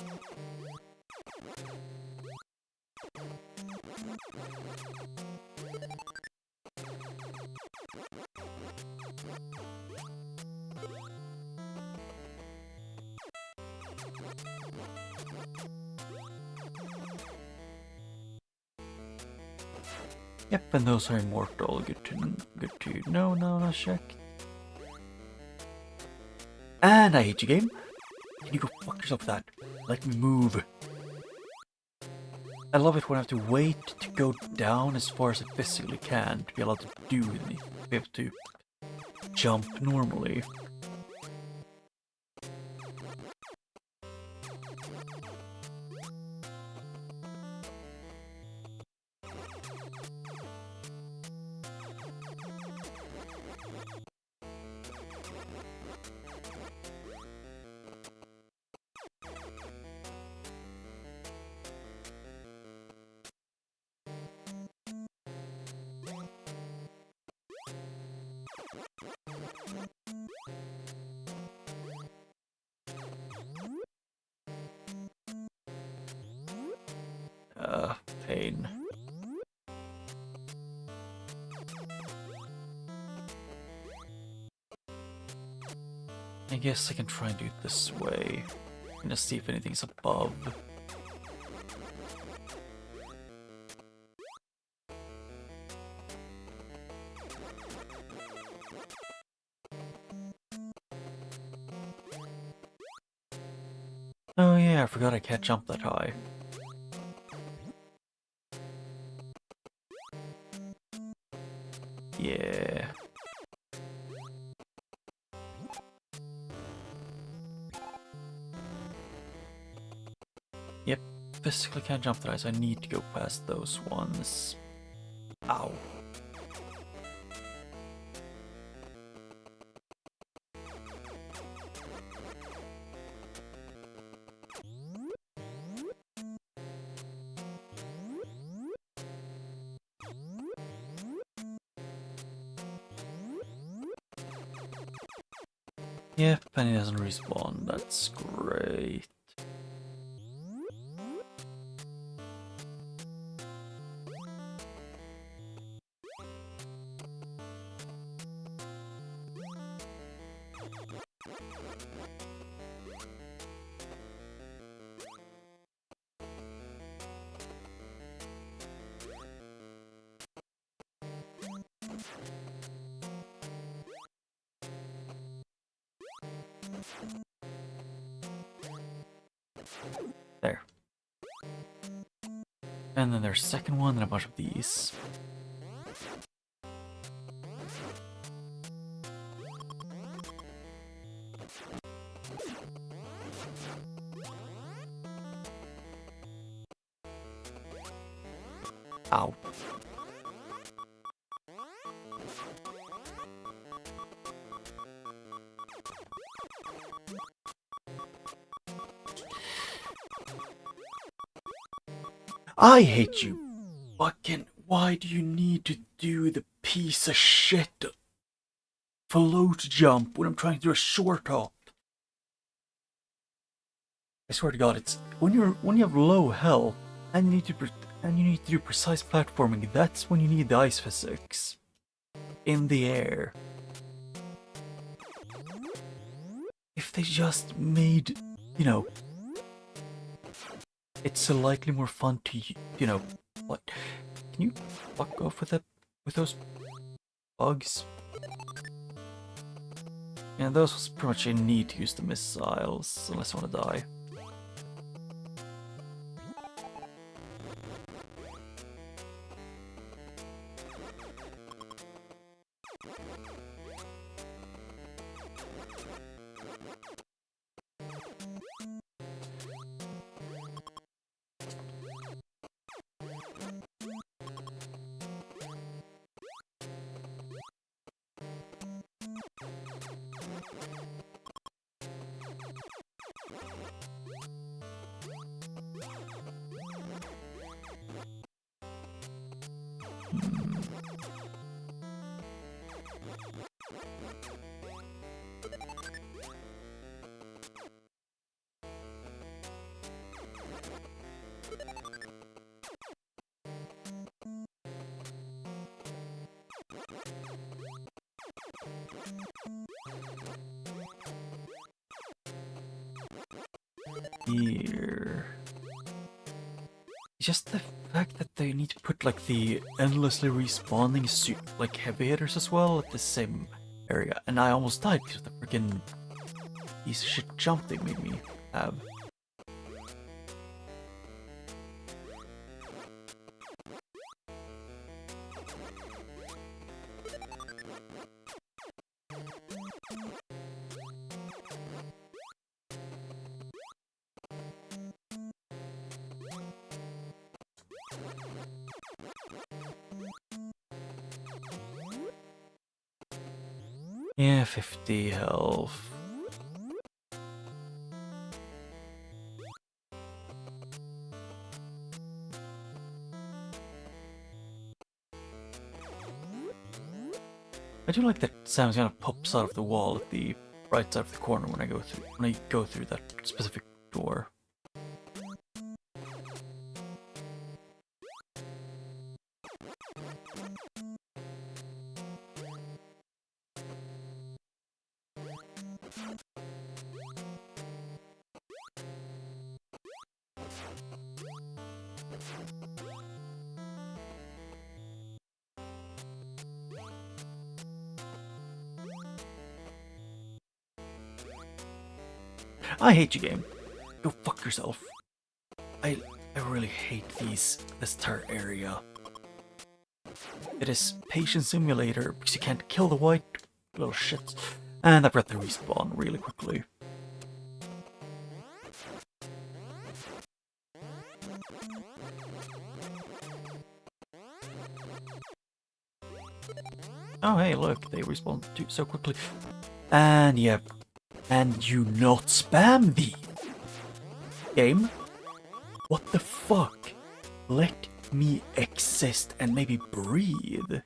Yep, and those are immortal. Good to know. No, not checked. And I hate you, game. Can you go fuck yourself with that? Let me move. I love it when I have to wait to go down as far as I physically can to be allowed to do anything, to be able to jump normally. Pain. I guess I can try and do it this way. And just see if anything's above. Oh yeah, I forgot I can't jump that high. Yeah. Yep, physically can't jump that high, so I need to go past those ones. Ow. Yeah, Penny doesn't respawn, that's great. There. And then there's a second one and a bunch of these. Ow. I hate you! Fucking, why do you need to do the piece of shit float jump when I'm trying to do a short hop? I swear to God, it's when you have low health and you need to do precise platforming. That's when you need the ice physics in the air. If they just made, you know, it's slightly more fun to, you know, what? Can you fuck off with those bugs? Yeah, those was pretty much a need to use the missiles unless I want to die. Here. Just the fact that they need to put like the endlessly respawning like heavy hitters as well at the same area, and I almost died because of the freaking piece of shit jump they made me have. Yeah, 50 health. I do like that Sam kind of pops out of the wall at the right side of the corner when I go through that specific door. I hate you, game. Go fuck yourself. I really hate this entire area. It is patient simulator because you can't kill the white little shits. And I've got to respawn really quickly. Oh hey, look, they respawn so quickly. And yep, and you not spam the game? What the fuck? Let me exist and maybe breathe.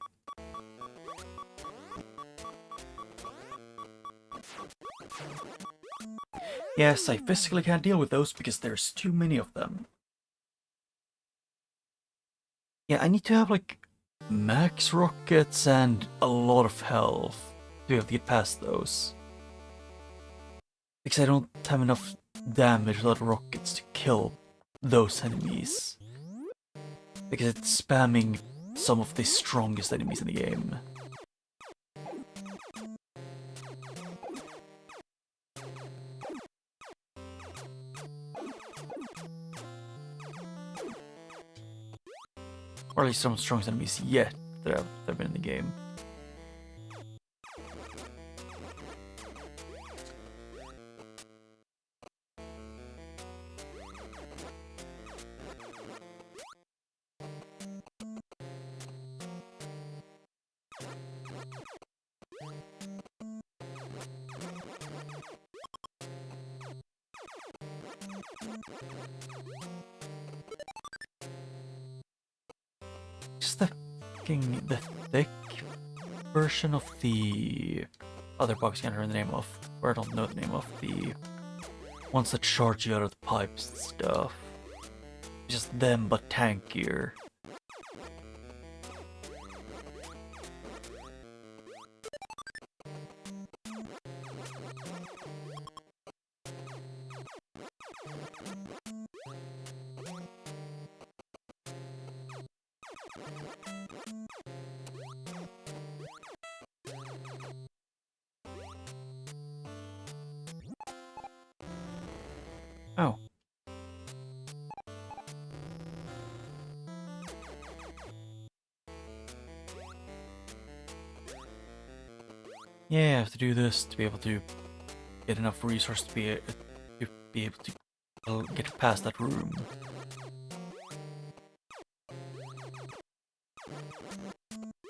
Yes, I physically can't deal with those because there's too many of them. Yeah, I need to have like max rockets and a lot of health to be able to get past those. Because I don't have enough damage without rockets to kill those enemies. Because it's spamming some of the strongest enemies in the game. Or at least some of the strongest enemies yet that have been in the game. Just the thick version of the other box, I can't remember the name of, or I don't know the name of the ones that charge you out of the pipes and stuff. Just them, but tankier. Oh. Yeah, I have to do this to be able to get enough resources to be able to get past that room.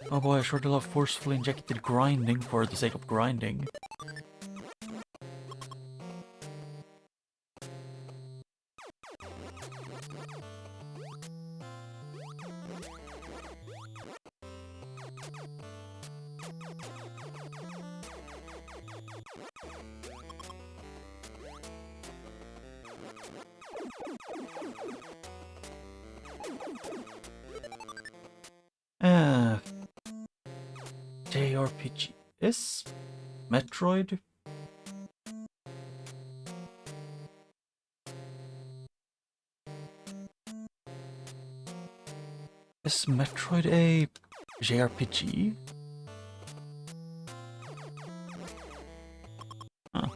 Oh boy, I sure do love forcefully injected grinding for the sake of grinding. JRPG is Metroid? Is Metroid a JRPG? Huh.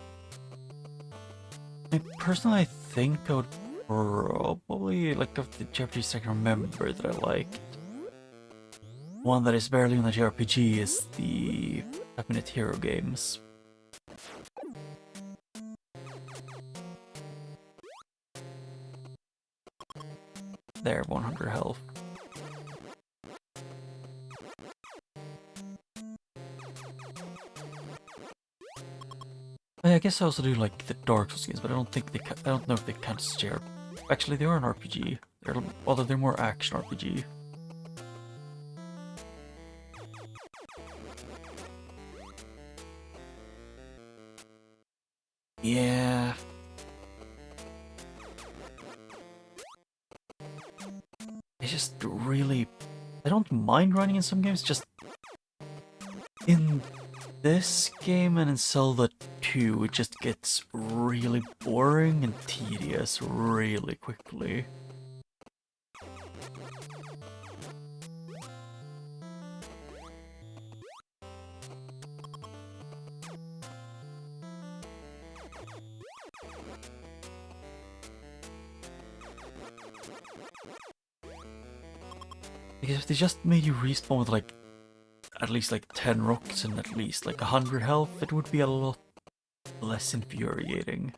Personally, I think I would probably, like, of the JRPGs I can remember that I liked, one that is barely on the JRPG is the 5-Minute Hero games. There, 100 health. I guess I also do like the Dark Souls games, but I don't know if they count as JRPG. Actually, they are an RPG. Although they're more action RPG. Yeah. It's just really... I don't mind running in some games, just... In this game and in Zelda 2, it just gets really boring and tedious really quickly. Because if they just made you respawn with like at least like 10 rocks and at least like 100 health, it would be a lot less infuriating.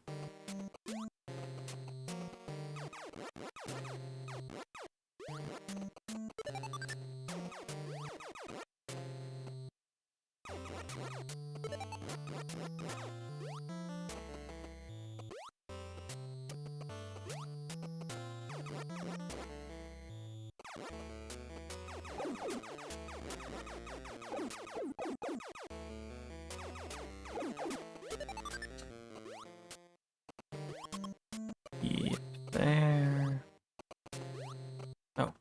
Yep, there. Oh.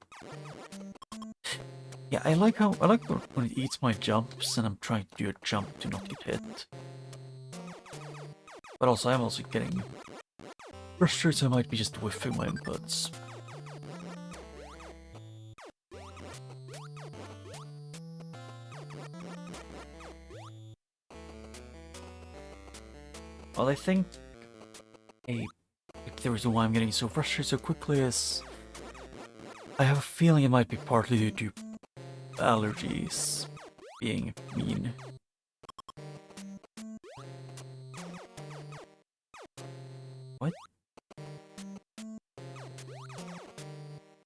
Yeah, I like when it eats my jumps and I'm trying to do a jump to not get hit. But also I'm also getting frustrated, I might be just whiffing my inputs. Well, I think the reason why I'm getting so frustrated so quickly is I have a feeling it might be partly due to allergies being mean. What?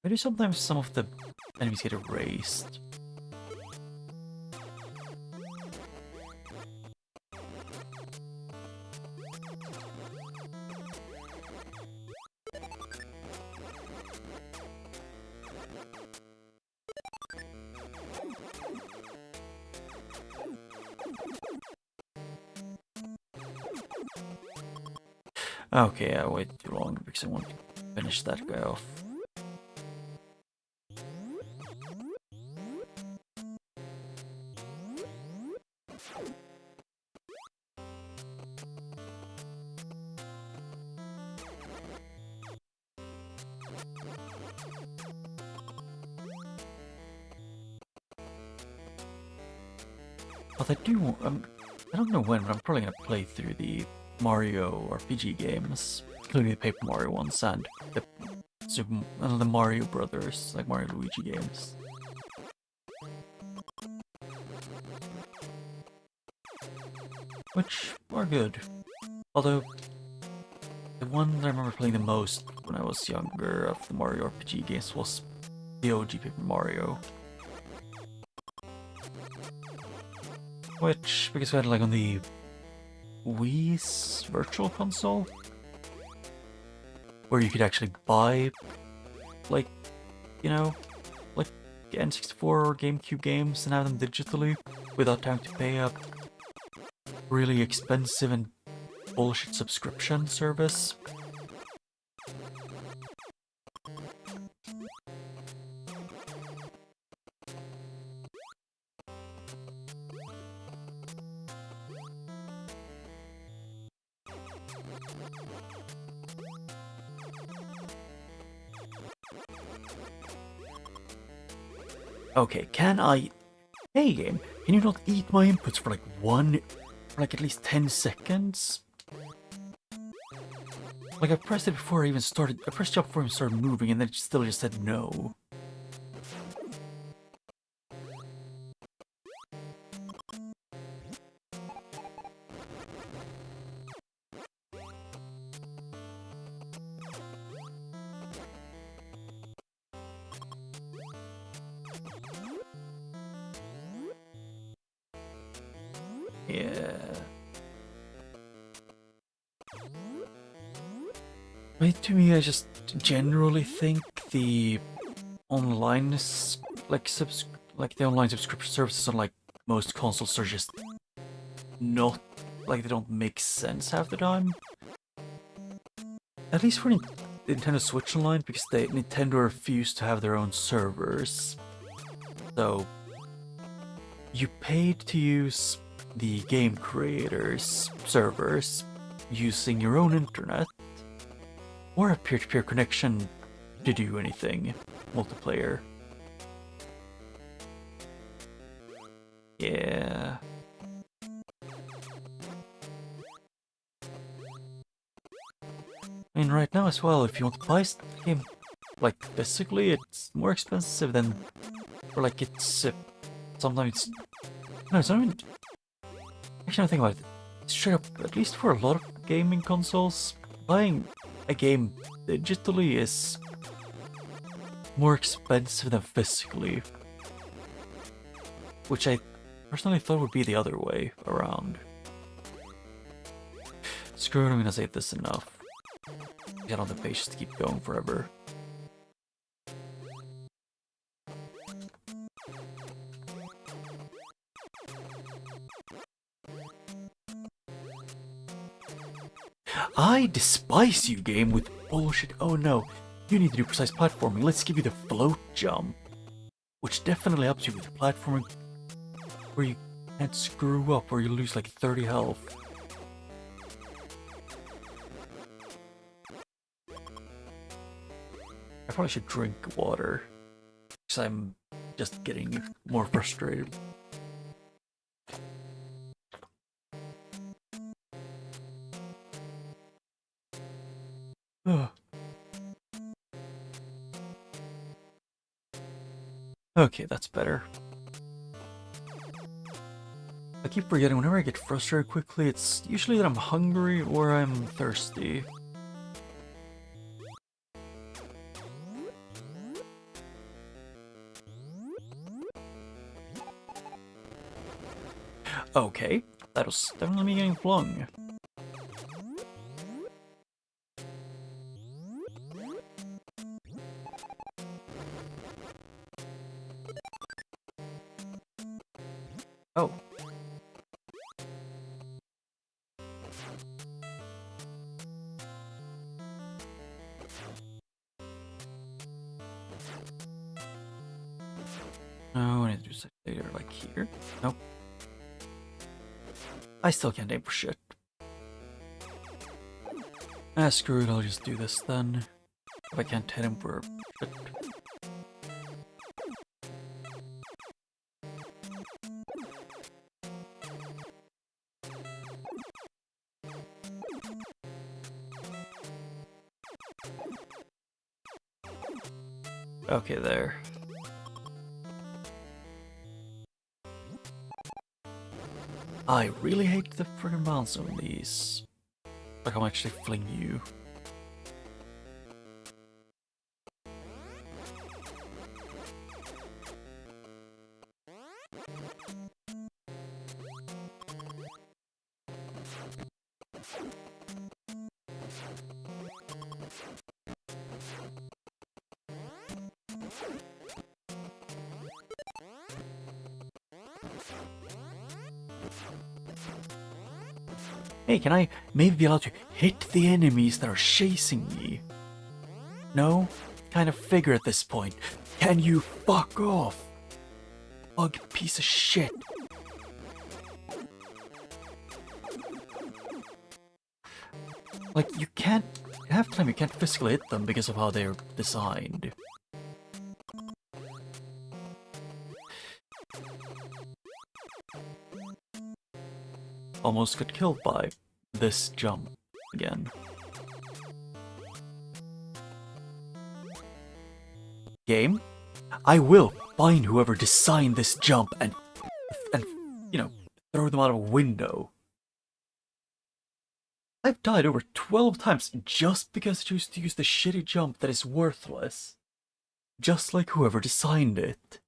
Maybe sometimes some of the enemies get erased. Okay, I waited too long because I want to finish that guy off. But I do want, I don't know when, but I'm probably gonna play through the Mario RPG games, including the Paper Mario ones and the Mario Brothers, like Mario Luigi games. Which are good. Although, the one that I remember playing the most when I was younger of the Mario RPG games was the OG Paper Mario. Which, because we had like on the Wii's Virtual Console, where you could actually buy, like, you know, like N64 or GameCube games and have them digitally without having to pay a really expensive and bullshit subscription service. Okay, hey game, can you not eat my inputs for like at least 10 seconds? Like I pressed it before I even started, I pressed jump before I even started moving and then it still just said no. Yeah. But to me, I just generally think the online the online subscription services on like most consoles are just not like they don't make sense half the time. At least for Nintendo Switch Online, because Nintendo refused to have their own servers. So you paid to use the game creators' servers using your own internet or a peer-to-peer connection to do anything multiplayer. Yeah. I mean, right now as well, if you want to buy the game, like, physically, it's more expensive than Or like it's sometimes no, it's not even. Actually, I think about it. Straight up, at least for a lot of gaming consoles, buying a game digitally is more expensive than physically, which I personally thought would be the other way around. Screw it, I'm gonna save this enough. Get on the page to keep going forever. I despise you, game, with bullshit. Oh no, you need to do precise platforming. Let's give you the float jump, which definitely helps you with platforming, where you can't screw up, where you lose like 30 health. I probably should drink water, because I'm just getting more frustrated. Ugh. Okay, that's better. I keep forgetting, whenever I get frustrated quickly, it's usually that I'm hungry or I'm thirsty. Okay, that was definitely me getting flung. Oh. No, I need to do something later, like here. Nope. I still can't aim for shit. Ah, screw it, I'll just do this then. If I can't hit him for shit. Okay, there. I really hate the friggin' bounce on these. Like I'm actually fling you. Hey, can I maybe be allowed to hit the enemies that are chasing me? No? Kind of figure at this point. Can you fuck off? Bug piece of shit. Like, you can't... Half the time you can't physically hit them because of how they're designed. Almost got killed by this jump again. Game? I will find whoever designed this jump and you know, throw them out of a window. I've died over 12 times just because I choose to use the shitty jump that is worthless. Just like whoever designed it.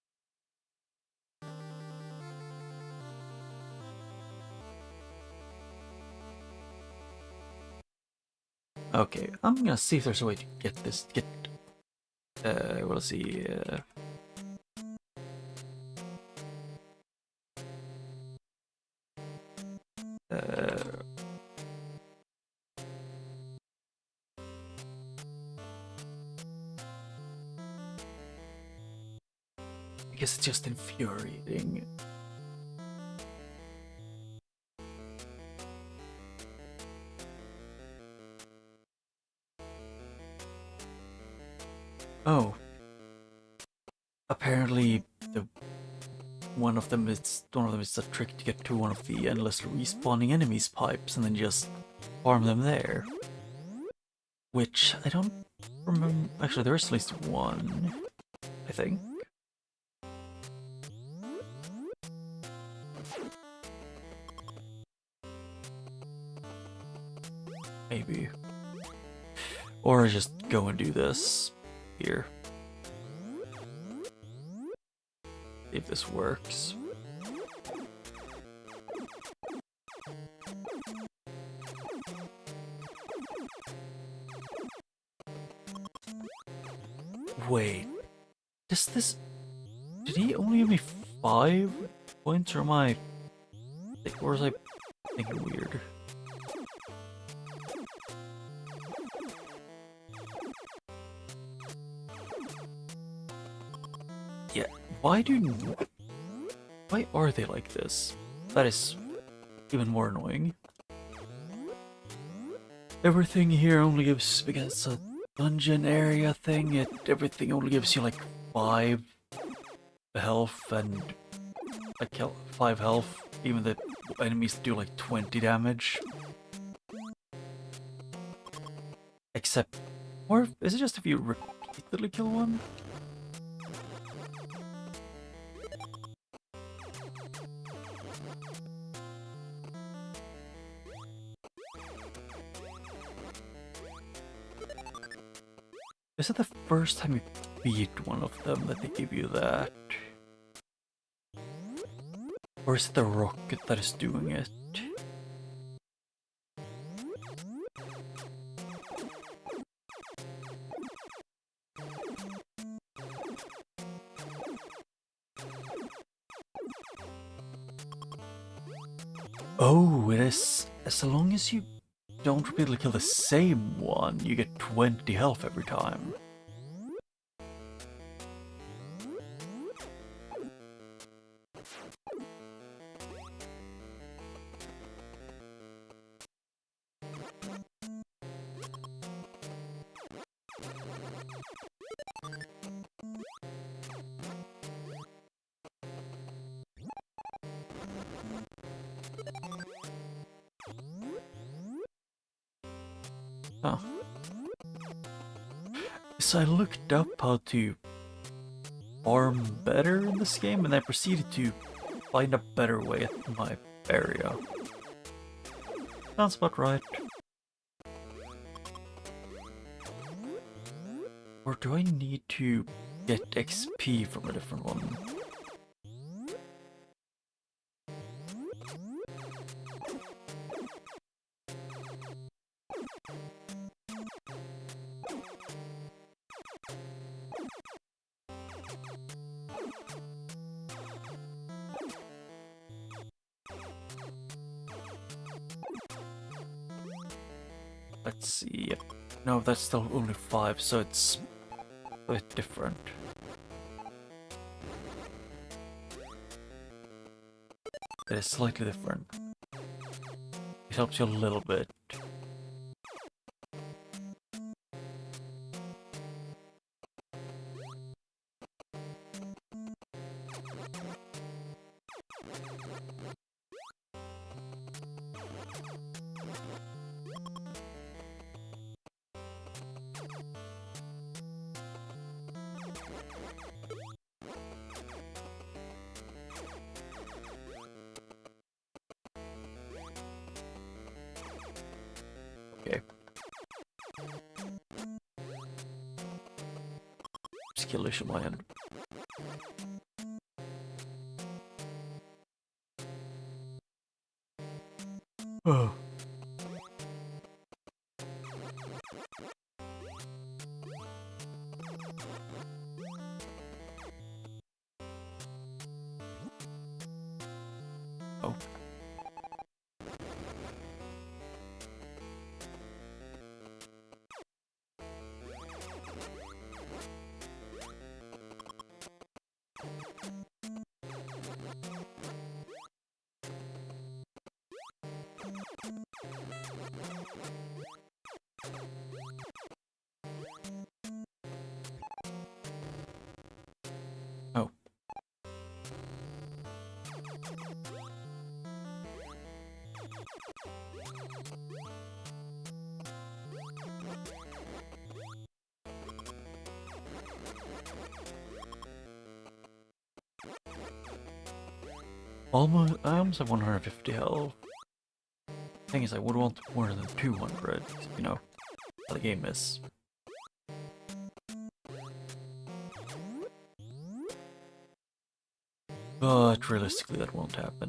Okay, I'm gonna see if there's a way to get this, we'll see, I guess it's just infuriating. Oh. Apparently, one of them is a trick to get to one of the endlessly respawning enemies' pipes and then just farm them there. Which I don't remember. Actually, there is at least one, I think. Maybe. Or just go and do this here. If this works. Wait. Did he only give me 5 points, or was I thinking weird? Yeah, why are they like this? That is even more annoying. Everything here only gives, because it's a dungeon area thing, everything only gives you like 5 health and like 5 health, even the enemies do like 20 damage. Except, or is it just if you repeatedly kill one? Is it the first time you beat one of them that they give you that? Or is it the rocket that is doing it? Oh, it is. As long as you don't repeatedly kill the same one, you get 20 health every time. Huh. So I looked up how to farm better in this game, and I proceeded to find a better way at my area. Sounds about right. Or do I need to get XP from a different one? Let's see. No, that's still only 5, so it's a bit different. It is slightly different. It helps you a little bit. Okay. Skill issue on my end. Oh. Oh. Oh. I almost have 150 health. Thing is, I would want more than 200, you know, how the game is. But realistically, that won't happen.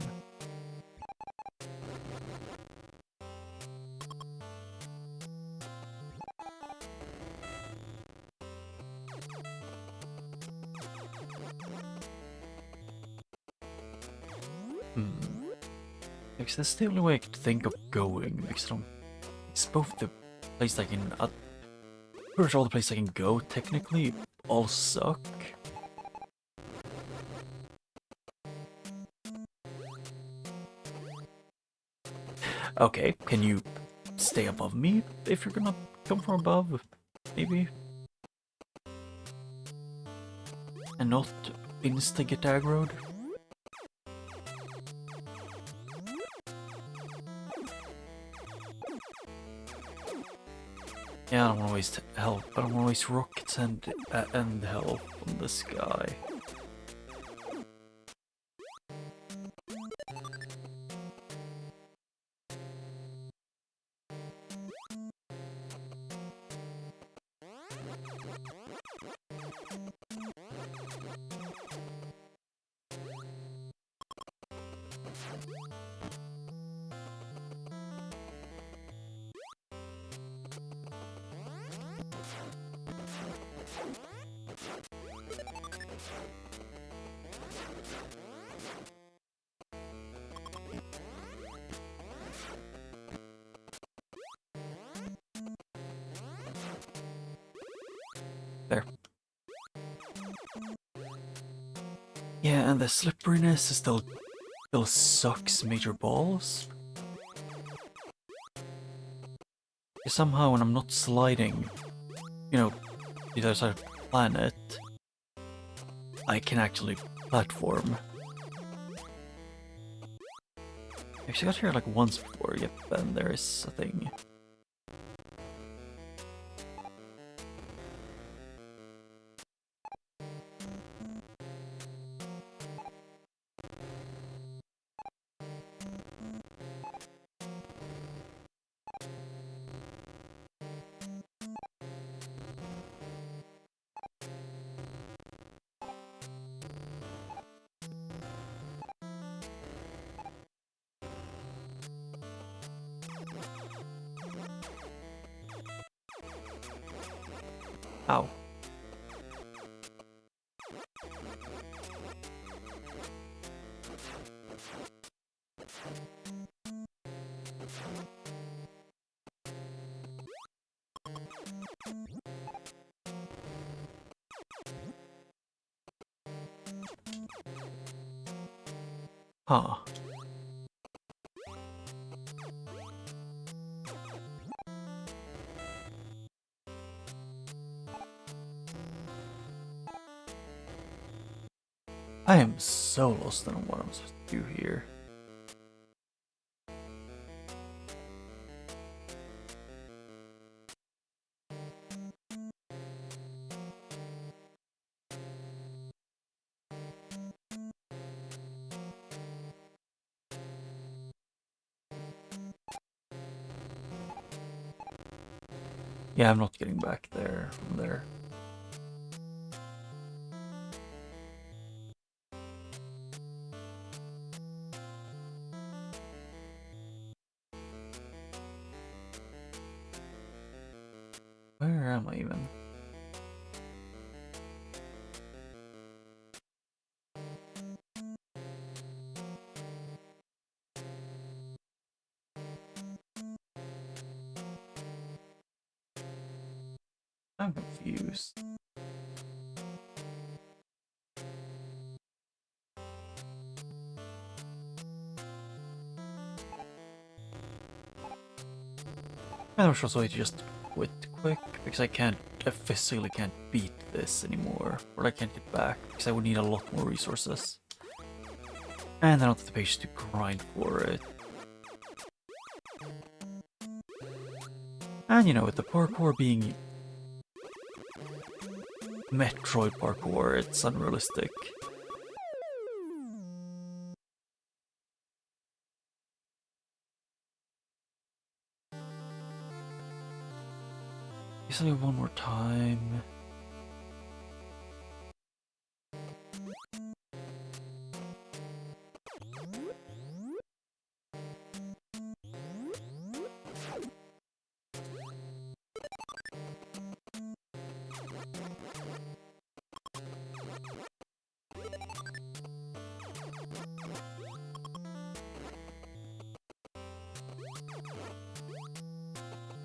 Because that's the only way I could think of going, because I don't... It's both the place I can... pretty sure all the places I can go, technically, all suck. Okay, can you stay above me if you're gonna come from above? Maybe? And not insta get aggroed? Yeah, I don't want to waste help. I don't want to waste rockets and help on this guy. There. Yeah, and the slipperiness still sucks major balls. Somehow when I'm not sliding, you know, the other side of the planet, I can actually platform. Actually got here like once before, yep, and there is a thing. Ow. Huh. I am so lost on what I'm supposed to do here. Yeah, I'm not getting back there from there. Where am I even? I'm confused. I'm sure so I just quit quick because I physically can't beat this anymore, or I can't get back because I would need a lot more resources. And I don't have the patience to grind for it. And you know, with the parkour being Metroid parkour, it's unrealistic. guess I'll do one more time.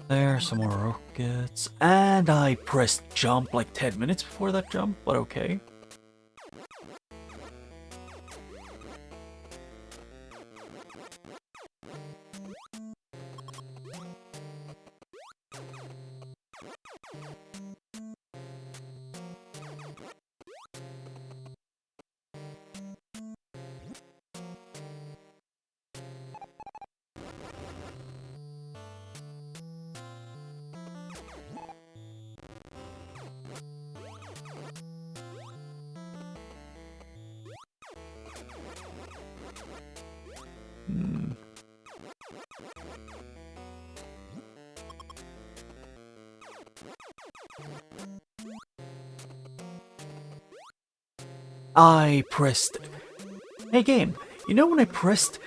There's some more rockets. And I pressed jump like 10 minutes before that jump, but okay. I pressed. Hey game, you know when I pressed,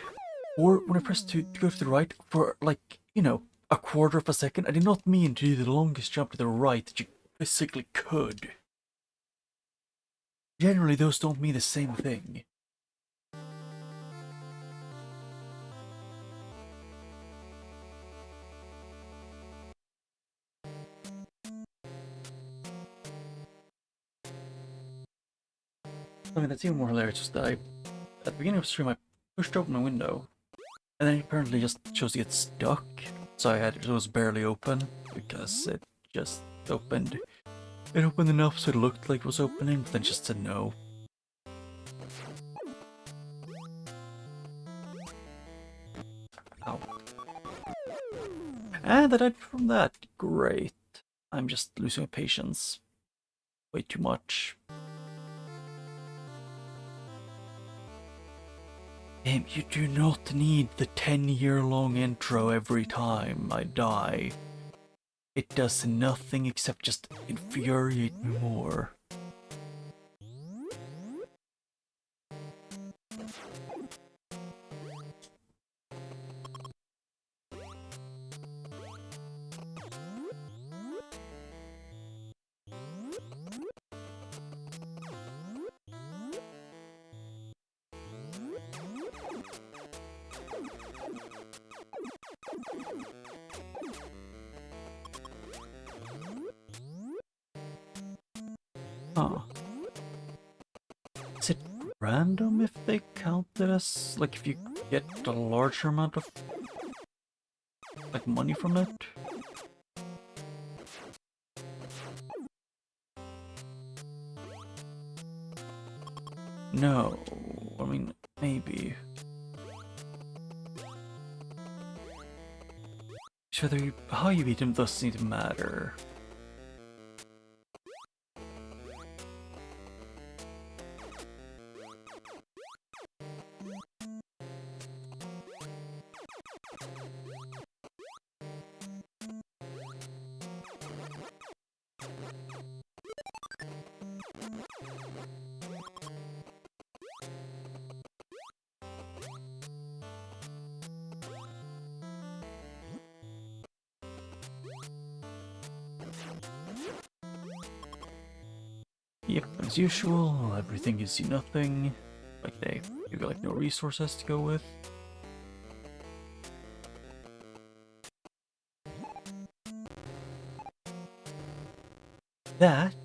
or when I pressed to go to the right for like, you know, a quarter of a second, I did not mean to do the longest jump to the right that you physically could. Generally, those don't mean the same thing. I mean, that's even more hilarious is that at the beginning of the stream, I pushed open my window, and then it apparently just chose to get stuck. So it was barely open, because it just opened. It opened enough so it looked like it was opening, but then just said no. Ow. And I died from that. Great. I'm just losing my patience. Way too much. Damn, you do not need the 10-year-long intro every time I die. It does nothing except just infuriate me more. Huh. Is it random if they count it as, like, if you get a larger amount of, like, money from it? No, I mean, maybe. Whether how you beat him doesn't seem to matter. Yep, as usual, everything gives you nothing. Like you got like no resources to go with. That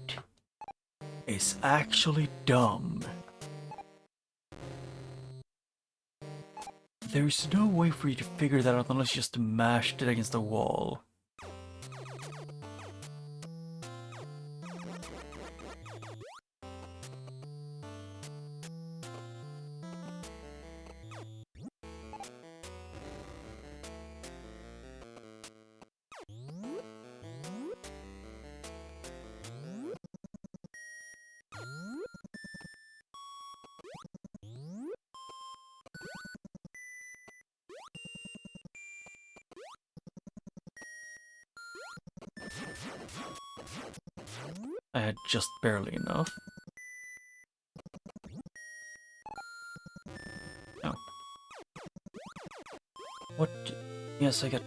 is actually dumb. There is no way for you to figure that out unless you just mashed it against the wall. I had just barely enough. Oh. What? Yes, I got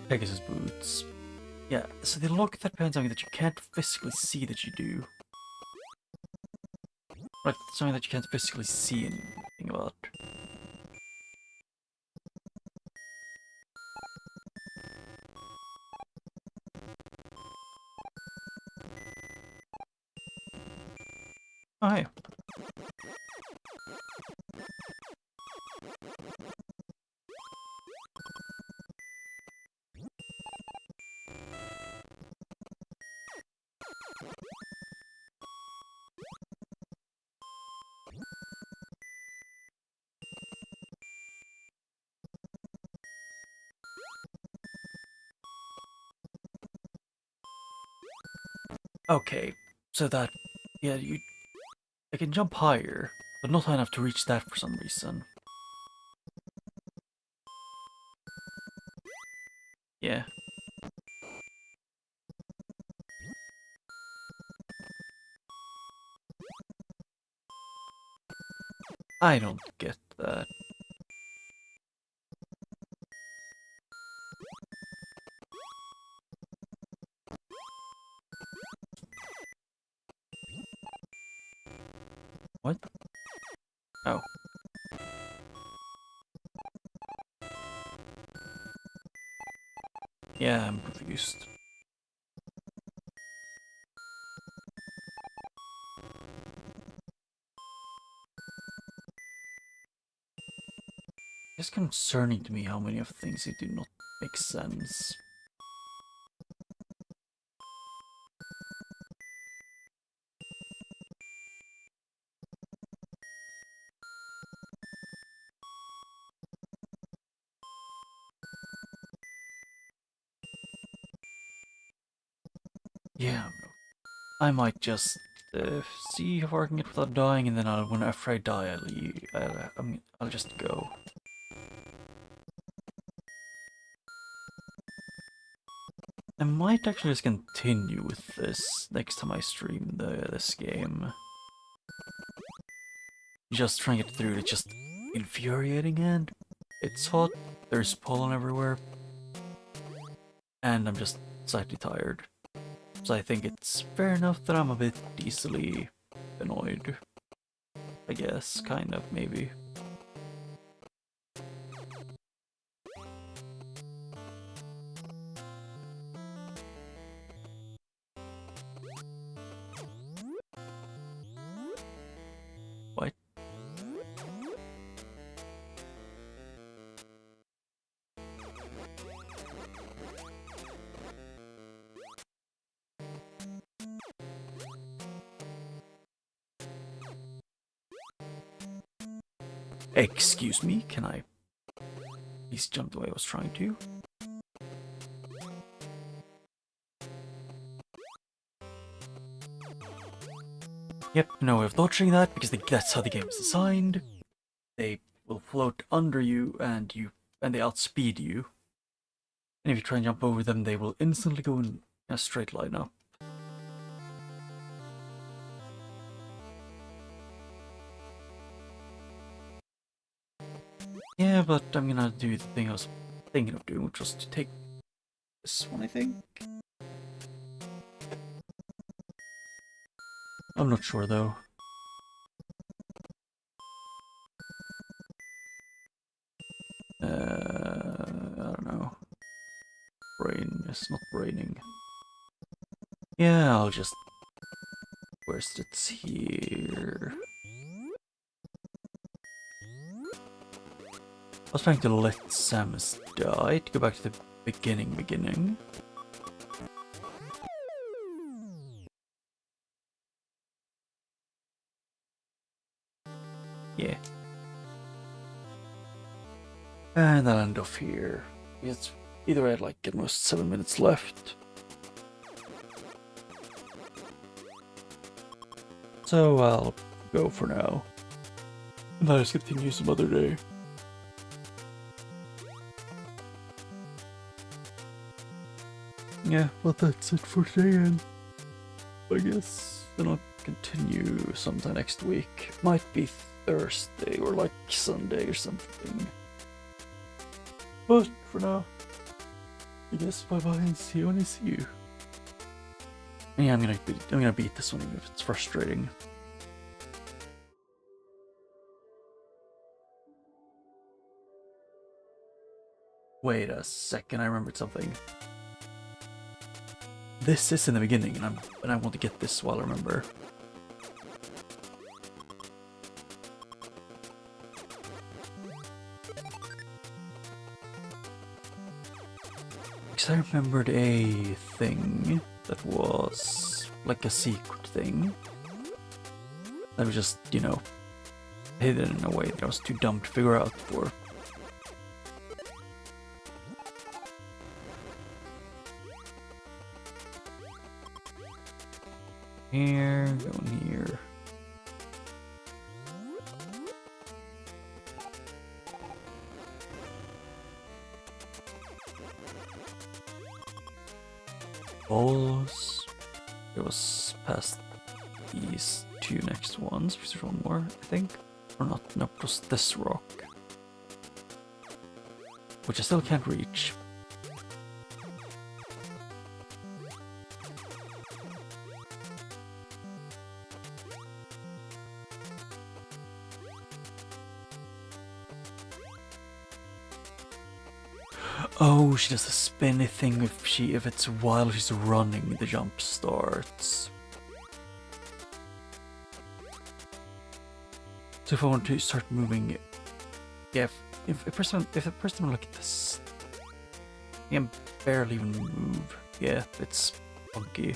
Pegasus boots. Yeah, so the look that depends on something that you can't physically see that you do. Right, something that you can't physically see anything about. Oh, hey. Okay, so that, yeah, I can jump higher, but not high enough to reach that for some reason. Yeah. I don't get that. What? Oh. Yeah, I'm confused. It's concerning to me how many of things that do not make sense. Yeah, I might just see how far I can get without dying, and then after I die, I'll leave. I'll just go. I might actually just continue with this next time I stream this game. Just trying to get through it, it's just infuriating, and it's hot, there's pollen everywhere, and I'm just slightly tired. So I think it's fair enough that I'm a bit easily annoyed. I guess, kind of, maybe. What? Excuse me, can I please jump the way I was trying to? Yep, no way of dodging that, because that's how the game is designed. They will float under you, and they outspeed you. And if you try and jump over them, they will instantly go in a straight line up. Yeah, but I'm gonna do the thing I was thinking of doing, which was to take this one, I think. I'm not sure, though. I don't know. Brain is not braining. Yeah, I'll just... Where's it here? I was trying to let Samus die to go back to the beginning. Yeah. And I'll end off here. It's either I had like almost 7 minutes left. So I'll go for now. And I'll just continue some other day. Yeah, well that's it for today, and I guess then I'll continue sometime next week. Might be Thursday or like Sunday or something. But for now, I guess bye bye and see you when I see you. Yeah, I'm gonna beat this one even if it's frustrating. Wait a second, I remembered something. This is in the beginning, and I want to get this while I remember. Because I remembered a thing that was like a secret thing that was just, you know, hidden in a way that I was too dumb to figure out before. Here, going here. Balls. It was past these two next ones, because there's one more, I think. Or not, nope, it was this rock. Which I still can't reach. Oh, she does a spinny thing if it's while she's running, the jump starts. So if I want to start moving, yeah, if the person look at this, I can barely even move. Yeah, it's funky.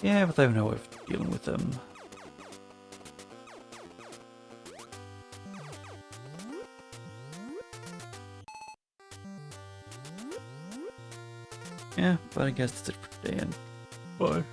Yeah, but I have no way of dealing with them. Yeah, but I guess that's it for today, and bye.